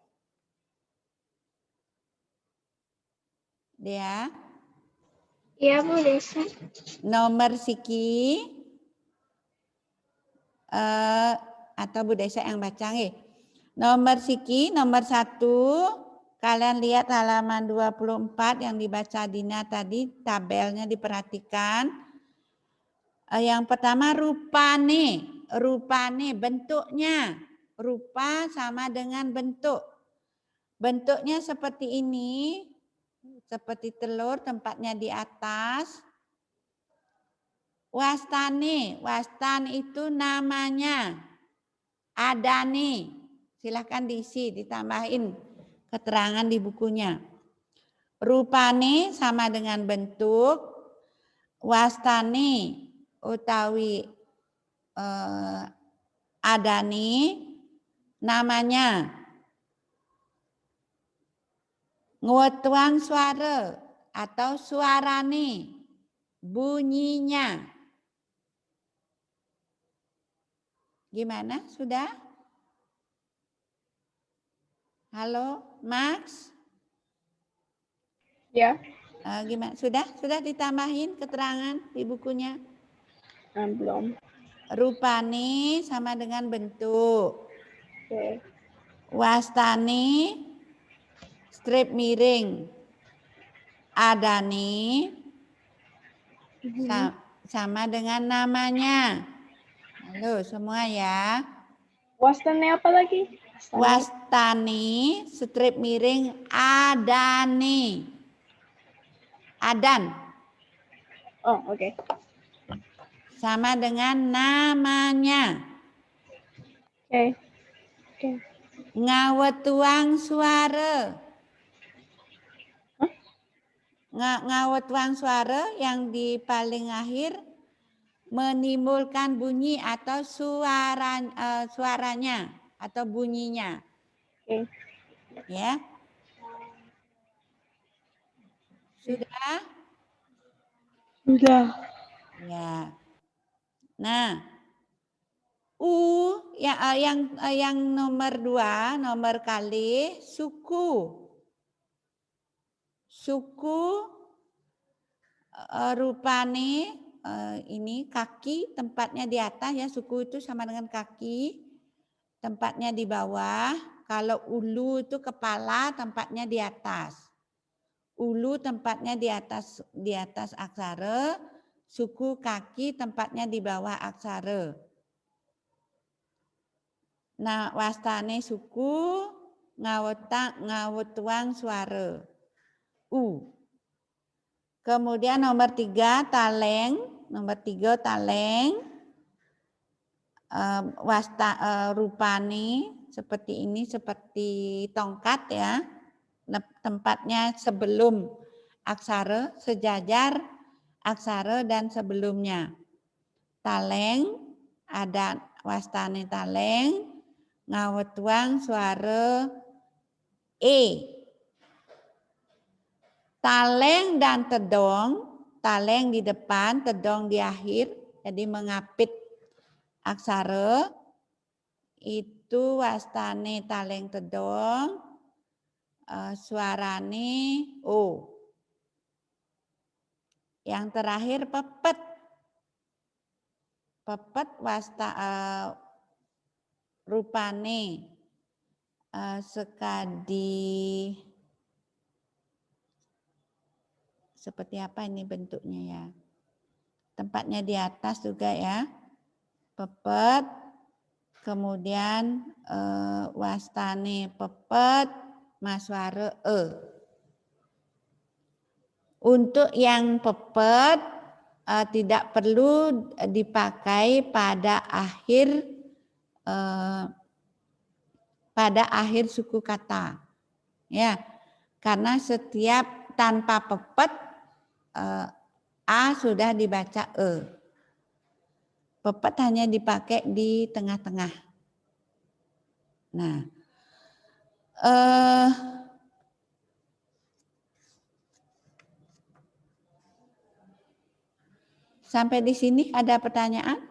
Dea. Ya, Bu Desa. Nomor Siki atau Bu Desa yang baca nggih. Nomor Siki, nomor 1, kalian lihat halaman 24 yang dibaca Dina tadi, tabelnya diperhatikan. Yang pertama rupane, rupane bentuknya. Rupa sama dengan bentuk. Bentuknya seperti ini, seperti telur, tempatnya di atas. Wastane, wastan itu namanya. Adane, silahkan diisi, ditambahin keterangan di bukunya. Rupane sama dengan bentuk. Wastane utawi adane namanya. Nguetuang suara atau suarane, bunyinya. Gimana? Sudah? Halo, Max? Ya. Gimana? Sudah? Sudah ditambahin keterangan di bukunya? Belum. Rupane sama dengan bentuk. Oke. Wastane strip miring. Adane sama dengan namanya. Halo semua ya. Wastane apa lagi? Wastane strip miring adane. Adan. Oh, oke. Sama dengan namanya. Oke. Oke. Ngawetuang suara. Ngawetuang suara yang di paling akhir menimbulkan bunyi atau suaranya atau bunyinya. Oke. Ya. Sudah? Sudah. Ya. Nah, yang nomor 2, nomor kali suku. Suku rupane ini kaki tempatnya di atas ya, suku itu sama dengan kaki, tempatnya di bawah. Kalau ulu itu kepala, tempatnya di atas. Ulu tempatnya di atas aksara, suku kaki tempatnya di bawah aksara. Nah, wastane suku ngawetuang suara. Kemudian nomor 3 taleng, nomor 3 taleng. Rupane seperti ini, seperti tongkat ya. Tempatnya sebelum aksara, sejajar aksara dan sebelumnya. Taleng, ada wastane taleng, ngawetuang suara E. Taleng dan tedong, taleng di depan, tedong di akhir, jadi mengapit aksara, itu wastane taleng tedong, suarane O. Yang terakhir pepet. Pepet rupane sekadi seperti apa ini bentuknya ya. Tempatnya di atas juga ya. Pepet, kemudian wastane pepet, maswara e. Untuk yang pepet tidak perlu dipakai pada akhir suku kata, ya, karena setiap tanpa pepet a sudah dibaca e. Pepet hanya dipakai di tengah-tengah. Nah, sampai di sini ada pertanyaan?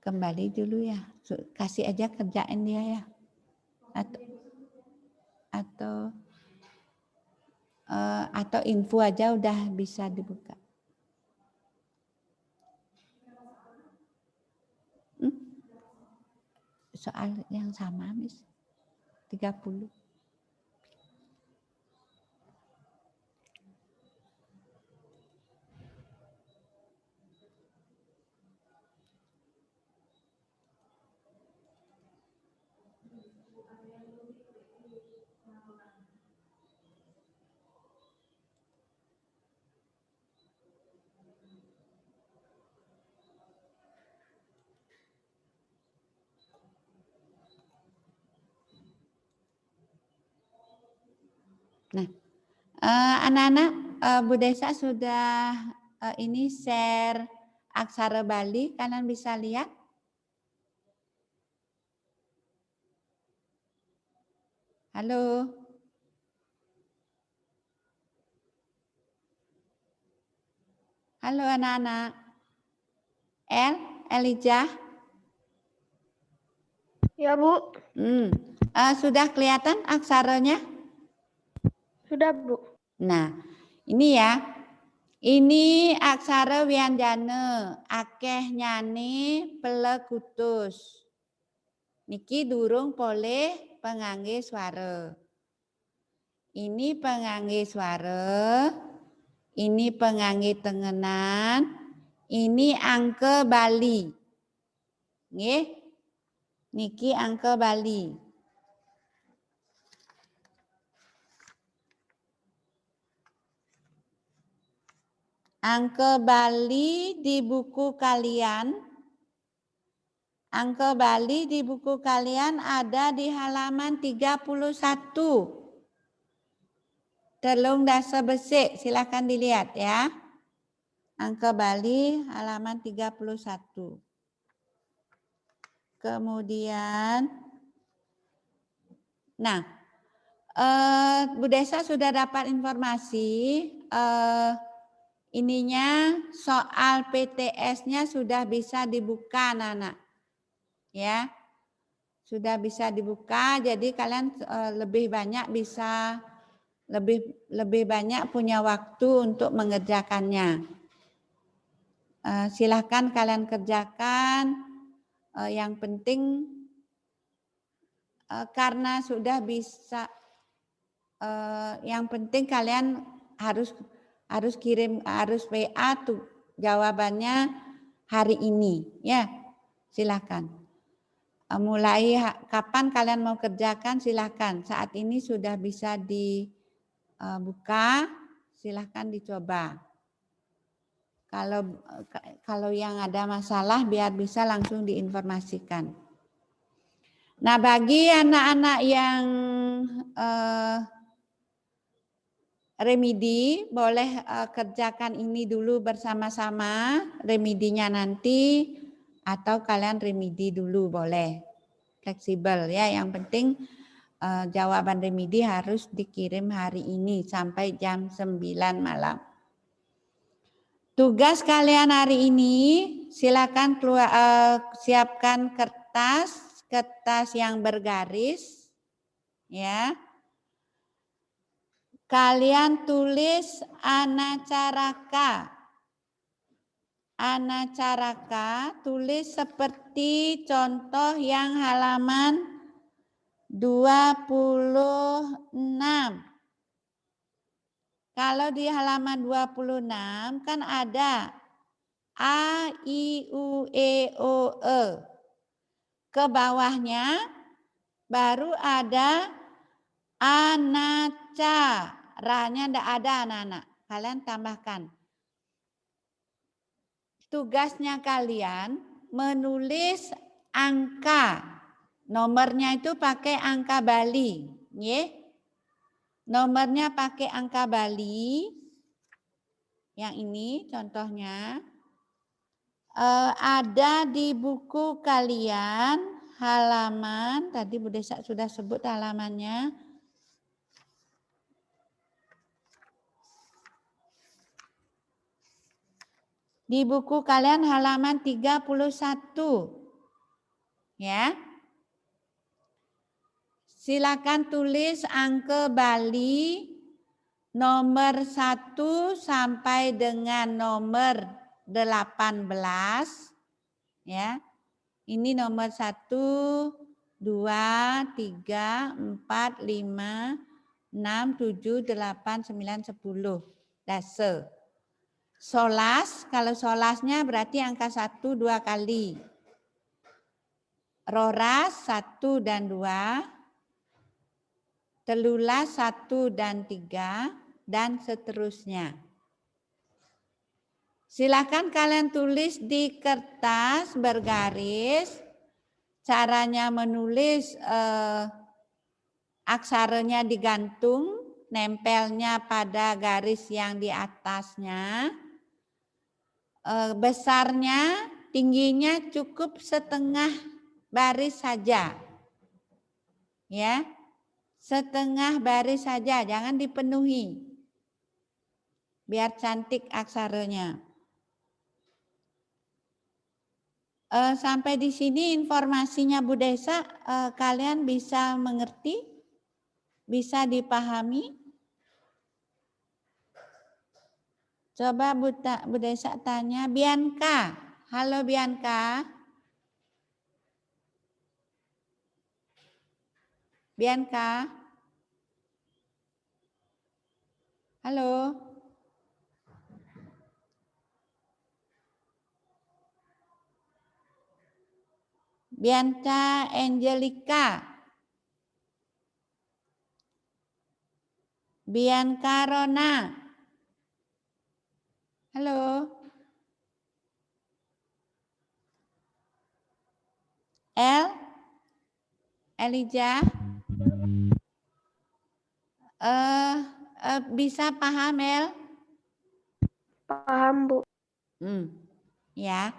Kembali dulu ya, kasih aja kerjaan dia ya, atau info aja udah bisa dibuka. Soal yang sama, Miss, 30. Nah, anak-anak, Bu Desa sudah ini share aksara Bali, kalian bisa lihat. Halo. Halo anak-anak. Elijah. Ya, Bu. Sudah kelihatan aksaranya? Sudah, Bu. Nah, ini ya. Ini aksara wianjana, akeh nyane pelekutus. Niki durung boleh pengangge swara. Ini pengangge swara, ini pengangge tengenan, ini angke Bali. Nggih. Niki angke Bali. Angke Bali di buku kalian. Angke Bali di buku kalian ada di halaman 31. Telung dasa besik, silakan dilihat ya. Angke Bali halaman 31. Kemudian, nah, Bu Desa sudah dapat informasi, ininya soal PTS-nya sudah bisa dibuka anak-anak. Ya, sudah bisa dibuka, jadi kalian lebih banyak punya waktu untuk mengerjakannya. Silahkan kalian kerjakan. Yang penting karena sudah bisa, yang penting kalian harus WA tuh jawabannya hari ini, ya. Silahkan. Mulai kapan kalian mau kerjakan silahkan. Saat ini sudah bisa dibuka, silahkan dicoba. Kalau yang ada masalah biar bisa langsung diinformasikan. Nah, bagi anak-anak yang remedi, boleh kerjakan ini dulu bersama-sama, remedinya nanti, atau kalian remedi dulu boleh, fleksibel ya. Yang penting jawaban remedi harus dikirim hari ini sampai jam 9 malam. Tugas kalian hari ini, silakan siapkan kertas yang bergaris, ya. Kalian tulis anacaraka. Anacaraka tulis seperti contoh yang halaman 26. Kalau di halaman 26 kan ada A, I, U, E, O, E. Ke bawahnya baru ada anaca. Ra-nya tidak ada anak-anak. Kalian tambahkan. Tugasnya kalian menulis angka. Nomornya itu pakai angka Bali. Ya. Nomornya pakai angka Bali. Yang ini contohnya. Ada di buku kalian halaman, tadi Bu Desa sudah sebut halamannya. Di buku kalian halaman 31. Ya. Silakan tulis angka Bali nomor 1 sampai dengan nomor 18. Ya. Ini nomor 1, 2, 3, 4, 5, 6, 7, 8, 9, 10. Dase. Solas, kalau solasnya berarti angka 1 2 kali. Roras 1 dan 2. Telulas 1 dan 3. Dan seterusnya. Silakan kalian tulis di kertas bergaris. Caranya menulis aksaranya digantung, nempelnya pada garis yang di atasnya. Besarnya, tingginya cukup setengah baris saja. Ya. Setengah baris saja, jangan dipenuhi. Biar cantik aksaranya. Sampai di sini informasinya Bu Desa, kalian bisa mengerti? Bisa dipahami? Coba Bu Desa tanya, Bianca. Halo Bianca. Bianca. Halo. Bianca Angelica. Bianca Rona. Halo. Elijah. Bisa paham, El? Paham, Bu. Ya.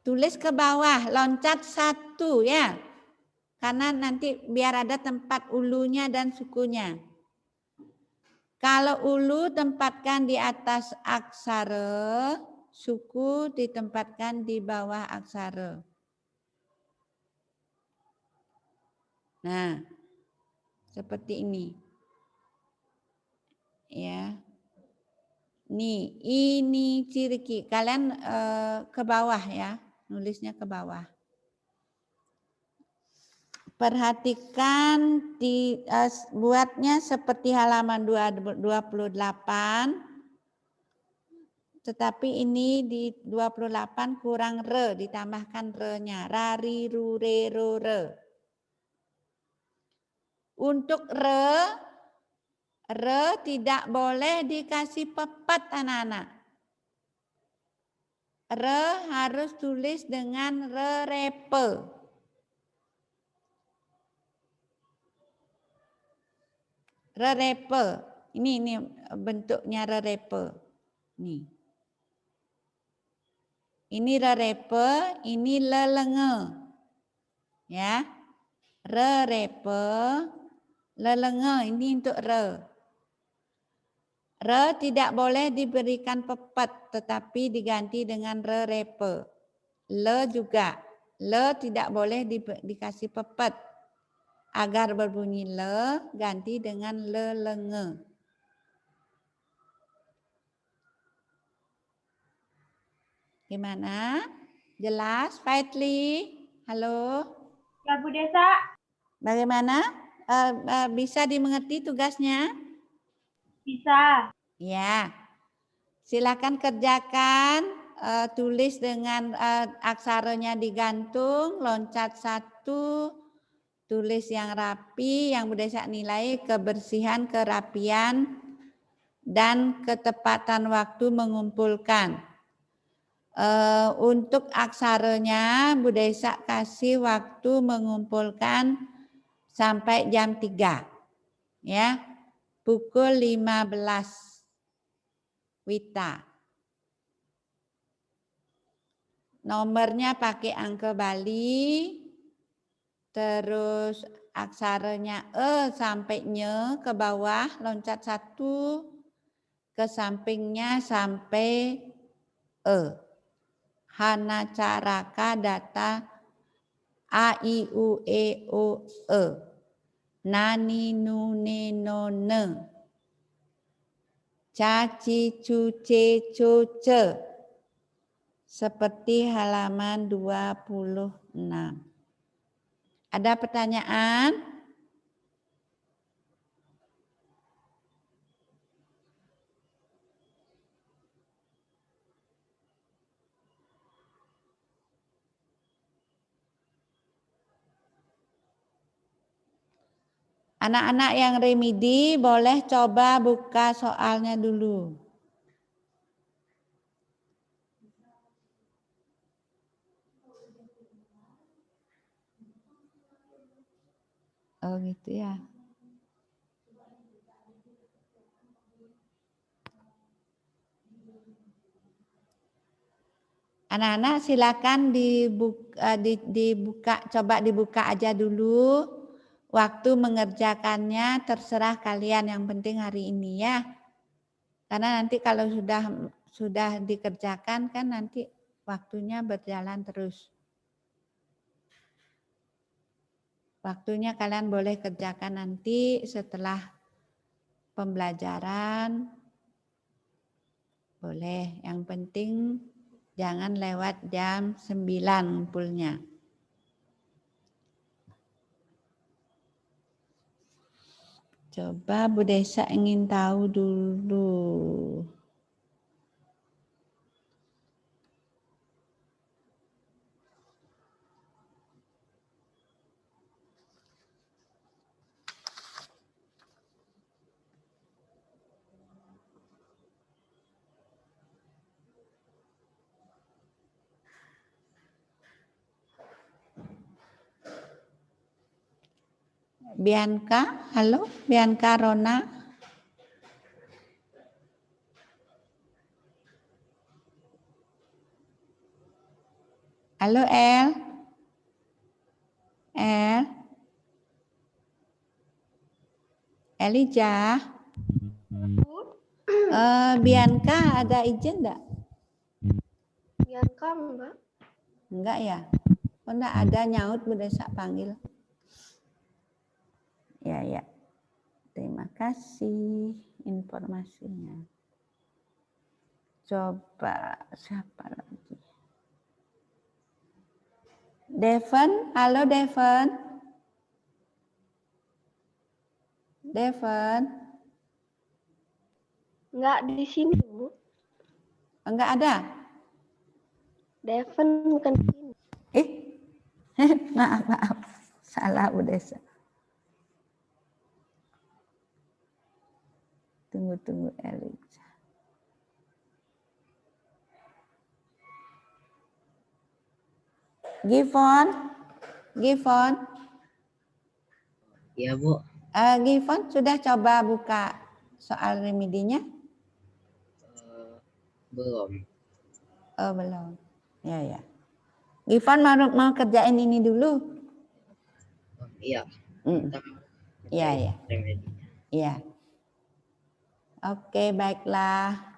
Tulis ke bawah, loncat 1 ya. Karena nanti biar ada tempat ulunya dan sukunya. Kalau ulu tempatkan di atas aksara, suku ditempatkan di bawah aksara. Nah, seperti ini. Ya. Nih, ini ciri. Kalian ke bawah ya, nulisnya ke bawah. Perhatikan buatnya seperti halaman 28. Tetapi ini di 28 kurang re, ditambahkan re-nya. Rari, ru, re, ro, re. Untuk re tidak boleh dikasih pepet anak-anak. Re harus tulis dengan re-repe. Re-repe. Ini bentuknya re-repe. Nih. Ini re-repe, ini lelenge. Ya. Re-repe, Lelenge ini untuk re. Re tidak boleh diberikan pepet, tetapi diganti dengan re repe. Le juga. Le tidak boleh dikasih pepet. Agar berbunyi le, ganti dengan lelenge. Gimana? Jelas, Faitli? Halo? Ya, Bu Desa. Bagaimana? Bisa dimengerti tugasnya? Bisa. Ya. Silakan kerjakan, tulis dengan aksaranya digantung, loncat 1, tulis yang rapi, yang Bu Desa nilai kebersihan, kerapian, dan ketepatan waktu mengumpulkan. Untuk aksaranya Bu Desa kasih waktu mengumpulkan sampai jam 3. Ya. Pukul 15 Wita. Nomornya pakai angka Bali, terus aksaranya E sampai nye ke bawah, loncat 1, ke sampingnya sampai E. Hana caraka data A, I, U, E, O, E. Nani, nu, ne, no, ne. Caci, cuce, cuce. Seperti halaman 26. Ada pertanyaan? Anak-anak yang remedi boleh coba buka soalnya dulu. Oh gitu ya. Anak-anak silakan dibuka, coba dibuka aja dulu. Waktu mengerjakannya terserah kalian, yang penting hari ini ya. Karena nanti kalau sudah dikerjakan kan nanti waktunya berjalan terus. Waktunya kalian boleh kerjakan nanti setelah pembelajaran. Boleh, yang penting jangan lewat jam 9 ngumpulnya. Coba Bu Desa ingin tahu dulu. Bianca, halo Bianca Rona. Halo El. Elijah. Bianca ada izin enggak? Bianca enggak? Enggak ya? Oh, enggak ada nyaut Bu Desa panggil. Ya. Terima kasih informasinya. Coba siapa lagi? Devon, halo Devon. Devon. Enggak di sini, Bu. Enggak ada? Devon bukan di sini. Maaf. Salah Bu Desa. Tunggu Elijah. Givon. Iya, Bu. Givon sudah coba buka soal remedinya? Belum. Oh, belum. Ya. Givon mau kerjain ini dulu. Iya. Iya, ya. Iya. Oke, baiklah.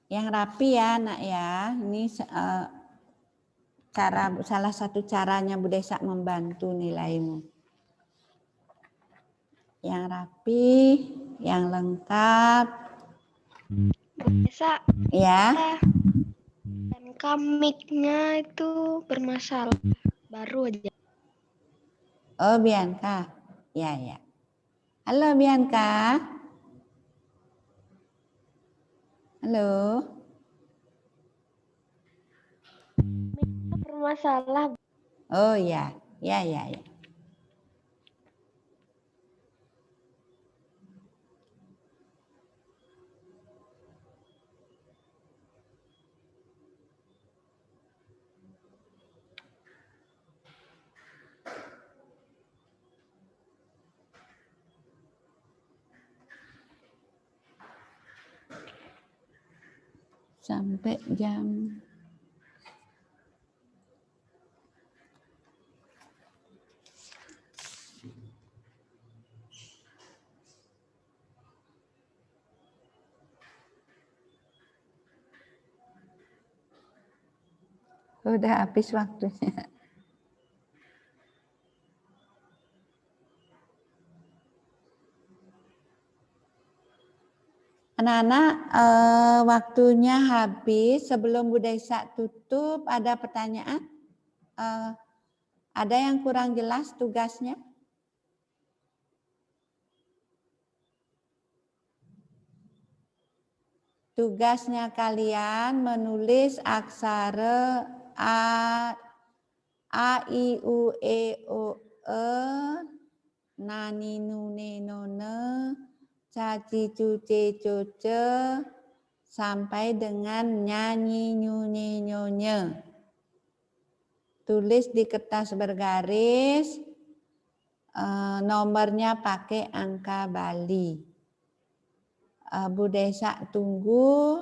Yang rapi ya, Nak ya. Ini salah satu caranya Bu Desa membantu nilaimu. Yang rapi, yang lengkap. Bu Desa, Ya. dan komiknya itu bermasalah. Baru aja. Oh, Bianca. Ya, ya. Halo, Bianca. Halo. Bermasalah. Oh, ya. Ya, ya, ya. Sampai jam udah habis waktunya. Anak-anak, waktunya habis. Sebelum Bu Desa tutup, ada pertanyaan? Ada yang kurang jelas tugasnya? Tugasnya kalian menulis aksara A, I, U, E, O, E, Nani, Nune, None, Caci, Cuce, Coce, sampai dengan nyanyi, nyunyi, nyonye. Tulis di kertas bergaris, nomornya pakai angka Bali. Bu Desa tunggu,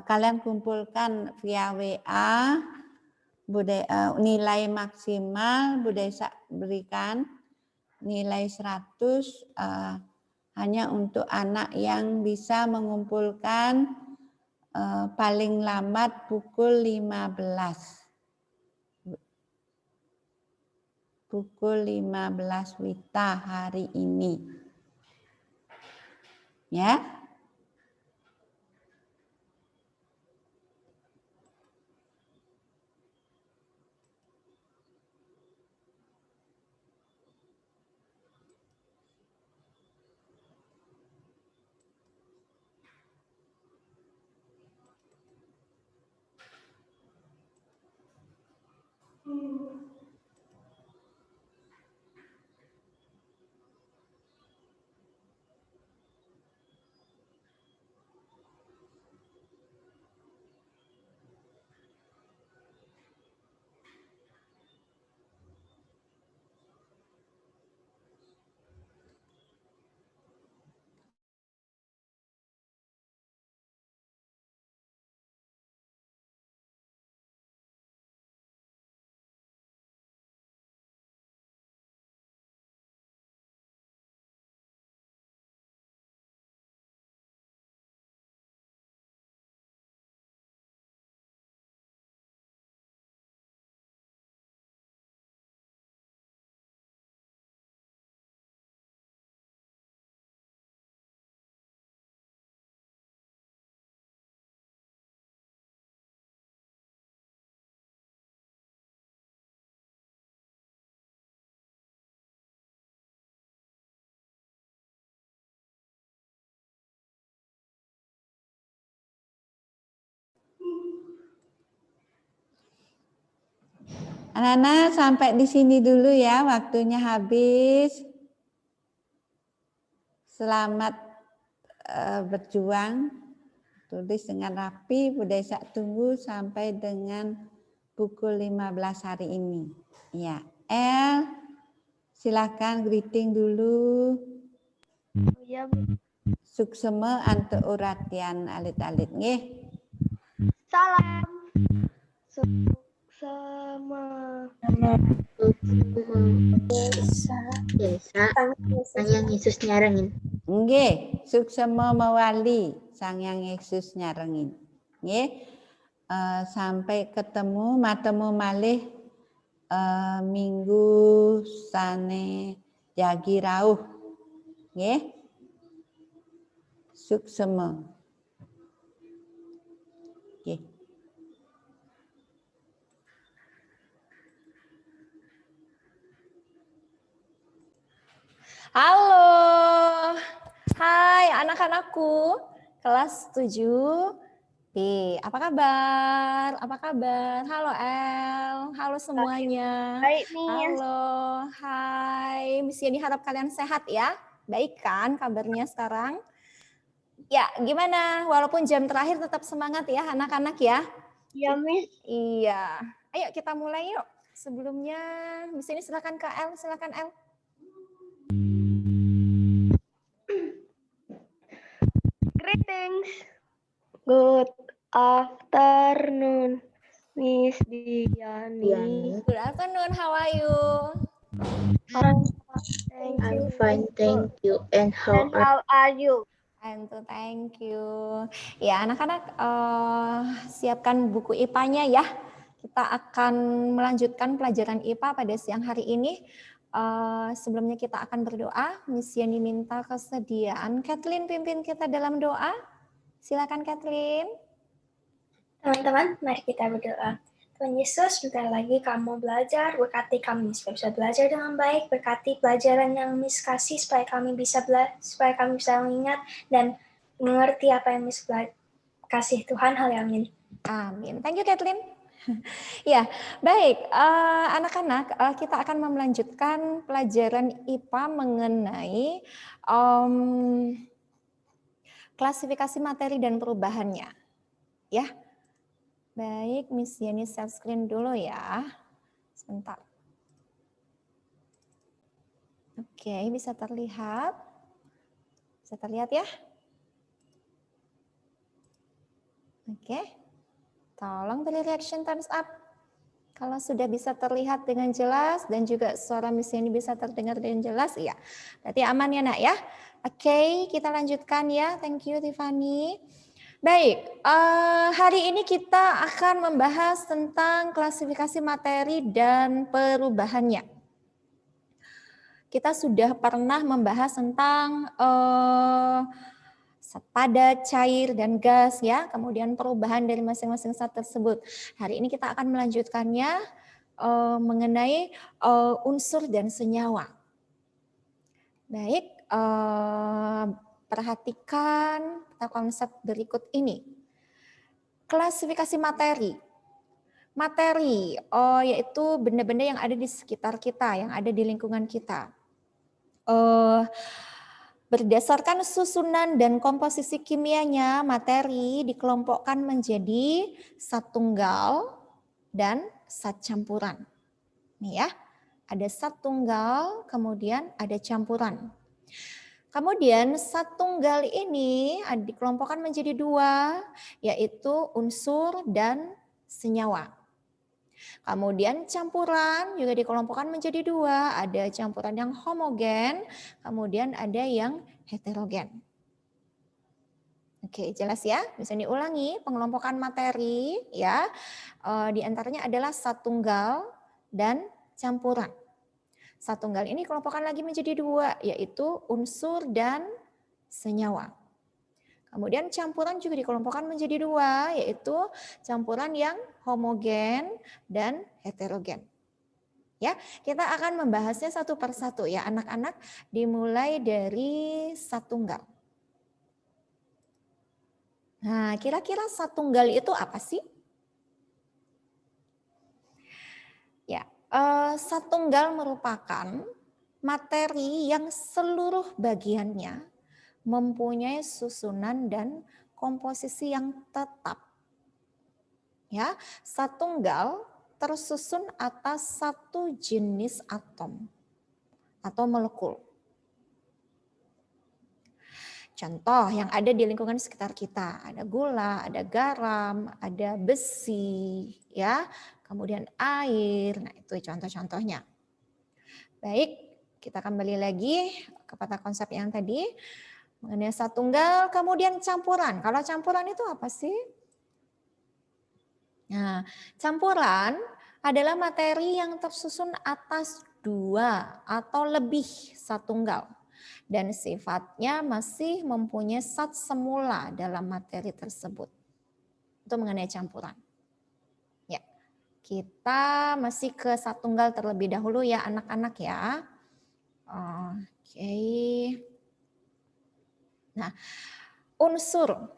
kalian kumpulkan via WA, nilai maksimal Bu Desa berikan nilai 100 hanya untuk anak yang bisa mengumpulkan paling lambat pukul 15. Pukul 15 WITA hari ini. Ya. Anak-anak sampai di sini dulu ya, waktunya habis. Selamat berjuang. Tulis dengan rapi, Bu Desa tunggu sampai dengan pukul 15 hari ini. Ya, El, silakan greeting dulu. Ya, Bu. Sukseme ante uratian alit-alit nggih. Salam. Sama. Desa, Sang Yang Yesus nyarengin. Nggih, suksema mawali Sang Yang Yesus nyarengin. Nggih. Sampai ketemu matemu malih minggu sane jagi rauh. Nggih. Suksema. Nggih. Halo. Hai anak-anakku. Kelas 7 B. Apa kabar? Apa kabar? Halo El. Halo semuanya. Baik, Miss. Halo. Hai. Miss Yani harap kalian sehat ya. Baik kan kabarnya sekarang? Ya, gimana? Walaupun jam terakhir tetap semangat ya anak-anak ya. Iya, Miss. Iya. Ayo kita mulai yuk. Sebelumnya Miss Yani silakan ke El, silakan El. Greetings. Good afternoon, Miss Diani. Good afternoon, how are you? I'm fine, thank you. And how are you? And to thank you. Ya, anak-anak siapkan buku IPA-nya ya. Kita akan melanjutkan pelajaran IPA pada siang hari ini. Sebelumnya kita akan berdoa. Miss Yani minta kesediaan Kathleen pimpin kita dalam doa. Silakan Kathleen. Teman-teman, mari kita berdoa. Tuhan Yesus, bentar lagi kamu belajar, berkati kami supaya bisa belajar dengan baik, berkati pelajaran yang Miss kasih supaya kami bisa mengingat dan mengerti apa yang Miss kasih. Tuhan, haleluya. Amin. Thank you Kathleen. Ya, baik. Anak-anak, kita akan melanjutkan pelajaran IPA mengenai klasifikasi materi dan perubahannya. Ya. Baik, Miss Yani share screen dulu ya. Sebentar. Oke, bisa terlihat. Bisa terlihat ya? Oke. Tolong beri reaction thumbs up. Kalau sudah bisa terlihat dengan jelas dan juga suara Miss Yani bisa terdengar dengan jelas, ya. Berarti aman ya nak ya. Oke, kita lanjutkan ya. Thank you Tiffany. Baik, hari ini kita akan membahas tentang klasifikasi materi dan perubahannya. Kita sudah pernah membahas tentang padat, cair, dan gas ya, kemudian perubahan dari masing-masing zat tersebut. Hari ini kita akan melanjutkannya mengenai unsur dan senyawa. Baik, perhatikan konsep berikut ini. Klasifikasi materi. Materi, yaitu benda-benda yang ada di sekitar kita, yang ada di lingkungan kita. Berdasarkan susunan dan komposisi kimianya, materi dikelompokkan menjadi zat tunggal dan zat campuran. Nih ya, ada zat tunggal, kemudian ada campuran. Kemudian zat tunggal ini dikelompokkan menjadi dua, yaitu unsur dan senyawa. Kemudian campuran juga dikelompokkan menjadi dua, ada campuran yang homogen, kemudian ada yang heterogen. Oke, jelas ya? Bisa diulangi pengelompokan materi ya. Di antaranya adalah zat tunggal dan campuran. Zat tunggal ini dikelompokkan lagi menjadi dua, yaitu unsur dan senyawa. Kemudian campuran juga dikelompokkan menjadi dua, yaitu campuran yang homogen dan heterogen. Ya, kita akan membahasnya satu persatu ya anak-anak, dimulai dari zat tunggal. Nah, kira-kira zat tunggal itu apa sih? Ya, zat tunggal merupakan materi yang seluruh bagiannya mempunyai susunan dan komposisi yang tetap. Ya, zat tunggal tersusun atas satu jenis atom atau molekul. Contoh yang ada di lingkungan sekitar kita, ada gula, ada garam, ada besi, ya, kemudian air. Nah, itu contoh-contohnya. Baik, kita kembali lagi kepada konsep yang tadi mengenai zat tunggal, kemudian campuran. Kalau campuran itu apa sih? Nah, campuran adalah materi yang tersusun atas 2 atau lebih zat tunggal dan sifatnya masih mempunyai zat semula dalam materi tersebut. Itu mengenai campuran. Ya, kita masih ke zat tunggal terlebih dahulu ya anak-anak ya. Oke. Nah, unsur.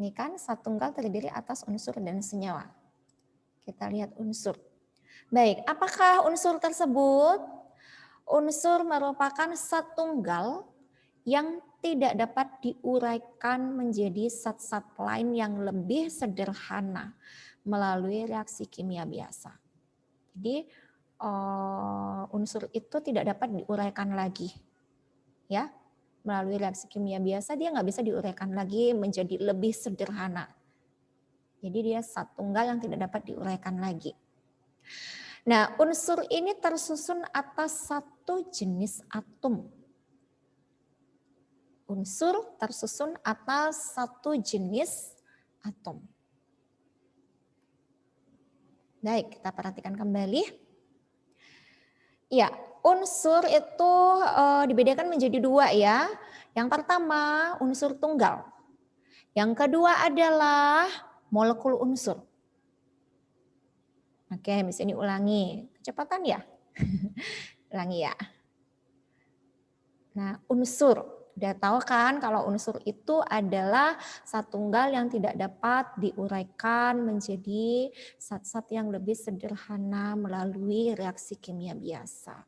Ini kan zat tunggal terdiri atas unsur dan senyawa. Kita lihat unsur. Baik, apakah unsur tersebut? Unsur merupakan zat tunggal yang tidak dapat diuraikan menjadi zat-zat lain yang lebih sederhana melalui reaksi kimia biasa. Jadi unsur itu tidak dapat diuraikan lagi, ya, melalui reaksi kimia biasa dia nggak bisa diuraikan lagi menjadi lebih sederhana. Jadi dia zat tunggal yang tidak dapat diuraikan lagi. Nah, unsur ini tersusun atas satu jenis atom. Unsur tersusun atas satu jenis atom. Baik, kita perhatikan kembali. Ya, unsur itu dibedakan menjadi 2 ya. Yang pertama, unsur tunggal. Yang kedua adalah molekul unsur. Oke, Miss ini ulangi. Kecepatan ya? Ulangi ya. Nah, unsur. Udah tahu kan kalau unsur itu adalah zat tunggal yang tidak dapat diuraikan menjadi zat-zat yang lebih sederhana melalui reaksi kimia biasa.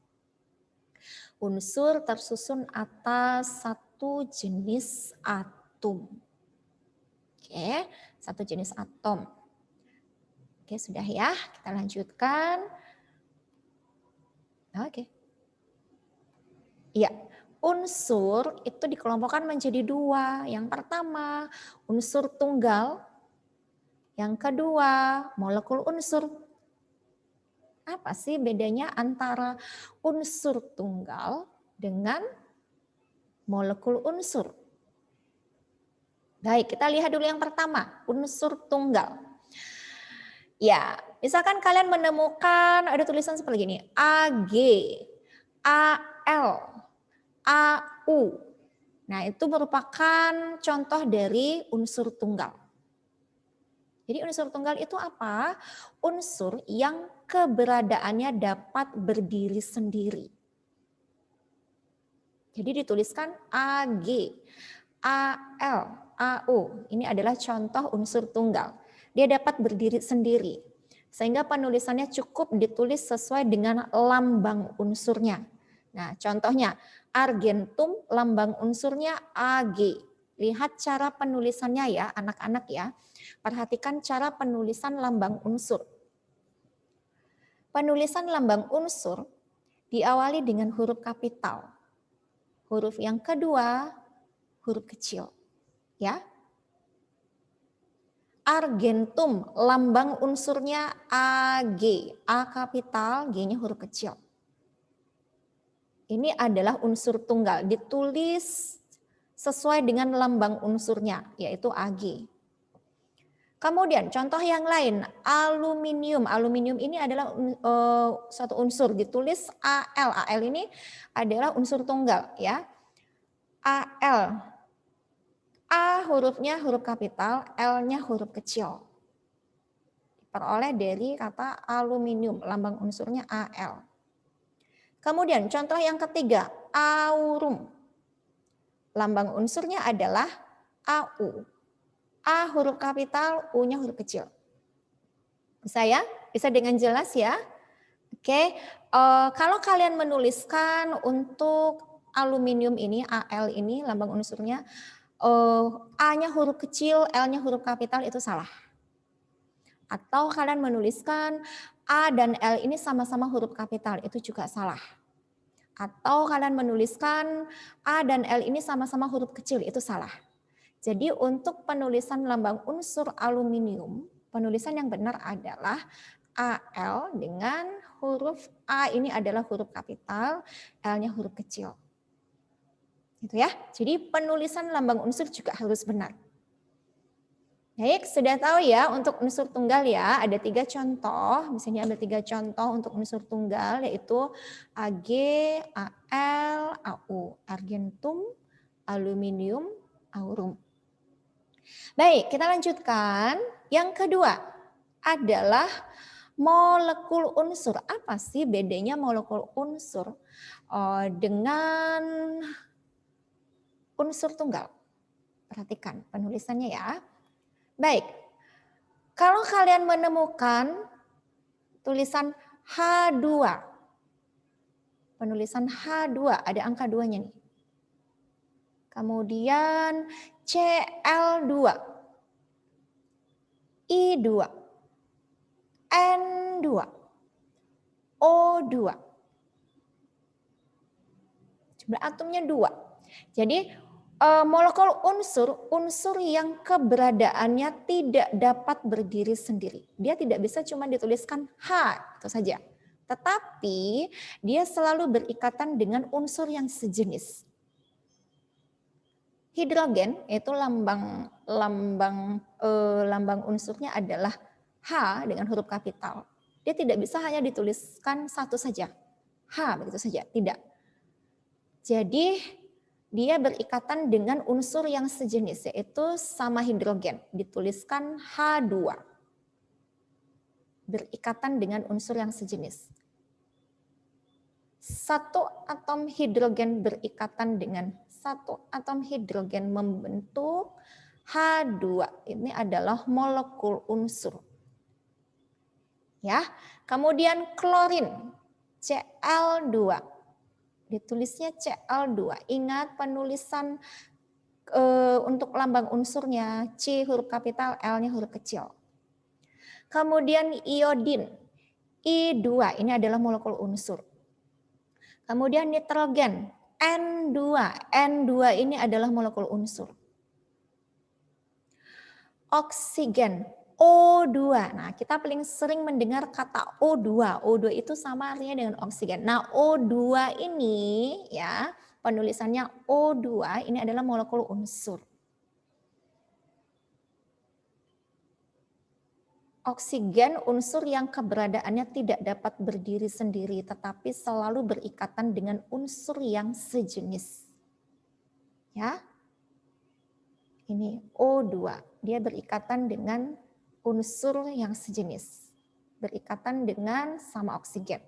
Unsur tersusun atas satu jenis atom. Oke, satu jenis atom. Oke, sudah ya, kita lanjutkan. Oke. Iya, unsur itu dikelompokkan menjadi 2. Yang pertama, unsur tunggal. Yang kedua, molekul unsur. Apa sih bedanya antara unsur tunggal dengan molekul unsur? Baik, kita lihat dulu yang pertama, unsur tunggal. Ya, misalkan kalian menemukan ada tulisan seperti ini, Ag, Al, Au. Nah, itu merupakan contoh dari unsur tunggal. Jadi unsur tunggal itu apa? Unsur yang keberadaannya dapat berdiri sendiri. Jadi dituliskan Ag, Al, Au. Ini adalah contoh unsur tunggal. Dia dapat berdiri sendiri. Sehingga penulisannya cukup ditulis sesuai dengan lambang unsurnya. Nah, contohnya argentum lambang unsurnya Ag. Lihat cara penulisannya ya anak-anak ya. Perhatikan cara penulisan lambang unsur. Penulisan lambang unsur diawali dengan huruf kapital. Huruf yang kedua huruf kecil. Ya. Argentum lambang unsurnya Ag, A kapital, G-nya huruf kecil. Ini adalah unsur tunggal, ditulis sesuai dengan lambang unsurnya, yaitu Ag. Kemudian contoh yang lain, aluminium. Aluminium ini adalah satu unsur, ditulis Al. Al ini adalah unsur tunggal, ya. Al. A hurufnya huruf kapital, L-nya huruf kecil. Diperoleh dari kata aluminium, lambang unsurnya Al. Kemudian contoh yang ketiga, aurum. Lambang unsurnya adalah Au. A huruf kapital, U-nya huruf kecil. Bisa ya? Bisa dengan jelas ya? Oke, kalau kalian menuliskan untuk aluminium ini, Al ini, lambang unsurnya, A-nya huruf kecil, L-nya huruf kapital itu salah. Atau kalian menuliskan A dan L ini sama-sama huruf kapital, itu juga salah. Atau kalian menuliskan A dan L ini sama-sama huruf kecil, itu salah. Jadi untuk penulisan lambang unsur aluminium, penulisan yang benar adalah AL dengan huruf A ini adalah huruf kapital, L-nya huruf kecil. Gitu ya. Jadi penulisan lambang unsur juga harus benar. Baik, sudah tahu ya untuk unsur tunggal ya, ada 3 contoh, misalnya ada 3 contoh untuk unsur tunggal yaitu Ag, Al, Au, argentum, aluminium, aurum. Baik, kita lanjutkan. Yang kedua adalah molekul unsur. Apa sih bedanya molekul unsur dengan unsur tunggal? Perhatikan penulisannya ya. Baik, kalau kalian menemukan tulisan H2, penulisan H2, ada angka 2-nya nih. Kemudian Cl2, I2, N2, O2. Jumlah atomnya 2. Jadi molekul unsur yang keberadaannya tidak dapat berdiri sendiri. Dia tidak bisa cuma dituliskan H, itu saja. Tetapi dia selalu berikatan dengan unsur yang sejenis. Hidrogen itu lambang unsurnya adalah H dengan huruf kapital. Dia tidak bisa hanya dituliskan satu saja. H begitu saja, tidak. Jadi dia berikatan dengan unsur yang sejenis, yaitu sama hidrogen. Dituliskan H2. Berikatan dengan unsur yang sejenis. Satu atom hidrogen berikatan dengan satu atom hidrogen membentuk H2. Ini adalah molekul unsur. Ya, kemudian klorin, Cl2. Ditulisnya Cl2. Ingat penulisan untuk lambang unsurnya C huruf kapital, L-nya huruf kecil. Kemudian iodin, I2. Ini adalah molekul unsur. Kemudian nitrogen, N2. N2 ini adalah molekul unsur. Oksigen, O2. Nah, kita paling sering mendengar kata O2. O2 itu sama artinya dengan oksigen. Nah, O2 ini ya, penulisannya O2 ini adalah molekul unsur. Oksigen unsur yang keberadaannya tidak dapat berdiri sendiri tetapi selalu berikatan dengan unsur yang sejenis. Ya. Ini O2, dia berikatan dengan unsur yang sejenis, berikatan dengan sama oksigen.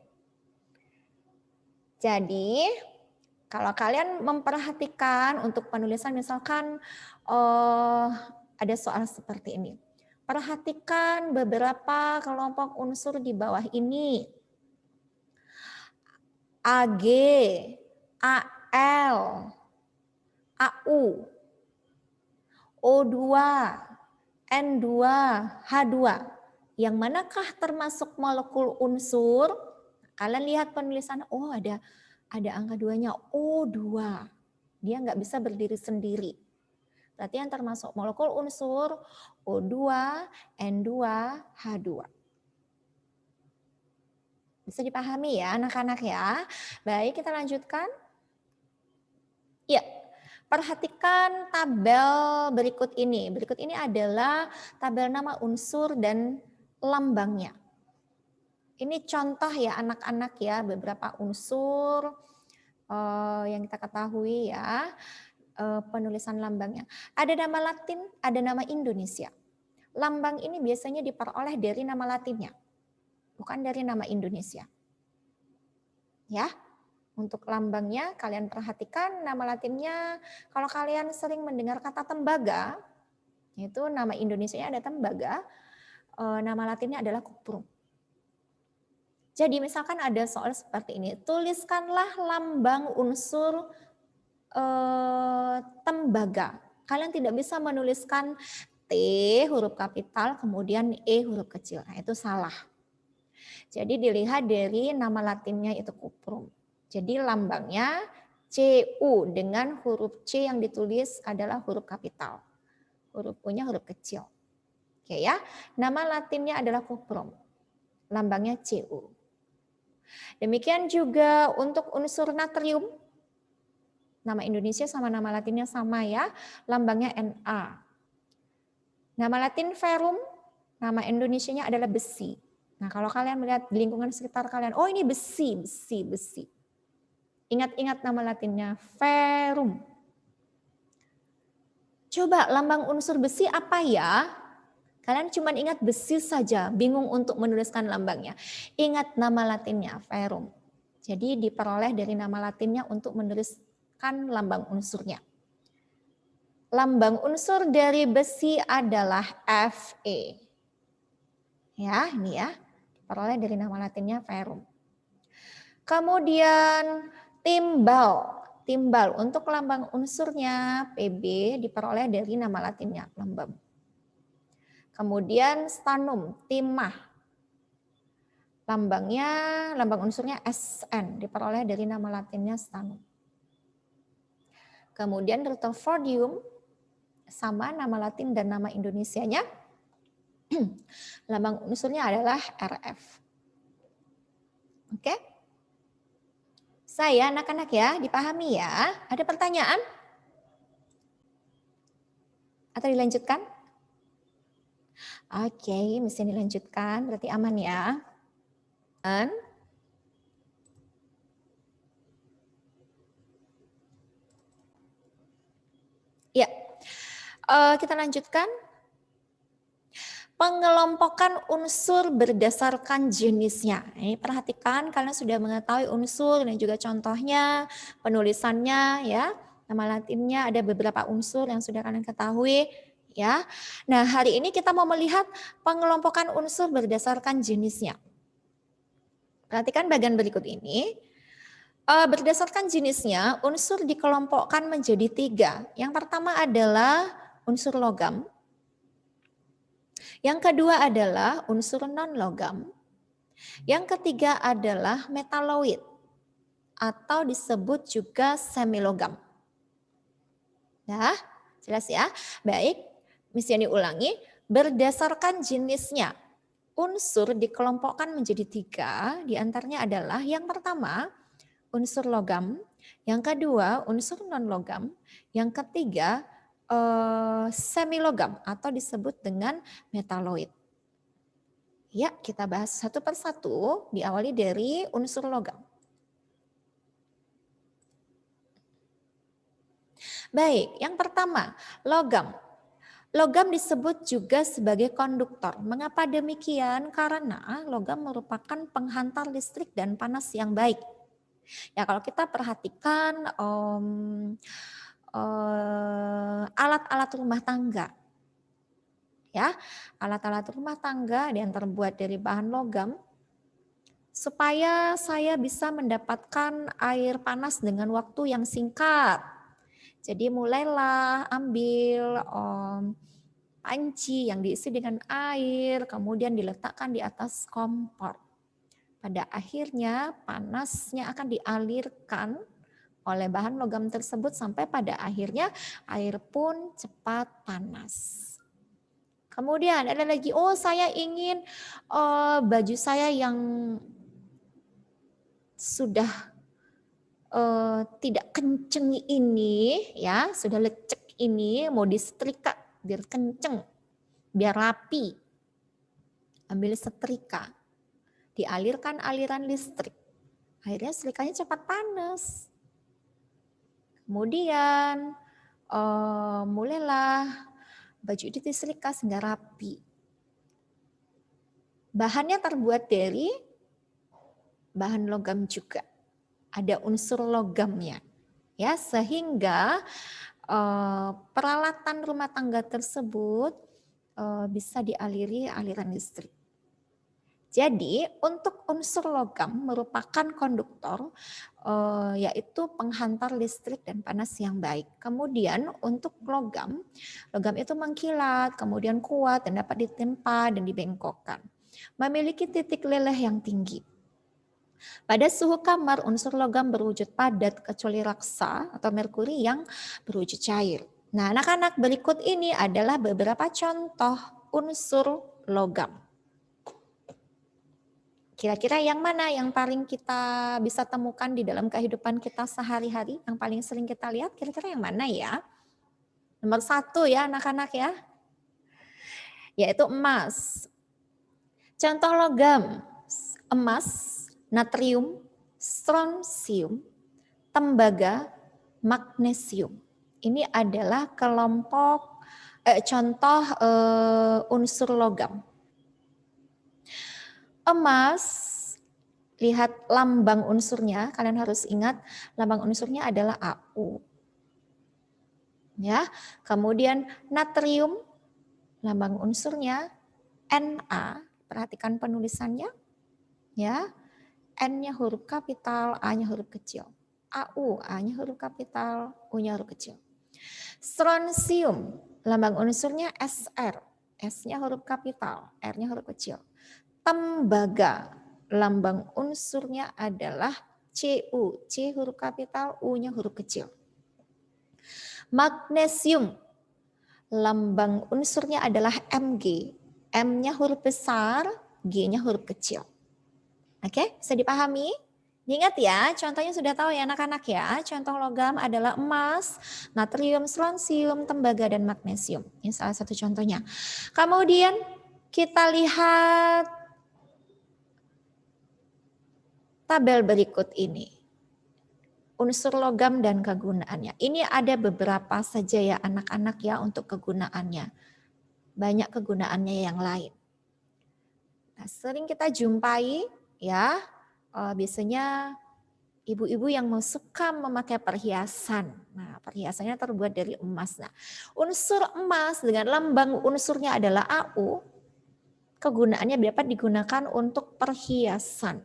Jadi, kalau kalian memperhatikan untuk penulisan misalkan ada soal seperti ini. Perhatikan beberapa kelompok unsur di bawah ini. Ag, Al, Au, O2, N2, H2. Yang manakah termasuk molekul unsur? Kalian lihat penulisan, oh ada angka 2-nya, O2. Dia nggak bisa berdiri sendiri. Berarti yang termasuk molekul unsur O2, N2, H2. Bisa dipahami ya anak-anak ya. Baik, kita lanjutkan. Ya. Perhatikan tabel berikut ini. Berikut ini adalah tabel nama unsur dan lambangnya. Ini contoh ya anak-anak ya, beberapa unsur yang kita ketahui ya, penulisan lambangnya. Ada nama Latin, ada nama Indonesia. Lambang ini biasanya diperoleh dari nama Latinnya, bukan dari nama Indonesia. Ya. Untuk lambangnya kalian perhatikan nama Latinnya, kalau kalian sering mendengar kata tembaga, itu nama Indonesianya ada tembaga, nama Latinnya adalah cuprum. Jadi misalkan ada soal seperti ini, tuliskanlah lambang unsur tembaga. Kalian tidak bisa menuliskan T huruf kapital kemudian E huruf kecil, nah itu salah. Jadi dilihat dari nama Latinnya itu cuprum. Jadi lambangnya CU dengan huruf C yang ditulis adalah huruf kapital. Huruf U-nya huruf kecil. Oke ya. Nama latinnya adalah cuprum. Lambangnya Cu. Demikian juga untuk unsur natrium. Nama Indonesia sama nama latinnya sama ya. Lambangnya Na. Nama latin ferrum, nama Indonesianya adalah besi. Nah, kalau kalian melihat di lingkungan sekitar kalian, oh ini besi, besi, besi. Ingat-ingat nama latinnya ferrum. Coba lambang unsur besi apa ya? Kalian cuma ingat besi saja, bingung untuk menuliskan lambangnya. Ingat nama latinnya, ferrum. Jadi diperoleh dari nama latinnya untuk menuliskan lambang unsurnya. Lambang unsur dari besi adalah Fe. Ya, ini ya. Diperoleh dari nama latinnya ferrum. Kemudian timbal. Timbal untuk lambang unsurnya Pb diperoleh dari nama latinnya lembab. Kemudian stannum, timah. Lambang unsurnya Sn diperoleh dari nama latinnya stannum. Kemudian rutherfordium sama nama latin dan nama Indonesianya. Lambang unsurnya adalah Rf. Oke? Saya anak-anak ya, dipahami ya. Ada pertanyaan? Atau dilanjutkan? Oke, mesti dilanjutkan. Berarti aman ya. Ya, kita lanjutkan. Pengelompokan unsur berdasarkan jenisnya. Ini perhatikan, kalian sudah mengetahui unsur dan juga contohnya, penulisannya ya. Nama latinnya ada beberapa unsur yang sudah kalian ketahui ya. Nah, hari ini kita mau melihat pengelompokan unsur berdasarkan jenisnya. Perhatikan bagian berikut ini. Berdasarkan jenisnya, unsur dikelompokkan menjadi 3. Yang pertama adalah unsur logam. Yang kedua adalah unsur non-logam. Yang ketiga adalah metaloid atau disebut juga semilogam. Nah, jelas ya? Baik, mesti diulangi. Berdasarkan jenisnya, unsur dikelompokkan menjadi 3. Di antaranya adalah yang pertama, unsur logam. Yang kedua, unsur non-logam. Yang ketiga, semilogam atau disebut dengan metaloid. Ya, kita bahas satu persatu, diawali dari unsur logam. Baik, yang pertama, logam. Logam disebut juga sebagai konduktor. Mengapa demikian? Karena logam merupakan penghantar listrik dan panas yang baik. Ya, kalau kita perhatikan alat-alat rumah tangga. Ya, alat-alat rumah tangga yang terbuat dari bahan logam supaya saya bisa mendapatkan air panas dengan waktu yang singkat. Jadi mulailah ambil panci yang diisi dengan air, kemudian diletakkan di atas kompor. Pada akhirnya panasnya akan dialirkan oleh bahan logam tersebut sampai pada akhirnya air pun cepat panas. Kemudian ada lagi, oh saya ingin baju saya yang sudah tidak kenceng ini, ya sudah lecek ini, mau disetrika biar kenceng, biar rapi. Ambil setrika, dialirkan aliran listrik, akhirnya setrikanya cepat panas. Kemudian mulailah baju itu disetrika sehingga rapi. Bahannya terbuat dari bahan logam juga. Ada unsur logamnya. Ya, sehingga peralatan rumah tangga tersebut bisa dialiri aliran listrik. Jadi untuk unsur logam merupakan konduktor, yaitu penghantar listrik dan panas yang baik. Kemudian untuk logam itu mengkilat, kemudian kuat dan dapat ditempa dan dibengkokkan. Memiliki titik leleh yang tinggi. Pada suhu kamar, unsur logam berwujud padat kecuali raksa atau merkuri yang berwujud cair. Nah, anak-anak, berikut ini adalah beberapa contoh unsur logam. Kira-kira yang mana yang paling kita bisa temukan di dalam kehidupan kita sehari-hari, yang paling sering kita lihat, kira-kira yang mana ya? Nomor 1 ya anak-anak ya, yaitu emas. Contoh logam, emas, natrium, strontium, tembaga, magnesium. Ini adalah kelompok contoh unsur logam. Emas, lihat lambang unsurnya, kalian harus ingat lambang unsurnya adalah AU. Ya, kemudian natrium, lambang unsurnya Na, perhatikan penulisannya. Ya, N-nya huruf kapital, A-nya huruf kecil. AU, A-nya huruf kapital, U-nya huruf kecil. Strontium, lambang unsurnya Sr, S-nya huruf kapital, R-nya huruf kecil. Tembaga, lambang unsurnya adalah Cu, C huruf kapital, U-nya huruf kecil. Magnesium, lambang unsurnya adalah Mg, M-nya huruf besar, G-nya huruf kecil. Oke, bisa dipahami? Ingat ya, contohnya sudah tahu ya anak-anak ya. Contoh logam adalah emas, natrium, strontium, tembaga, dan magnesium. Ini salah satu contohnya. Kemudian kita lihat tabel berikut ini. Unsur logam dan kegunaannya. Ini ada beberapa saja ya anak-anak ya untuk kegunaannya. Banyak kegunaannya yang lain. Nah, sering kita jumpai ya, biasanya ibu-ibu yang suka memakai perhiasan. Nah, perhiasannya terbuat dari emas. Nah, unsur emas dengan lambang unsurnya adalah AU. Kegunaannya dapat digunakan untuk perhiasan.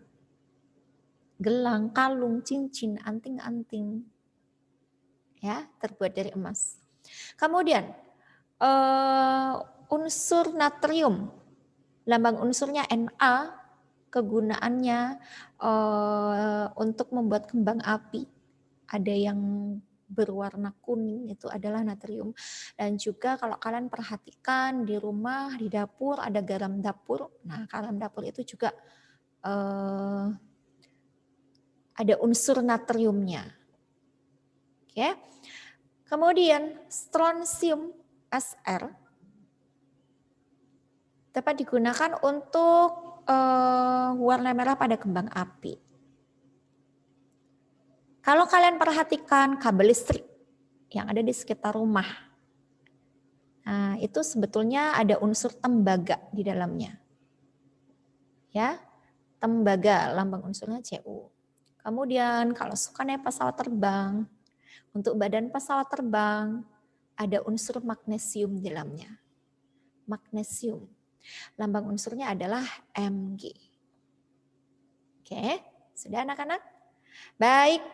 Gelang, kalung, cincin, anting-anting. Ya, terbuat dari emas. Kemudian unsur natrium. Lambang unsurnya Na. Kegunaannya untuk membuat kembang api. Ada yang berwarna kuning, itu adalah natrium. Dan juga kalau kalian perhatikan di rumah, di dapur ada garam dapur. Nah, garam dapur itu juga ada unsur natriumnya. Oke. Kemudian strontium Sr dapat digunakan untuk warna merah pada kembang api. Kalau kalian perhatikan kabel listrik yang ada di sekitar rumah, nah itu sebetulnya ada unsur tembaga di dalamnya. Ya, tembaga, lambang unsurnya Cu. Kemudian kalau suka naik pesawat terbang, untuk badan pesawat terbang ada unsur magnesium di dalamnya. Magnesium. Lambang unsurnya adalah Mg. Oke, sudah anak-anak? Baik,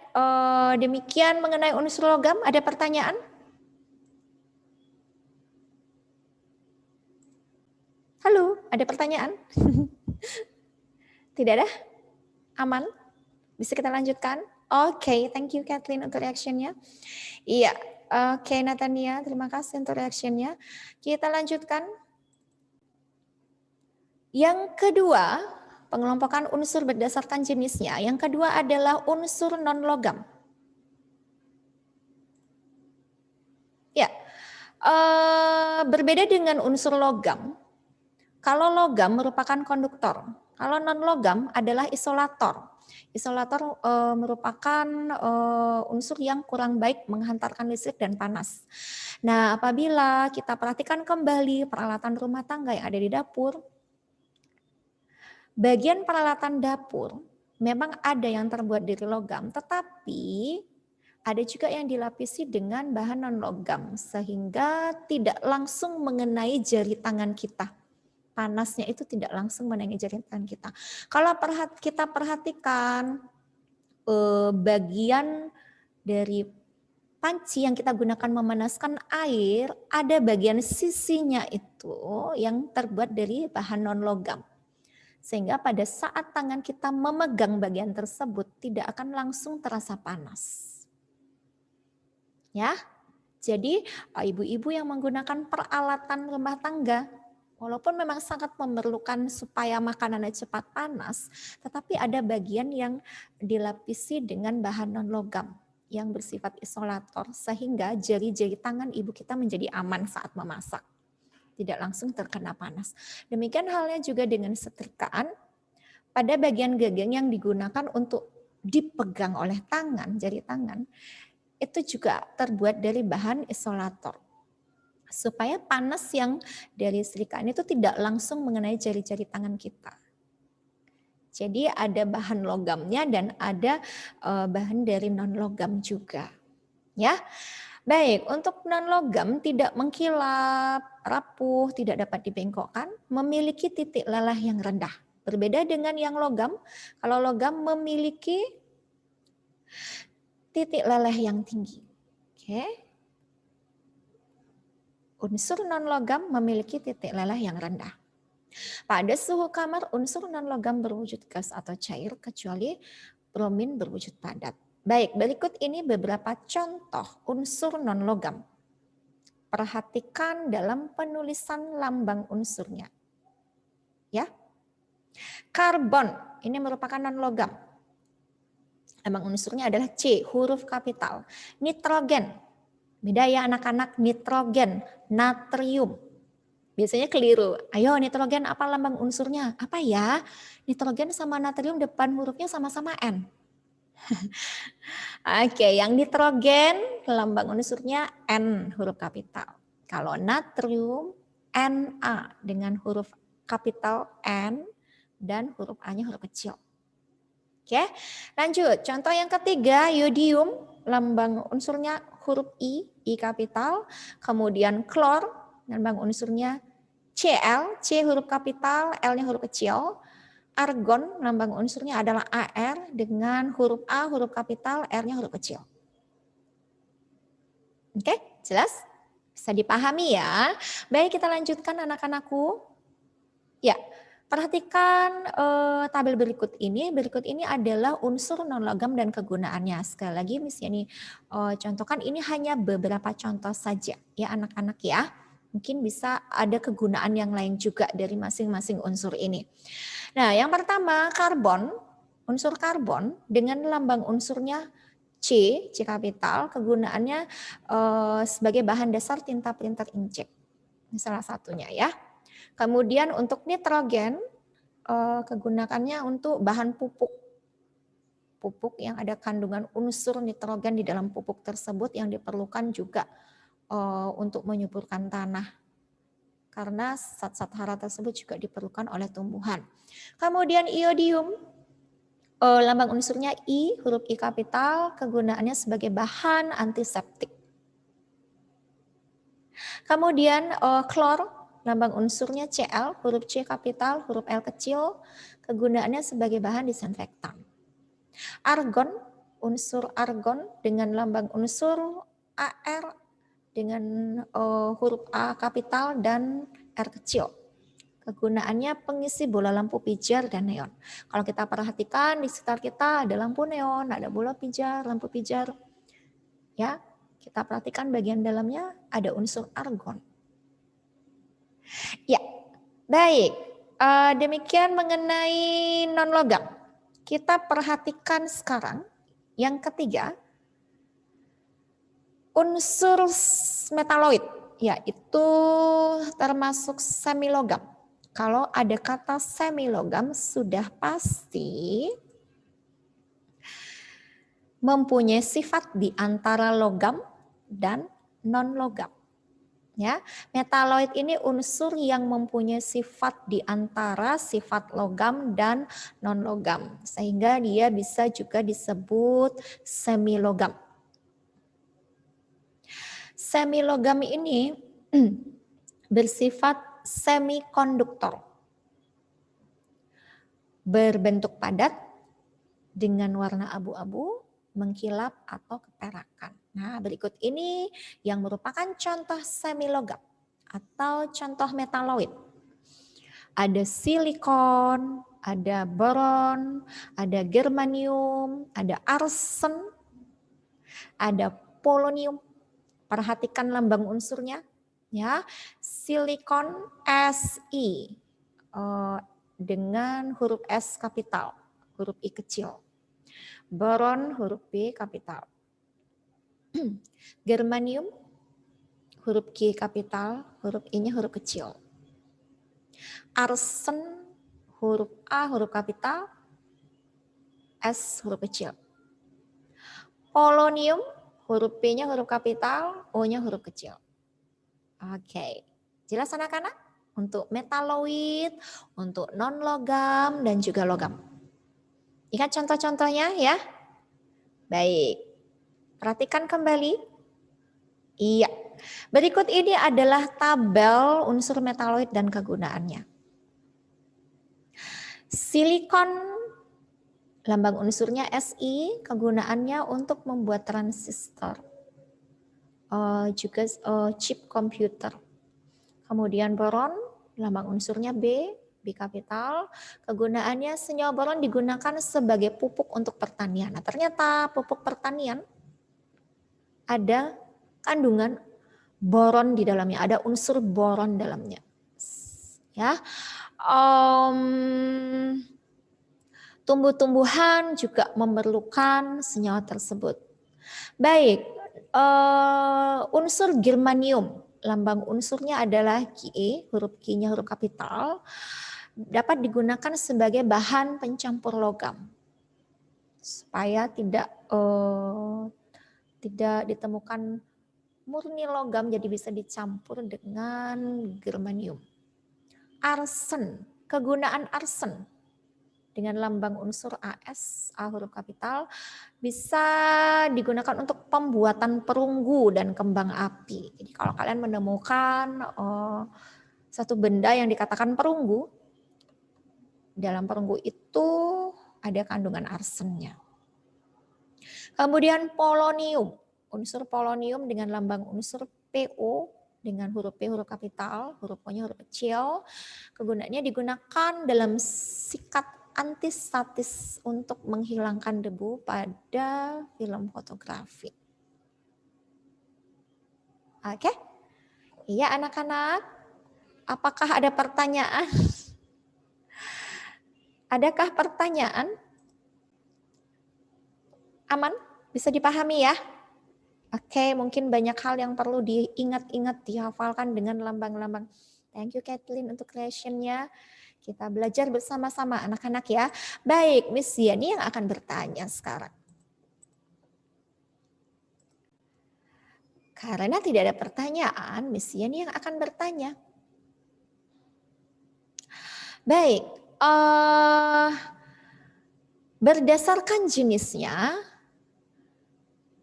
demikian mengenai unsur logam. Ada pertanyaan? Halo, ada pertanyaan? Tidak ada? Aman? Bisa kita lanjutkan? Oke, thank you Kathleen untuk reaksinya. Iya, oke Natania, terima kasih untuk reaksinya. Kita lanjutkan. Yang kedua, pengelompokan unsur berdasarkan jenisnya. Yang kedua adalah unsur non-logam. Ya, berbeda dengan unsur logam. Kalau logam merupakan konduktor, kalau non-logam adalah isolator. Isolator merupakan unsur yang kurang baik menghantarkan listrik dan panas. Nah, apabila kita perhatikan kembali peralatan rumah tangga yang ada di dapur, bagian peralatan dapur memang ada yang terbuat dari logam, tetapi ada juga yang dilapisi dengan bahan non-logam sehingga tidak langsung mengenai jari tangan kita. Panasnya itu tidak langsung mengenai jari tangan kita. Kalau kita perhatikan bagian dari panci yang kita gunakan memanaskan air, ada bagian sisinya itu yang terbuat dari bahan non-logam. Sehingga pada saat tangan kita memegang bagian tersebut tidak akan langsung terasa panas. Ya, jadi ibu-ibu yang menggunakan peralatan rumah tangga, walaupun memang sangat memerlukan supaya makanannya cepat panas, tetapi ada bagian yang dilapisi dengan bahan non-logam yang bersifat isolator, sehingga jari-jari tangan ibu kita menjadi aman saat memasak. Tidak langsung terkena panas. Demikian halnya juga dengan setrikaan, pada bagian gagang yang digunakan untuk dipegang oleh tangan, jari tangan, itu juga terbuat dari bahan isolator. Supaya panas yang dari setrikaan itu tidak langsung mengenai jari-jari tangan kita. Jadi ada bahan logamnya dan ada bahan dari non-logam juga. Ya. Baik, untuk non-logam tidak mengkilap, rapuh, tidak dapat dibengkokkan, memiliki titik lelah yang rendah. Berbeda dengan yang logam, kalau logam memiliki titik leleh yang tinggi. Oke. Unsur non-logam memiliki titik leleh yang rendah. Pada suhu kamar, unsur non-logam berwujud gas atau cair, kecuali bromin berwujud padat. Baik, berikut ini beberapa contoh unsur non-logam. Perhatikan dalam penulisan lambang unsurnya. Ya. Karbon, ini merupakan non-logam. Lambang unsurnya adalah C, huruf kapital. Nitrogen, beda ya anak-anak, nitrogen, natrium. Biasanya keliru. Ayo nitrogen apa lambang unsurnya? Apa ya? Nitrogen sama natrium depan hurufnya sama-sama N. Oke, yang nitrogen lambang unsurnya N huruf kapital. Kalau natrium Na dengan huruf kapital N dan huruf A-nya huruf kecil. Oke, lanjut. Contoh yang ketiga, yodium lambang unsurnya huruf I kapital. Kemudian klor lambang unsurnya Cl, C huruf kapital, L-nya huruf kecil. Argon lambang unsurnya adalah Ar dengan huruf A huruf kapital, R-nya huruf kecil. Oke, jelas? Bisa dipahami ya. Baik, kita lanjutkan anak-anakku. Ya, perhatikan tabel berikut ini. Berikut ini adalah unsur non-logam dan kegunaannya. Sekali lagi Miss Yani contohkan ini hanya beberapa contoh saja ya anak-anak ya. Mungkin bisa ada kegunaan yang lain juga dari masing-masing unsur ini. Nah, yang pertama karbon, unsur karbon dengan lambang unsurnya C kapital, kegunaannya sebagai bahan dasar tinta printer inkjet. Ini salah satunya ya. Kemudian untuk nitrogen, kegunaannya untuk bahan pupuk. Pupuk yang ada kandungan unsur nitrogen di dalam pupuk tersebut yang diperlukan juga untuk menyuburkan tanah. Karena zat-zat hara tersebut juga diperlukan oleh tumbuhan. Kemudian iodium, lambang unsurnya I, huruf I kapital, kegunaannya sebagai bahan antiseptik. Kemudian klor, lambang unsurnya Cl, huruf C kapital, huruf L kecil, kegunaannya sebagai bahan disinfektan. Argon, unsur argon dengan lambang unsur Ar dengan huruf A kapital dan R kecil. Kegunaannya pengisi bola lampu pijar dan neon. Kalau kita perhatikan di sekitar kita ada lampu neon, ada bola pijar, lampu pijar. Ya, kita perhatikan bagian dalamnya ada unsur argon. Ya, baik. Demikian mengenai non-logam. Kita perhatikan sekarang yang ketiga, unsur metaloid, yaitu termasuk semilogam. Kalau ada kata semilogam sudah pasti mempunyai sifat di antara logam dan non-logam. Ya, metaloid ini unsur yang mempunyai sifat di antara sifat logam dan non-logam, sehingga dia bisa juga disebut semilogam. Semilogam ini bersifat semikonduktor, berbentuk padat dengan warna abu-abu, mengkilap atau keperakan. Nah, berikut ini yang merupakan contoh semilogam atau contoh metaloid. Ada silikon, ada boron, ada germanium, ada arsen, ada polonium. Perhatikan lambang unsurnya, ya. Silikon Si dengan huruf S kapital, huruf I kecil. Boron huruf B kapital. Germanium huruf G kapital, huruf I-nya huruf kecil. Arsen huruf A huruf kapital, S huruf kecil. Polonium huruf P-nya huruf kapital, O-nya huruf kecil. Oke, jelas anak-anak? Untuk metaloid, untuk non-logam, dan juga logam. Ingat contoh-contohnya ya? Baik, perhatikan kembali. Iya, berikut ini adalah tabel unsur metaloid dan kegunaannya. Silikon, lambang unsurnya Si, kegunaannya untuk membuat transistor. Juga chip komputer. Kemudian boron, lambang unsurnya B kapital. Kegunaannya senyawa boron digunakan sebagai pupuk untuk pertanian. Nah, ternyata pupuk pertanian ada kandungan boron di dalamnya, ada unsur boron dalamnya. Ya, tumbuh-tumbuhan juga memerlukan senyawa tersebut. Baik, unsur germanium. Lambang unsurnya adalah Ge, huruf G-nya huruf kapital, dapat digunakan sebagai bahan pencampur logam supaya tidak ditemukan murni logam, jadi bisa dicampur dengan germanium. Arsen, kegunaan arsen dengan lambang unsur As, A huruf kapital, bisa digunakan untuk pembuatan perunggu dan kembang api. Jadi kalau kalian menemukan satu benda yang dikatakan perunggu, dalam perunggu itu ada kandungan arsennya. Kemudian polonium, unsur polonium dengan lambang unsur Po dengan huruf P huruf kapital, huruf O-nya huruf kecil. Kegunaannya digunakan dalam sikat antistatis untuk menghilangkan debu pada film fotografi. Oke? Iya anak-anak, apakah ada pertanyaan? Adakah pertanyaan? Aman? Bisa dipahami ya? Oke, mungkin banyak hal yang perlu diingat-ingat, dihafalkan dengan lambang-lambang. Thank you Kathleen untuk creation-nya. Kita belajar bersama-sama anak-anak ya. Baik, Miss Yani yang akan bertanya sekarang. Karena tidak ada pertanyaan, Miss Yani yang akan bertanya. Baik, berdasarkan jenisnya,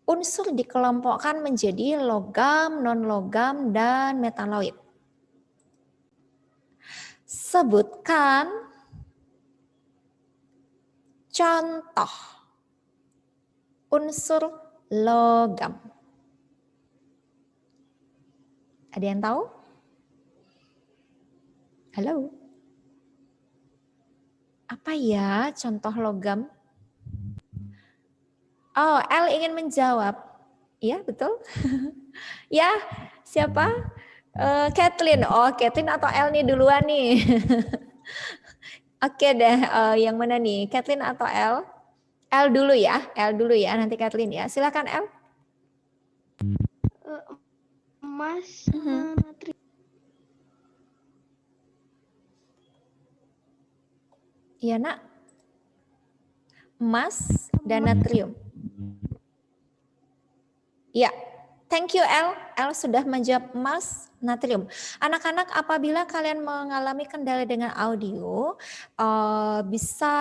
unsur dikelompokkan menjadi logam, non-logam, dan metaloid. Sebutkan contoh unsur logam. Ada yang tahu? Halo? Apa ya contoh logam? Oh, L ingin menjawab. Iya, betul? Ya, siapa? Kathleen. Oh, Kathleen atau L nih duluan nih? Oke deh, yang mana nih? Kathleen atau L? L dulu ya, nanti Kathleen ya. Silakan L. Emas sama natrium. Iya nak. Emas dan natrium. Ya, thank you L. L sudah menjawab emas, natrium. Anak-anak apabila kalian mengalami kendala dengan audio, bisa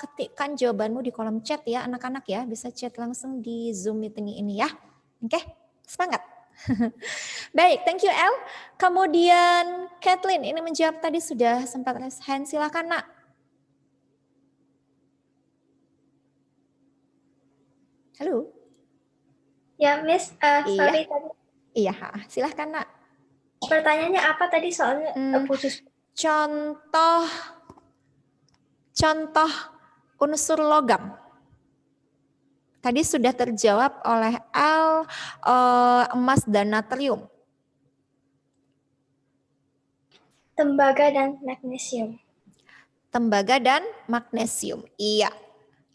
ketikkan jawabanmu di kolom chat ya anak-anak ya. Bisa chat langsung di Zoom meeting ini ya. Oke, semangat. Baik, thank you L. Kemudian Kathleen ini menjawab tadi sudah sempat raise hand. Silakan nak. Halo. Ya, Miss, sorry Iya. tadi. Iya, silahkan nak. Pertanyaannya apa tadi soalnya putus? Contoh Contoh unsur logam. Tadi sudah terjawab oleh L, emas dan natrium. Tembaga dan magnesium. Tembaga dan magnesium. Iya,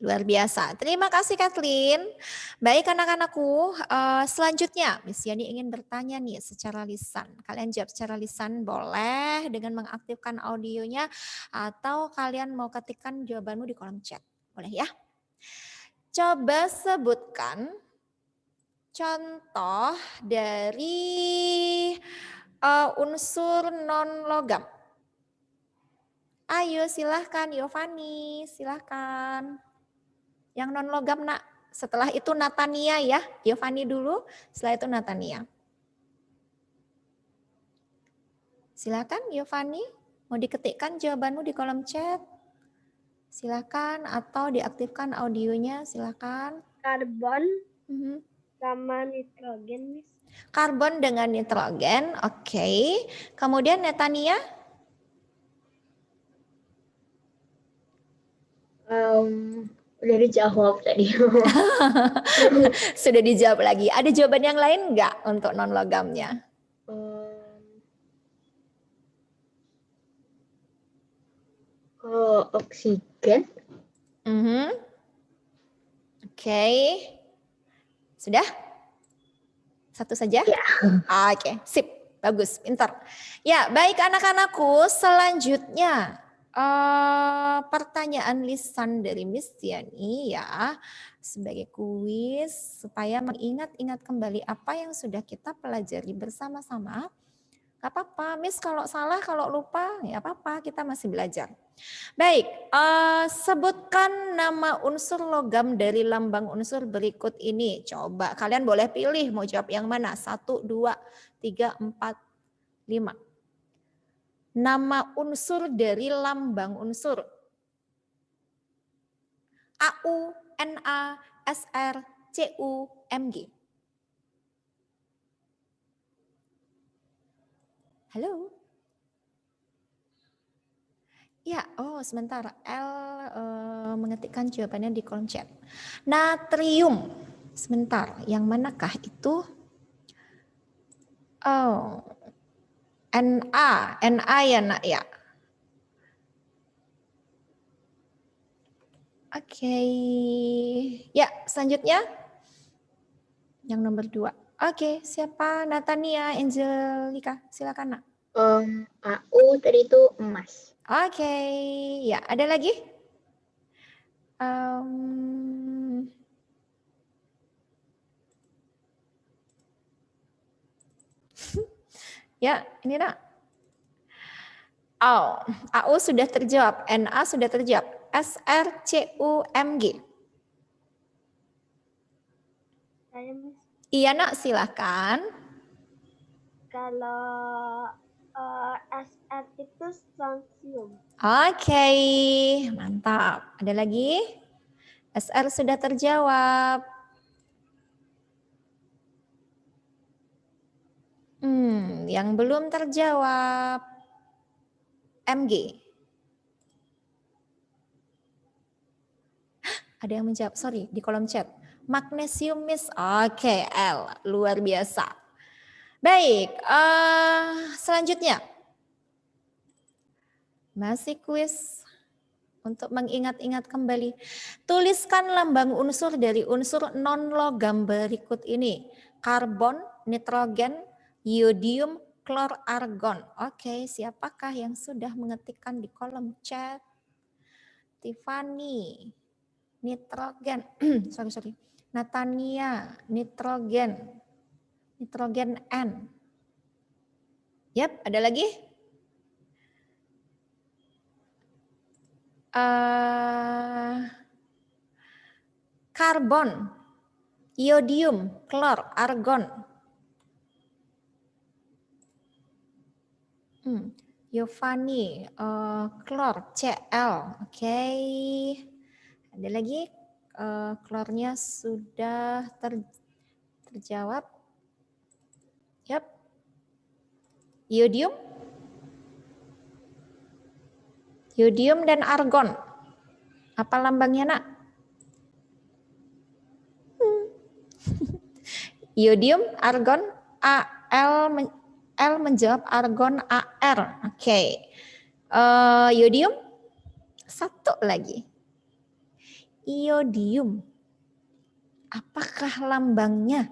luar biasa. Terima kasih Kathleen. Baik anak-anakku, selanjutnya Miss Yani ingin bertanya nih secara lisan. Kalian jawab secara lisan boleh dengan mengaktifkan audionya atau kalian mau ketikkan jawabanmu di kolom chat. Boleh ya? Coba sebutkan contoh dari unsur non-logam. Ayo silahkan Yovani, silahkan. Yang non-logam nak. Setelah itu Natania ya. Yovani dulu, setelah itu Natania. Silahkan Yovani, mau diketikkan jawabanmu di kolom chat. Silahkan atau diaktifkan audionya, silahkan. Karbon sama nitrogen, Miss. Karbon dengan nitrogen, oke. Kemudian Netania? Udah dijawab tadi. Sudah dijawab lagi. Ada jawaban yang lain enggak untuk non-logamnya? Kalau oksigen. Oke. Sudah? Satu saja? Ya. Oke, sip. Bagus, pintar. Ya, baik anak-anakku. Selanjutnya, pertanyaan lisan dari Miss Yani ya. Sebagai kuis, supaya mengingat-ingat kembali apa yang sudah kita pelajari bersama-sama. Gak apa-apa, Miss kalau salah, kalau lupa, ya apa-apa, kita masih belajar. Baik, sebutkan nama unsur logam dari lambang unsur berikut ini. Coba kalian boleh pilih mau jawab yang mana. 1, 2, 3, 4, 5. Nama unsur dari lambang unsur. AU, Na, Sr, Cu, Mg. Halo? Ya, sebentar. L mengetikkan jawabannya di kolom chat. Natrium. Sebentar, yang manakah itu? Na ya nak ya. Oke. Ya, selanjutnya. Yang nomor 2. Oke, siapa? Natania, Angelika, silakan nak. AU tadi itu emas. Oke, ya ada lagi? Ya, ini nak. AU sudah terjawab, Na sudah terjawab, Sr, Cu, Mg. Iya nak, silahkan. Kalau Sr itu strontium. Oke, mantap. Ada lagi? SR sudah terjawab. Yang belum terjawab. MG. Ada yang menjawab, sorry, di kolom chat. Magnesium, Miss. Oke, L. Luar biasa. Baik, selanjutnya. Masih kuis untuk mengingat-ingat kembali. Tuliskan lambang unsur dari unsur non-logam berikut ini. Karbon, nitrogen, iodium, klor, argon. Oke, siapakah yang sudah mengetikkan di kolom chat? Tiffany, nitrogen, sorry. Natania, nitrogen N. Yap, ada lagi? Karbon, iodium, klor, argon. Yovani, klor, Cl. Oke. Ada lagi? Klornya sudah terjawab. Yap. Iodium dan argon. Apa lambangnya, Nak? Iodium, argon, L menjawab argon, AR. Oke. Iodium, satu lagi. Iodium. Apakah lambangnya?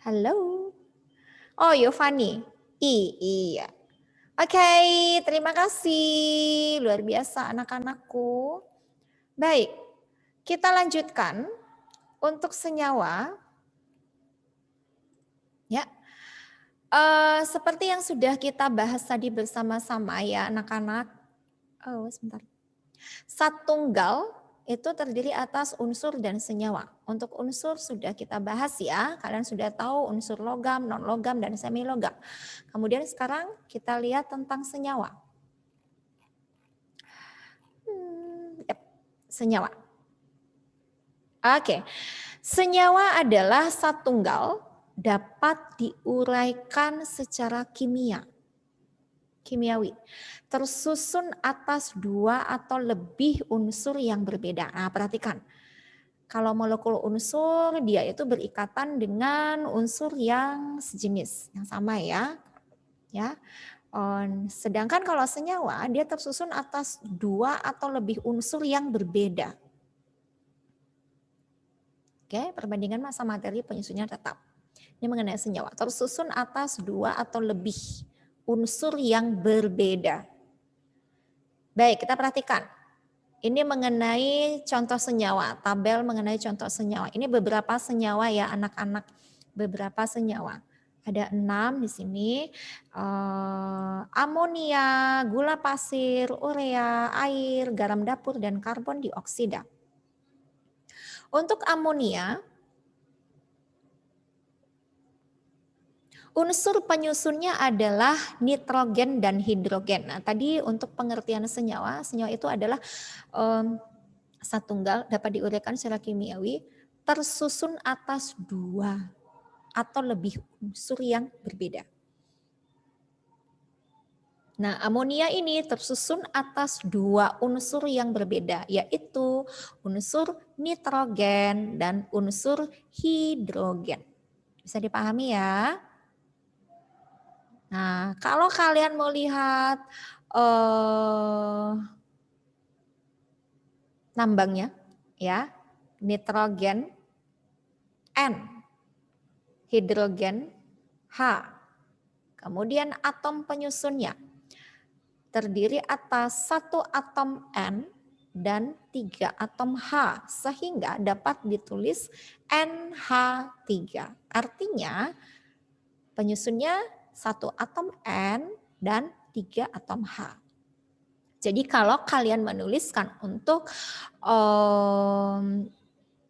Halo. Oh, Yovani. Iya. Oke, terima kasih. Luar biasa anak-anakku. Baik, kita lanjutkan untuk senyawa. Ya. Seperti yang sudah kita bahas tadi bersama-sama ya anak-anak. Oh, sebentar. Satunggal itu terdiri atas unsur dan senyawa. Untuk unsur sudah kita bahas ya. Kalian sudah tahu unsur logam, non-logam, dan semi-logam. Kemudian sekarang kita lihat tentang senyawa. Senyawa. Oke. Senyawa adalah satunggal dapat diuraikan secara kimiawi, tersusun atas 2 atau lebih unsur yang berbeda. Nah, perhatikan. Kalau molekul unsur, dia itu berikatan dengan unsur yang sejenis, yang sama ya. Sedangkan kalau senyawa, dia tersusun atas 2 atau lebih unsur yang berbeda. Oke, perbandingan massa materi penyusunnya tetap. Ini mengenai senyawa, tersusun atas 2 atau lebih unsur yang berbeda. Baik, kita perhatikan. Ini mengenai contoh senyawa, tabel mengenai contoh senyawa. Ini beberapa senyawa ya anak-anak, beberapa senyawa. Ada 6 di sini. Amonia, gula pasir, urea, air, garam dapur, dan karbon dioksida. Untuk amonia, unsur penyusunnya adalah nitrogen dan hidrogen. Nah, tadi untuk pengertian senyawa, senyawa itu adalah satunggal dapat diuraikan secara kimiawi tersusun atas 2 atau lebih unsur yang berbeda. Nah, amonia ini tersusun atas 2 unsur yang berbeda, yaitu unsur nitrogen dan unsur hidrogen. Bisa dipahami ya? Nah, kalau kalian mau lihat lambangnya, ya, nitrogen N, hidrogen H, kemudian atom penyusunnya terdiri atas 1 atom N dan 3 atom H, sehingga dapat ditulis NH3. Artinya penyusunnya 1 atom N dan 3 atom H. Jadi kalau kalian menuliskan untuk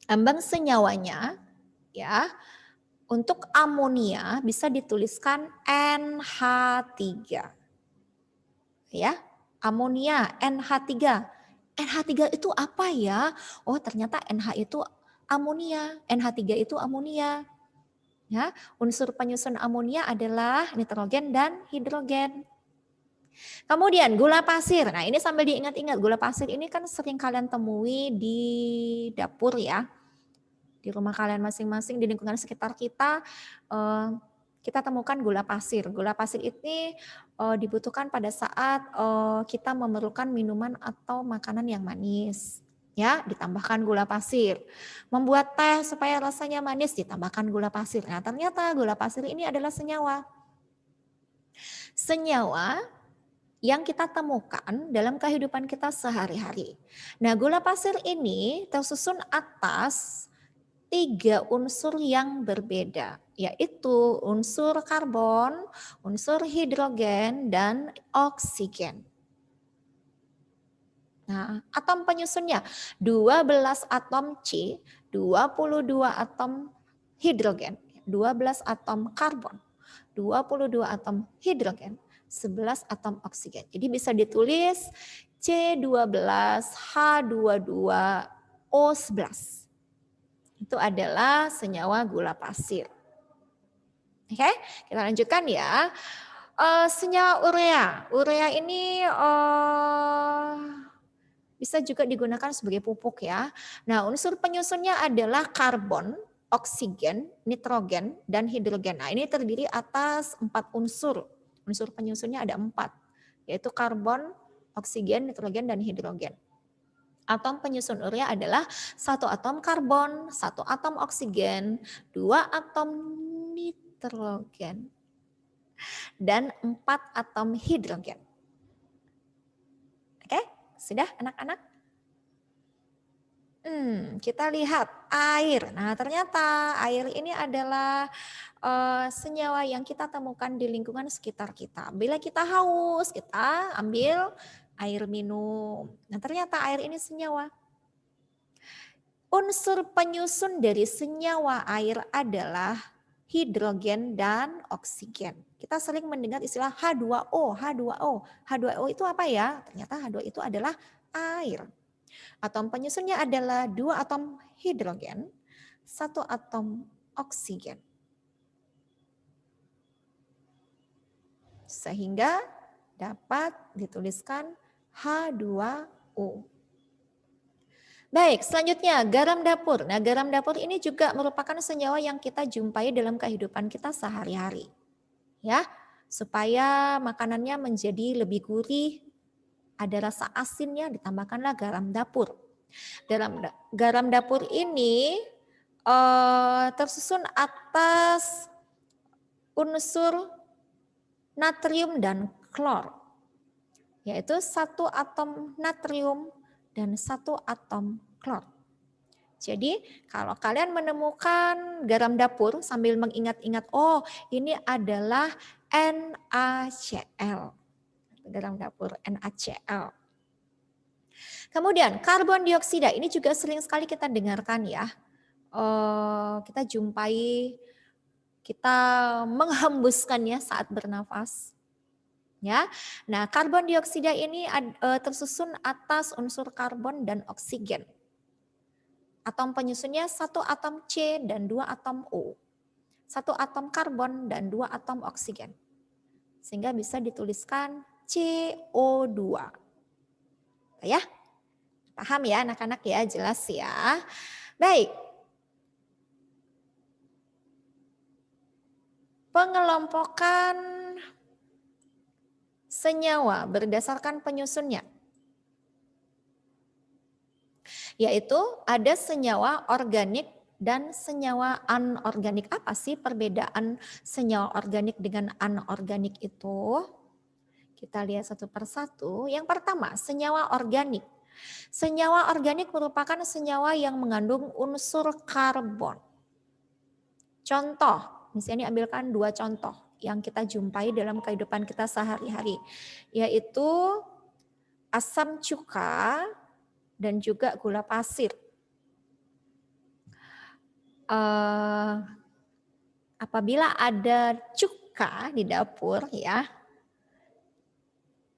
lambang senyawanya, ya, untuk amonia bisa dituliskan NH3. Ya, amonia NH3. NH3 itu apa ya? Oh, ternyata NH itu amonia, NH3 itu amonia. Ya, unsur penyusun amonia adalah nitrogen dan hidrogen. Kemudian gula pasir. Nah, ini sambil diingat-ingat, gula pasir ini kan sering kalian temui di dapur ya. Di rumah kalian masing-masing, di lingkungan sekitar kita, kita temukan gula pasir. Gula pasir ini dibutuhkan pada saat kita memerlukan minuman atau makanan yang manis. Ya, ditambahkan gula pasir. Membuat teh supaya rasanya manis, ditambahkan gula pasir. Nah, ternyata gula pasir ini adalah senyawa. Senyawa yang kita temukan dalam kehidupan kita sehari-hari. Nah, gula pasir ini tersusun atas 3 unsur yang berbeda, yaitu unsur karbon, unsur hidrogen, dan oksigen. Nah, atom penyusunnya 12 atom C, 22 atom hidrogen, 12 atom karbon, 22 atom hidrogen, 11 atom oksigen. Jadi bisa ditulis C12H22O11. Itu adalah senyawa gula pasir. Oke, kita lanjutkan ya. Senyawa urea. Urea ini Bisa juga digunakan sebagai pupuk ya. Nah, unsur penyusunnya adalah karbon, oksigen, nitrogen, dan hidrogen. Nah, ini terdiri atas 4 unsur. Unsur penyusunnya ada 4, yaitu karbon, oksigen, nitrogen, dan hidrogen. Atom penyusun urea adalah 1 atom karbon, 1 atom oksigen, 2 atom nitrogen, dan 4 atom hidrogen. Oke, sudah anak-anak? Kita lihat air. Nah, ternyata air ini adalah senyawa yang kita temukan di lingkungan sekitar kita. Bila kita haus, kita ambil air minum. Nah, ternyata air ini senyawa. Unsur penyusun dari senyawa air adalah hidrogen dan oksigen. Kita sering mendengar istilah H2O, H2O. H2O itu apa ya? Ternyata H2O itu adalah air. Atom penyusunnya adalah 2 atom hidrogen, 1 atom oksigen. Sehingga dapat dituliskan H2O. Baik, selanjutnya garam dapur. Nah, garam dapur ini juga merupakan senyawa yang kita jumpai dalam kehidupan kita sehari-hari. Ya, supaya makanannya menjadi lebih gurih, ada rasa asinnya, ditambahkanlah garam dapur. Garam dapur ini tersusun atas unsur natrium dan klor, yaitu 1 atom natrium dan 1 atom klor. Jadi kalau kalian menemukan garam dapur sambil mengingat-ingat, oh ini adalah NaCl. Garam dapur NaCl. Kemudian karbon dioksida ini juga sering sekali kita dengarkan ya. Kita jumpai, kita menghembuskannya saat bernafas. Ya. Nah, karbon dioksida ini tersusun atas unsur karbon dan oksigen. Atom penyusunnya 1 atom C dan 2 atom O. 1 atom karbon dan 2 atom oksigen. Sehingga bisa dituliskan CO2. Ya, paham ya anak-anak ya, jelas ya. Baik. Pengelompokan senyawa berdasarkan penyusunnya. Yaitu ada senyawa organik dan senyawa anorganik. Apa sih perbedaan senyawa organik dengan anorganik itu? Kita lihat satu persatu. Yang pertama, senyawa organik. Senyawa organik merupakan senyawa yang mengandung unsur karbon. Contoh, misalnya diambilkan 2 contoh yang kita jumpai dalam kehidupan kita sehari-hari, yaitu asam cuka dan juga gula pasir. Apabila ada cuka di dapur ya,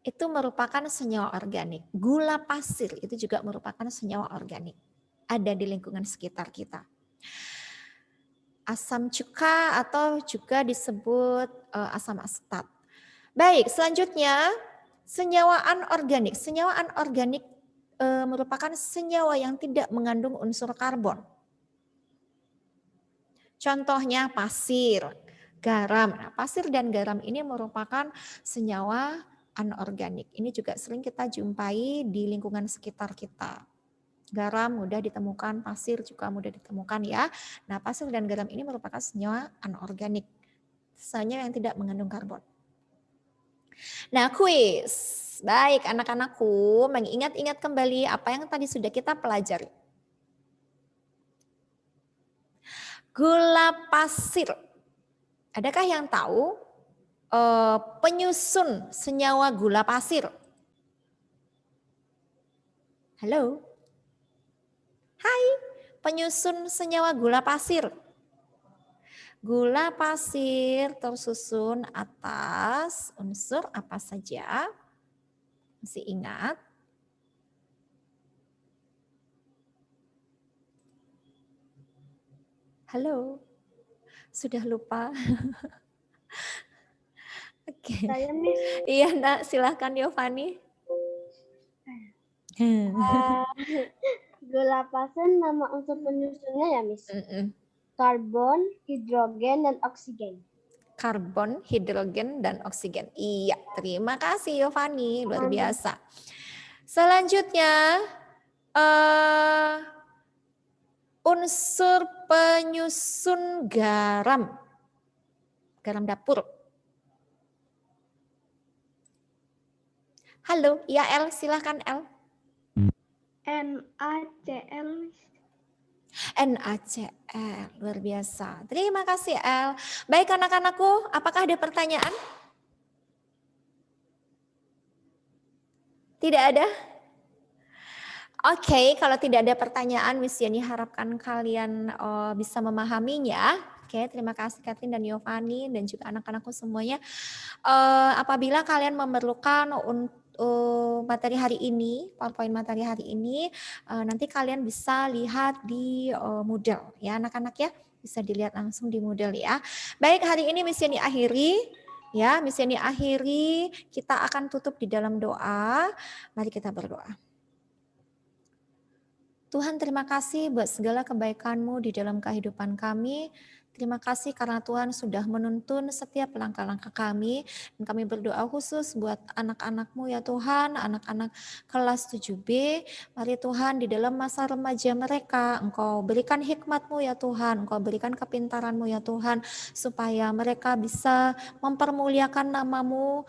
itu merupakan senyawa organik. Gula pasir itu juga merupakan senyawa organik. Ada di lingkungan sekitar kita. Asam cuka atau juga disebut asam asetat. Baik, selanjutnya senyawa anorganik. Senyawa anorganik merupakan senyawa yang tidak mengandung unsur karbon. Contohnya pasir, garam. Nah, pasir dan garam ini merupakan senyawa anorganik. Ini juga sering kita jumpai di lingkungan sekitar kita. Garam mudah ditemukan, pasir juga mudah ditemukan ya. Nah, pasir dan garam ini merupakan senyawa anorganik. Senyawa yang tidak mengandung karbon. Nah, kuis. Baik anak-anakku, mengingat-ingat kembali apa yang tadi sudah kita pelajari. Gula pasir. Adakah yang tahu penyusun senyawa gula pasir? Halo? Hai, penyusun senyawa gula pasir. Gula pasir tersusun atas unsur apa saja? Masih ingat? Halo? Sudah lupa? Oke. Saya, Miss. Iya, Nak, silahkan Yovani. Gula pasir nama unsur penyusunnya ya, Miss? Karbon, hidrogen, dan oksigen. Karbon, hidrogen, dan oksigen. Iya, terima kasih Yovani, luar biasa. Selanjutnya, unsur penyusun garam. Garam dapur. Halo, ya El, silahkan El. NaCl. NaCl, luar biasa. Terima kasih El. Baik anak-anakku, apakah ada pertanyaan? Tidak ada? Oke, kalau tidak ada pertanyaan, Miss Yani harapkan kalian bisa memahaminya. Oke, terima kasih Kathleen dan Yovani dan juga anak-anakku semuanya. Apabila kalian memerlukan materi hari ini, PowerPoint materi hari ini, nanti kalian bisa lihat di Moodle ya anak-anak ya, bisa dilihat langsung di Moodle ya. Baik, hari ini Miss Yani akhiri ya, Miss Yani akhiri, kita akan tutup di dalam doa. Mari kita berdoa. Tuhan, terima kasih buat segala kebaikan-Mu di dalam kehidupan kami. Terima kasih karena Tuhan sudah menuntun setiap langkah-langkah kami. Dan kami berdoa khusus buat anak-anak-Mu ya Tuhan, anak-anak kelas 7B. Mari Tuhan di dalam masa remaja mereka, Engkau berikan hikmat-Mu ya Tuhan, Engkau berikan kepintaran-Mu ya Tuhan, supaya mereka bisa mempermuliakan nama-Mu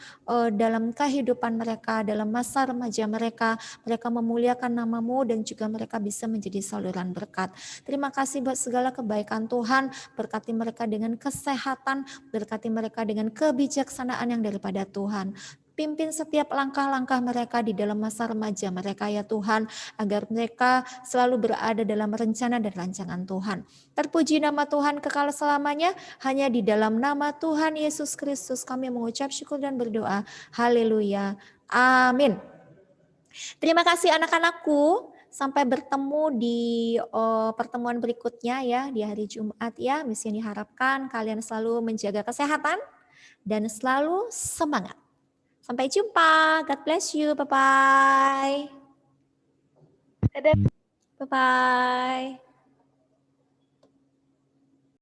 dalam kehidupan mereka, dalam masa remaja mereka. Mereka memuliakan nama-Mu dan juga mereka bisa menjadi saluran berkat. Terima kasih buat segala kebaikan Tuhan, berkati mereka dengan kesehatan, berkati mereka dengan kebijaksanaan yang daripada Tuhan. Pimpin setiap langkah-langkah mereka di dalam masa remaja mereka ya Tuhan, agar mereka selalu berada dalam rencana dan rancangan Tuhan. Terpuji nama Tuhan kekal selamanya, hanya di dalam nama Tuhan Yesus Kristus kami mengucap syukur dan berdoa. Haleluya. Amin. Terima kasih anak-anakku. Sampai bertemu di pertemuan berikutnya ya di hari Jumat ya. Miss Yani harapkan kalian selalu menjaga kesehatan dan selalu semangat. Sampai jumpa. God bless you. Bye-bye. Bye-bye.